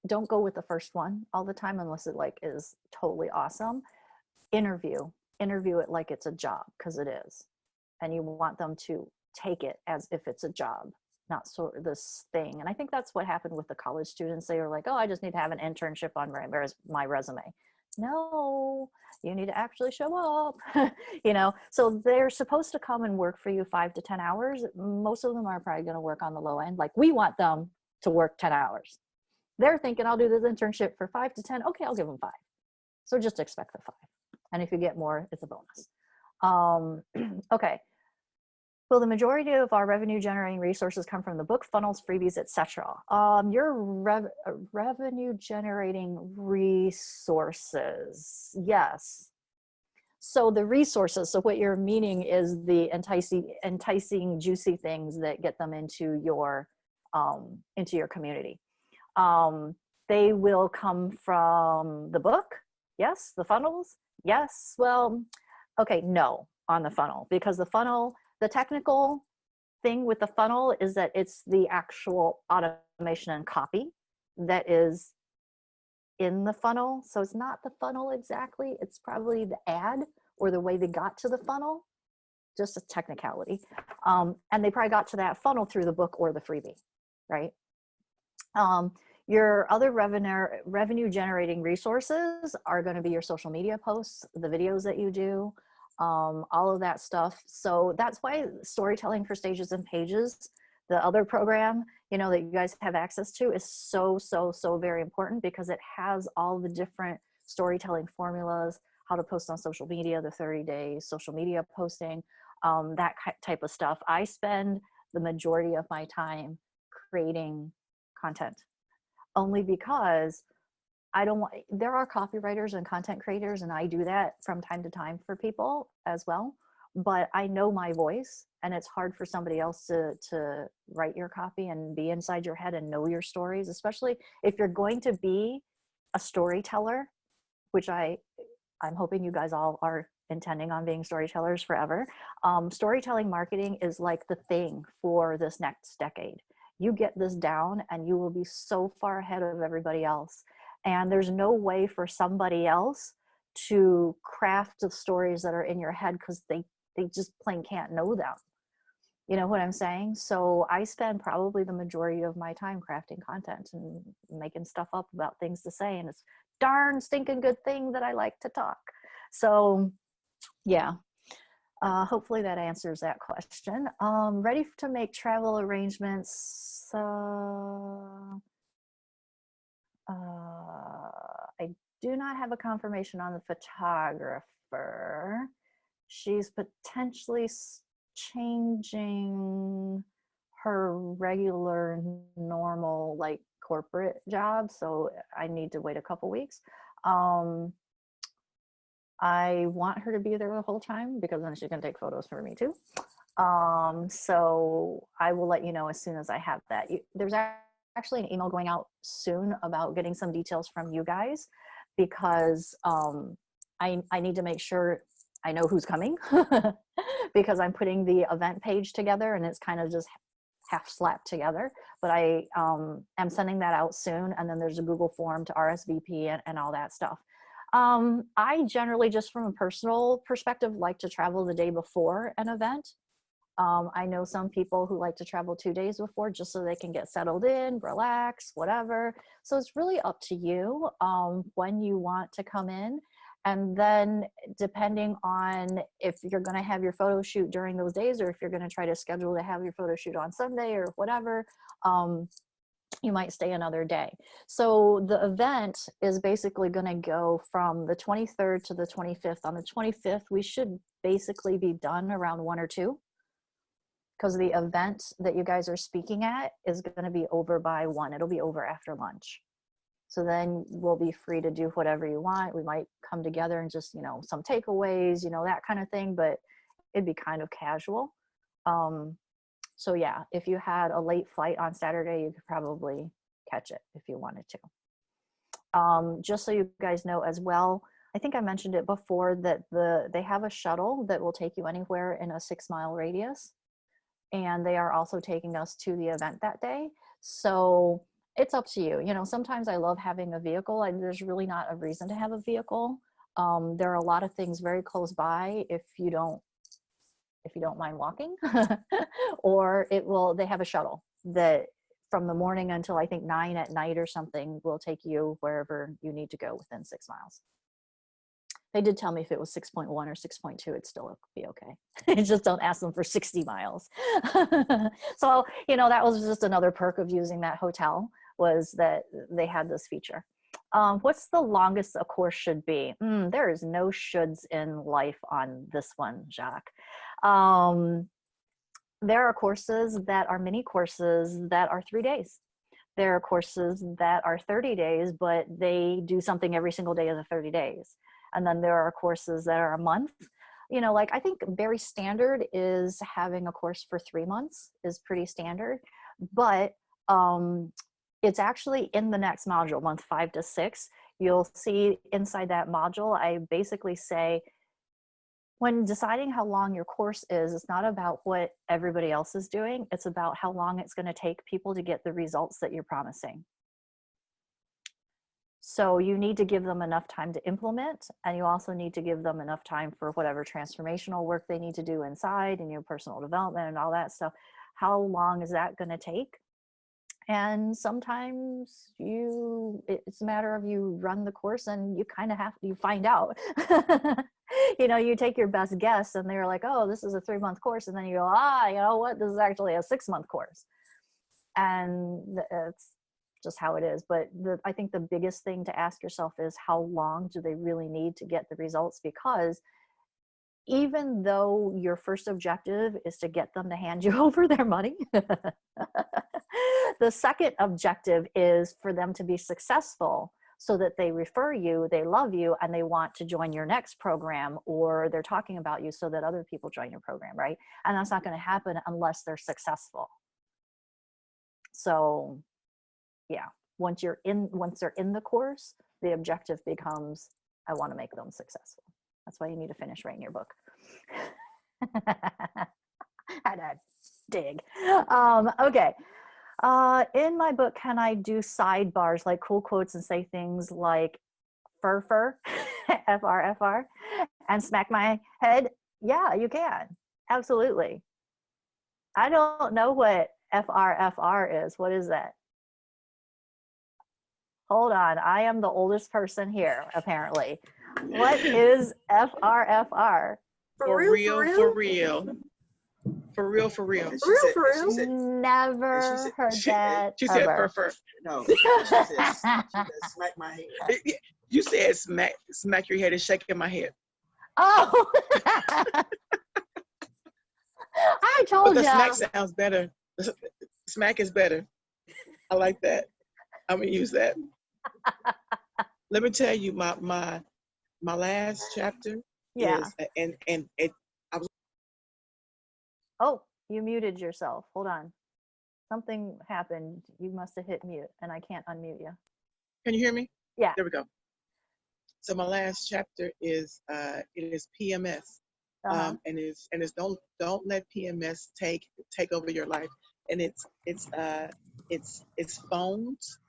A: don't go with the first one all the time unless it like is totally awesome. Interview it like it's a job, because it is, and you want them to take it as if it's a job, not sort of this thing. And I think that's what happened with the college students. They were like, oh, I just need to have an internship on my resume. No, you need to actually show up. So they're supposed to come and work for you 5 to 10 hours. Most of them are probably going to work on the low end. Like, we want them to work 10 hours. They're thinking, I'll do this internship for 5 to 10. Okay, I'll give them 5. So just expect the 5. And if you get more, it's a bonus. Okay. Well, the majority of our revenue generating resources come from the book, funnels, freebies, etc. Your revenue generating resources. Yes. So the resources, so what you're meaning is the enticing, juicy things that get them into your community. They will come from the book. Yes. The funnels. Yes. Well, okay. No, on the funnel, because the technical thing with the funnel is that it's the actual automation and copy that is in the funnel. So it's not the funnel exactly. It's probably the ad or the way they got to the funnel, just a technicality. And they probably got to that funnel through the book or the freebie, right? Your other revenue generating resources are going to be your social media posts, the videos that you do, all of that stuff. So that's why Storytelling for Stages and Pages, the other program, that you guys have access to, is so very important, because it has all the different storytelling formulas, how to post on social media, the 30-day social media posting, that type of stuff. I spend the majority of my time creating content, only because there are copywriters and content creators, and I do that from time to time for people as well. But I know my voice, and it's hard for somebody else to write your copy and be inside your head and know your stories, especially if you're going to be a storyteller, which I'm hoping you guys all are intending on being storytellers forever. Storytelling marketing is like the thing for this next decade. You get this down and you will be so far ahead of everybody else. And there's no way for somebody else to craft the stories that are in your head, because they just plain can't know them. You know what I'm saying? So I spend probably the majority of my time crafting content and making stuff up about things to say. And it's darn stinking good thing that I like to talk. So yeah, hopefully that answers that question. Ready to make travel arrangements. I do not have a confirmation on the photographer. She's potentially changing her regular, normal, like corporate job. So I need to wait a couple weeks. I want her to be there the whole time, because then she can take photos for me too. So I will let you know as soon as I have that. There's actually an email going out soon about getting some details from you guys, because I need to make sure I know who's coming, because I'm putting the event page together and it's kind of just half slapped together. But I am sending that out soon, and then there's a Google form to RSVP and all that stuff. I generally, just from a personal perspective, like to travel the day before an event. I know some people who like to travel 2 days before, just so they can get settled in, relax, whatever. So it's really up to you when you want to come in. And then depending on if you're going to have your photo shoot during those days, or if you're going to try to schedule to have your photo shoot on Sunday or whatever, you might stay another day. So the event is basically going to go from the 23rd to the 25th. On the 25th, we should basically be done around 1 or 2. Because the event that you guys are speaking at is going to be over by 1. It'll be over after lunch. So then we'll be free to do whatever you want. We might come together and just, some takeaways, that kind of thing, but it'd be kind of casual. So yeah, if you had a late flight on Saturday, you could probably catch it if you wanted to. Just so you guys know as well, I think I mentioned it before that they have a shuttle that will take you anywhere in a 6-mile radius. And they are also taking us to the event that day. So it's up to you. You know, sometimes I love having a vehicle, and there's really not a reason to have a vehicle. There are a lot of things very close by if you don't mind walking. Or they have a shuttle that from the morning until I think 9 at night or something will take you wherever you need to go within 6 miles. They did tell me if it was 6.1 or 6.2, it'd still be okay. Just don't ask them for 60 miles. So, you know, that was just another perk of using that hotel, was that they had this feature. What's the longest a course should be? There is no shoulds in life on this one, Jacques. There are courses that are mini courses that are 3 days. There are courses that are 30 days, but they do something every single day of the 30 days. And then there are courses that are a month. You know, like I think very standard is having a course for 3 months is pretty standard, but it's actually in the next module, month 5 to 6. You'll see inside that module, I basically say, when deciding how long your course is, it's not about what everybody else is doing. It's about how long it's going to take people to get the results that you're promising. So you need to give them enough time to implement, and you also need to give them enough time for whatever transformational work they need to do inside and your personal development and all that stuff. How long is that going to take? And sometimes it's a matter of you run the course and you kind of you find out. You know, you take your best guess and they're like, oh, this is a 3-month course. And then you go, you know what, this is actually a 6-month course. And it's just how it is. But I think the biggest thing to ask yourself is, how long do they really need to get the results? Because even though your first objective is to get them to hand you over their money, the second objective is for them to be successful, so that they refer you, they love you, and they want to join your next program, or they're talking about you so that other people join your program, right? And that's not going to happen unless they're successful. So yeah, once they're in the course, the objective becomes, I want to make them successful. That's why you need to finish writing your book. Had to dig. Okay. In my book, can I do sidebars like cool quotes and say things like fur, F-R-F-R, and smack my head? Yeah, you can. Absolutely. I don't know what F-R-F-R is. What is that? Hold on. I am the oldest person here, apparently. What is F-R-F-R?
C: For real.
A: Never heard that.
C: She said
A: ever.
C: fur.
D: No, she said smack my head.
C: You said smack your head and shaking my head.
A: Oh, I
C: But
A: told
C: the
A: you.
C: smack sounds better. Smack is better. I like that. I'm gonna use that. Let me tell you, my last chapter
A: Yeah.
C: is and it.
A: Oh, you muted yourself. Hold on. Something happened. You must have hit mute, and I can't unmute you.
C: Can you hear me?
A: Yeah.
C: There we go. So my last chapter is it is PMS,
A: Uh-huh.
C: and it's don't let PMS take over your life, and it's phones,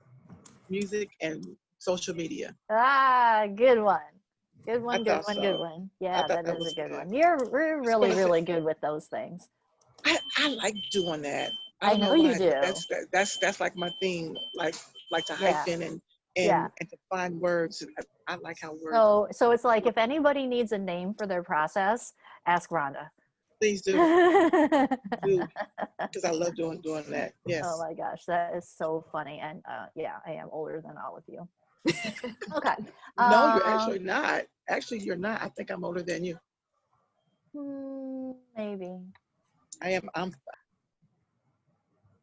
C: music, and social media.
A: Good one. Good one,
C: I
A: good
C: thought
A: one,
C: so.
A: good one.
C: I
A: Yeah,
C: thought
A: that
C: that
A: is a
C: was
A: good
C: good.
A: one. You're really,
C: gonna say-
A: really good with those things.
C: I like doing that.
A: I
C: don't
A: know you
C: why, but
A: do.
C: that's like my thing. Like to
A: Yeah.
C: hyphen and
A: Yeah.
C: to find words. I like how words.
A: So it's like, if anybody needs a name for their process, ask Rhonda.
C: Please do, because I love doing that. Yes.
A: Oh my gosh, that is so funny. And yeah, I am older than all of you. Okay.
C: No, you're actually not. Actually, you're not. I think I'm older than you.
A: Maybe.
C: I am. I'm.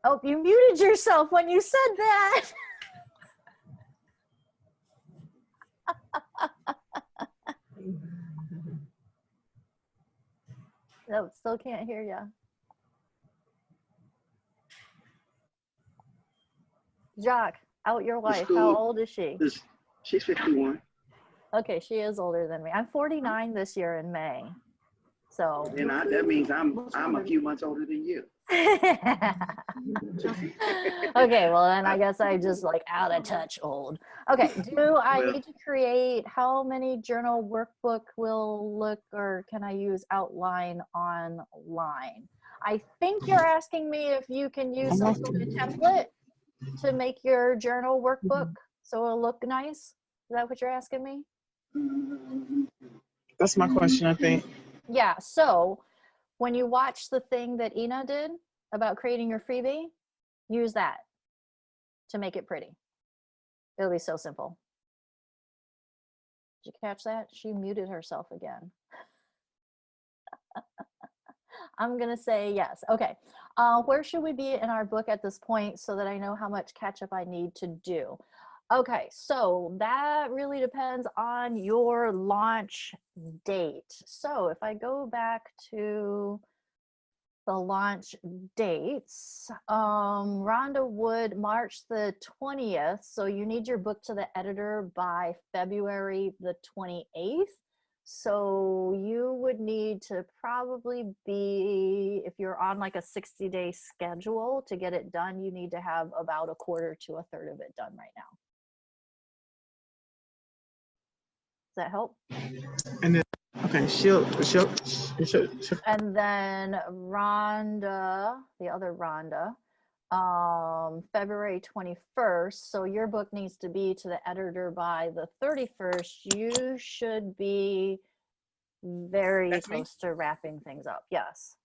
A: Oh, you muted yourself when you said that. No, still can't hear you. Jacques, out your wife. How old is she?
E: She's 51.
A: Okay, she is older than me. I'm 49 this year in May. So
E: Then that means I'm a few months older than you.
A: okay, well then I guess I just like out of touch old. Okay, do I
E: Well-
A: need to create how many journal workbook will look, or can I use outline online? I think you're asking me if you can use some sort of template to make your journal workbook so it'll look nice. Is that what you're asking me?
C: That's my question, I think.
A: Yeah, so when you watch the thing that Ina did about creating your freebie, use that to make it pretty. It'll be so simple. Did you catch that? She muted herself again. I'm gonna say yes. Okay, where should we be in our book at this point so that I know how much catch up I need to do? Okay, so that really depends on your launch date. So if I go back to the launch dates, Rhonda Wood, March the 20th. So you need your book to the editor by February the 28th. So you would need to probably be, if you're on like a 60-day schedule to get it done, you need to have about a quarter to a third of it done right now. Does that help?
C: And then, okay, she'll
A: And then Rhonda, the other Rhonda, February 21st. So your book needs to be to the editor by the 31st. You should be very
C: That's me?
A: close to wrapping things up. Yes.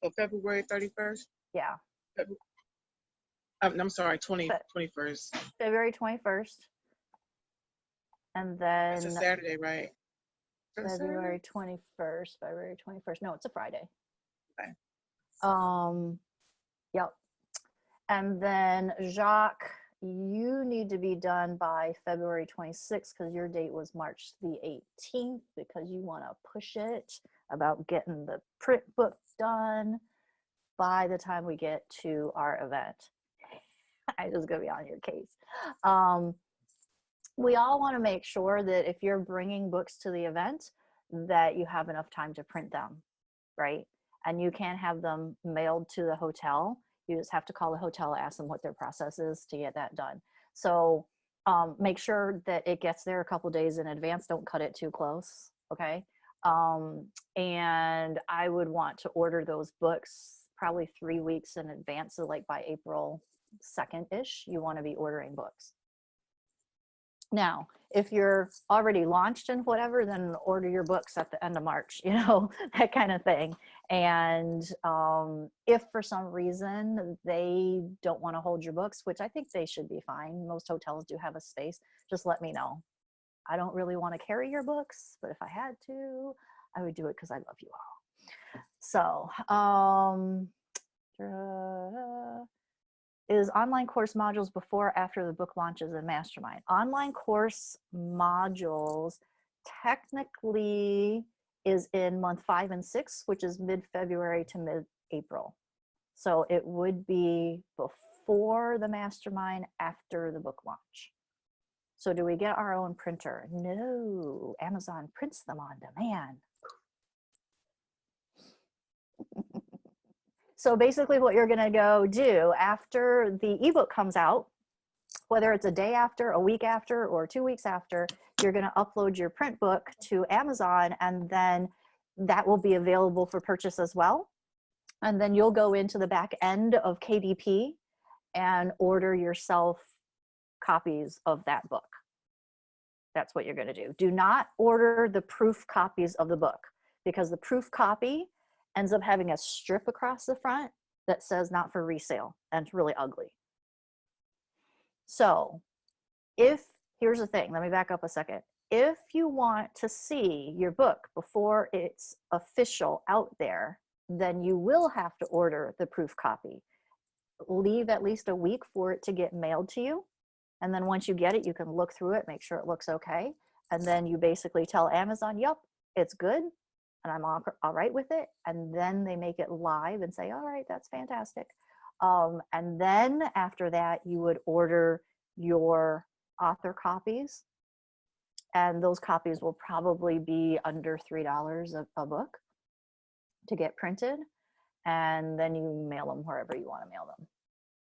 C: oh, February 31st.
A: Yeah.
C: I'm sorry, 21st.
A: February 21st. And then
C: It's a Saturday, right?
A: February 21st. February 21st. No, it's a Friday.
C: Okay.
A: Yep. And then Jacques, you need to be done by February 26th because your date was March the 18th because you want to push it about getting the print book done by the time we get to our event. I just gonna be on your case. We all want to make sure that if you're bringing books to the event, that you have enough time to print them, right? And you can't have them mailed to the hotel. You just have to call the hotel, ask them what their process is to get that done. So make sure that it gets there a couple days in advance. Don't cut it too close, okay? And I would want to order those books probably 3 weeks in advance. So like by April 2nd-ish, you want to be ordering books. Now, if you're already launched and whatever, then order your books at the end of March, you know, that kind of thing. And if for some reason they don't want to hold your books, which I think they should be fine, most hotels do have a space, just let me know. I don't really want to carry your books, but if I had to, I would do it because I love you all. So, is online course modules before or after the book launches in Mastermind? Online course modules technically is in month 5 and 6, which is mid-February to mid-April. So it would be before the Mastermind, after the book launch. So do we get our own printer? No, Amazon prints them on demand. So basically what you're gonna go do after the ebook comes out, whether it's a day after, a week after, or 2 weeks after, you're gonna upload your print book to Amazon, and then that will be available for purchase as well. And then you'll go into the back end of KDP and order yourself copies of that book. That's what you're gonna do. Do not order the proof copies of the book, because the proof copy ends up having a strip across the front that says not for resale, and it's really ugly. So here's the thing, let me back up a second. If you want to see your book before it's official out there, then you will have to order the proof copy. Leave at least a week for it to get mailed to you. And then once you get it, you can look through it, make sure it looks okay. And then you basically tell Amazon, yep, it's good, and I'm all right with it. And then they make it live and say, all right, that's fantastic. And then after that, you would order your author copies and those copies will probably be under $3 a book to get printed, and then you mail them wherever you want to mail them.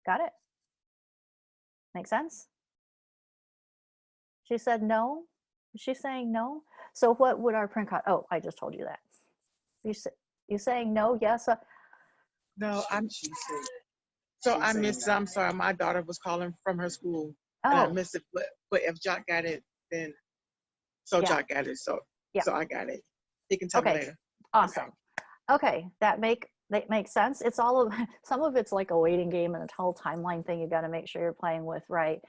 A: Got it? Make sense? She said no. Is she saying no? So what would our print cost? Oh, I just told you that. You saying no? Yes.
C: No, so I missed. I'm sorry, my daughter was calling from her school, and I
A: Oh,
C: missed it. But if Jock got it, then so
A: yeah.
C: Jock got it. So
A: Yeah.
C: so I got it. He can tell me
A: Okay.
C: later.
A: Awesome. Okay, that makes sense. It's all of some of it's like a waiting game and a whole timeline thing you got to make sure you're playing with, right?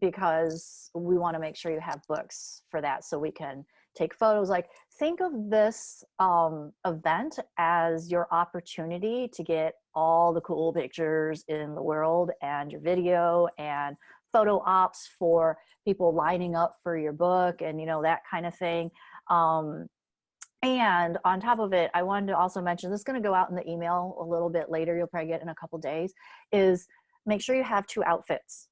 A: Because we want to make sure you have books for that so we can take photos. Like, think of this event as your opportunity to get all the cool pictures in the world, and your video and photo ops for people lining up for your book, and that kind of thing. And on top of it, I wanted to also mention, this is going to go out in the email a little bit later, you'll probably get in a couple days, is make sure you have 2 outfits.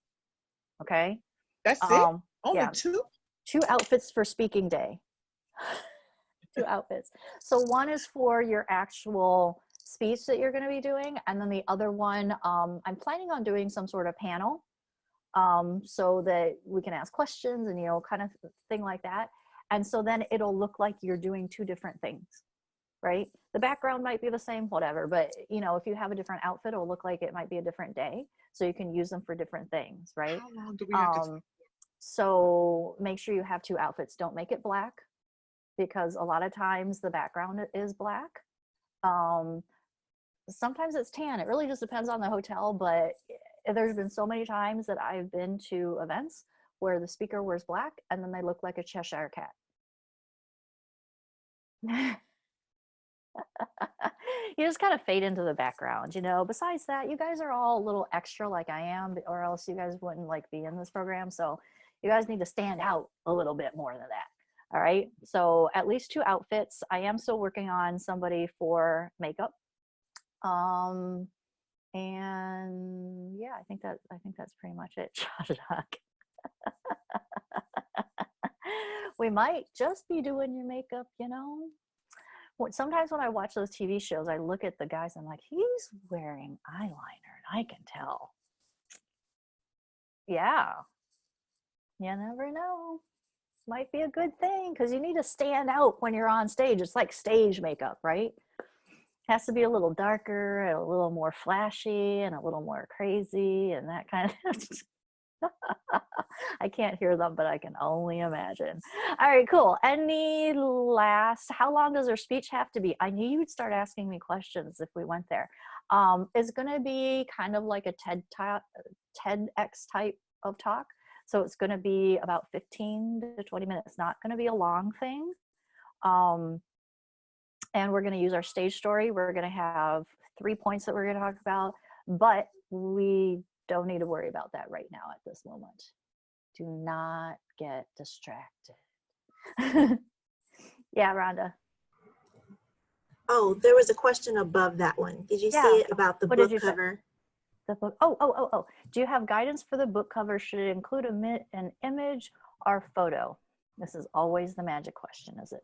A: Okay.
C: That's it. Only
A: yeah,
C: 2.
A: 2 outfits for speaking day. 2 outfits. So one is for your actual speech that you're going to be doing, and then the other one, I'm planning on doing some sort of panel, so that we can ask questions and kind of thing like that. And so then it'll look like you're doing 2 different things, right? The background might be the same, whatever, but if you have a different outfit, it'll look like it might be a different day, so you can use them for different things, right?
C: How long do we have to?
A: So make sure you have 2 outfits. Don't make it black, because a lot of times the background is black. Sometimes it's tan. It really just depends on the hotel, but there's been so many times that I've been to events where the speaker wears black and then they look like a Cheshire cat. You just kind of fade into the background, Besides that, you guys are all a little extra like I am, or else you guys wouldn't be in this program. So you guys need to stand out a little bit more than that. All right. So at least 2 outfits. I am still working on somebody for makeup. And yeah, I think that's pretty much it. We might just be doing your makeup, Sometimes when I watch those TV shows, I look at the guys, I'm like, he's wearing eyeliner, and I can tell. Yeah. You never know. Might be a good thing, because you need to stand out when you're on stage. It's like stage makeup, right? Has to be a little darker and a little more flashy and a little more crazy and that kind of I can't hear them, but I can only imagine. All right, cool. How long does their speech have to be? I knew you would start asking me questions if we went there. It's going to be kind of like a TEDx type of talk. So it's going to be about 15 to 20 minutes. It's not going to be a long thing. And we're going to use our stage story. We're going to have 3 points that we're going to talk about, but we don't need to worry about that right now at this moment. Do not get distracted. Yeah, Rhonda.
B: Oh, there was a question above that one. Did you see it about the book cover?
A: The book. Oh. Do you have guidance for the book cover? Should it include an image or photo? This is always the magic question, is it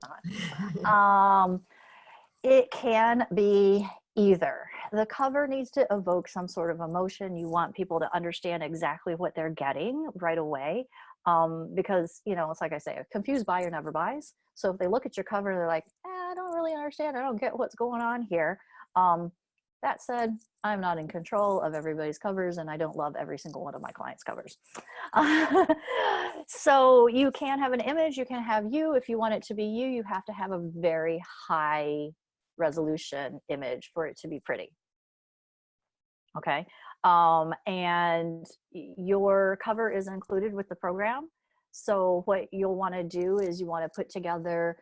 A: not? It can be either. The cover needs to evoke some sort of emotion. You want people to understand exactly what they're getting right away. Because, it's like I say, a confused buyer never buys. So if they look at your cover, they're like, I don't really understand. I don't get what's going on here. That said, I'm not in control of everybody's covers, and I don't love every single one of my clients' covers. So you can have an image, you can have you. If you want it to be you have to have a very high resolution image for it to be pretty. Okay. And your cover is included with the program. So what you'll want to do is you want to put together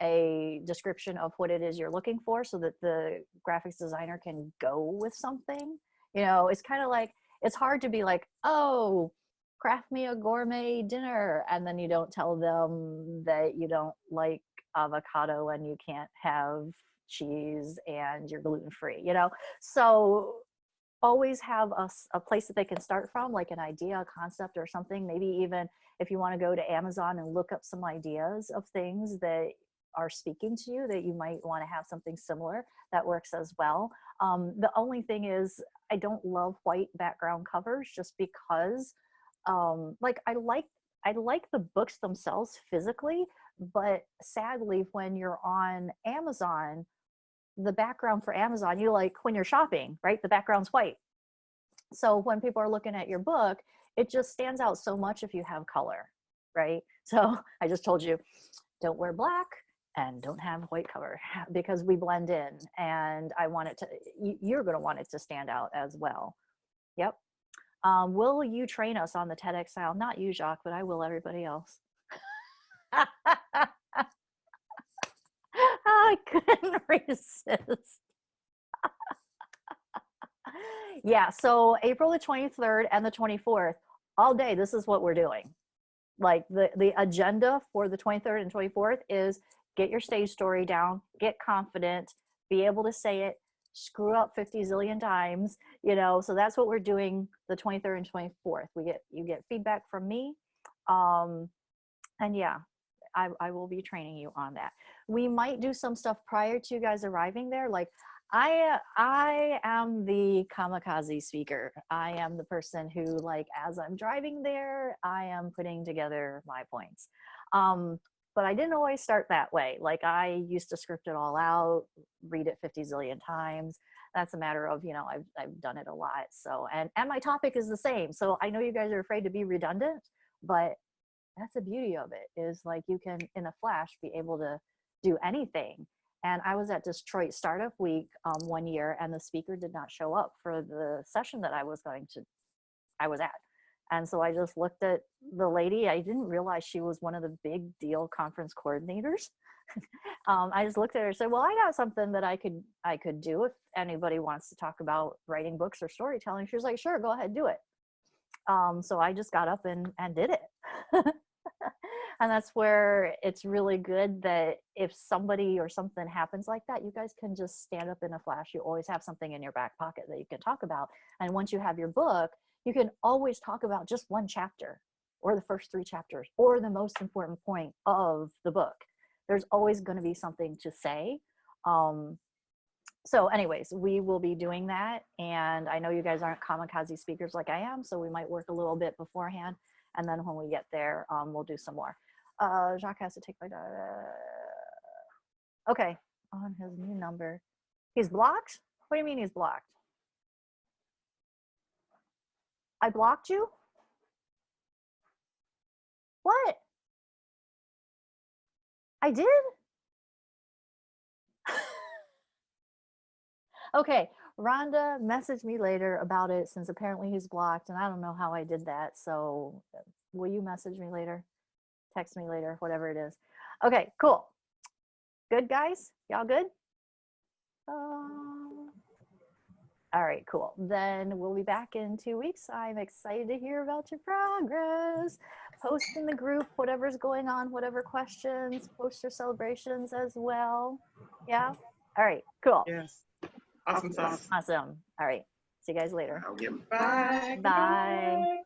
A: a description of what it is you're looking for, so that the graphics designer can go with something. It's kind of like, it's hard to be like, oh, craft me a gourmet dinner, and then you don't tell them that you don't like avocado and you can't have cheese and you're gluten-free, So always have a place that they can start from, like an idea, a concept or something. Maybe even if you want to go to Amazon and look up some ideas of things that are speaking to you that you might want to have something similar, that works as well. The only thing is I don't love white background covers just because like I like the books themselves physically, but sadly when you're on Amazon, the background for Amazon, you like when you're shopping, right? The background's white. So when people are looking at your book, it just stands out so much if you have color, right? So I just told you, don't wear black and don't have white cover because we blend in, and I want it to, you're going to want it to stand out as well. Yep. Will you train us on the TEDx style? Not you, Jacques, but I will everybody else. I couldn't resist. Yeah, so April the 23rd and the 24th, all day, this is what we're doing. Like the agenda for the 23rd and 24th is get your stage story down, get confident, be able to say it, screw up 50 zillion times, you know, so that's what we're doing the 23rd and 24th. You get feedback from me. And yeah, I will be training you on that. We might do some stuff prior to you guys arriving there. Like I am the kamikaze speaker. I am the person who, like, as I'm driving there, I am putting together my points. But I didn't always start that way. Like I used to script it all out, read it 50 zillion times. That's a matter of, you know, I've done it a lot. So, and my topic is the same. So I know you guys are afraid to be redundant, but that's the beauty of it, is like you can in a flash be able to do anything. And I was at Detroit Startup Week 1 year, and the speaker did not show up for the session that I was at. And so I just looked at the lady. I didn't realize she was one of the big deal conference coordinators. I just looked at her and said, well, I got something that I could do if anybody wants to talk about writing books or storytelling. She was like, sure, go ahead, do it. So I just got up and did it. And that's where it's really good that if somebody or something happens like that, you guys can just stand up in a flash. You always have something in your back pocket that you can talk about. And once you have your book, you can always talk about just one chapter or the first 3 chapters or the most important point of the book. There's always going to be something to say. So anyways, we will be doing that. And I know you guys aren't kamikaze speakers like I am, so we might work a little bit beforehand. And then when we get there, we'll do some more. Jacques has to take my data. Okay, on his new number. He's blocked? What do you mean he's blocked? I blocked you? What? I did? Okay, Rhonda messaged me later about it since apparently he's blocked, and I don't know how I did that. So will you message me later? Text me later, whatever it is. Okay, cool. Good, guys? Y'all good? All right, cool. Then we'll be back in 2 weeks. I'm excited to hear about your progress. Post in the group whatever's going on, whatever questions, post your celebrations as well. Yeah? All right, cool.
C: Yes. Awesome sauce.
A: Awesome. All right. See you guys later.
E: I'll give 'em.
C: Bye.
A: Bye.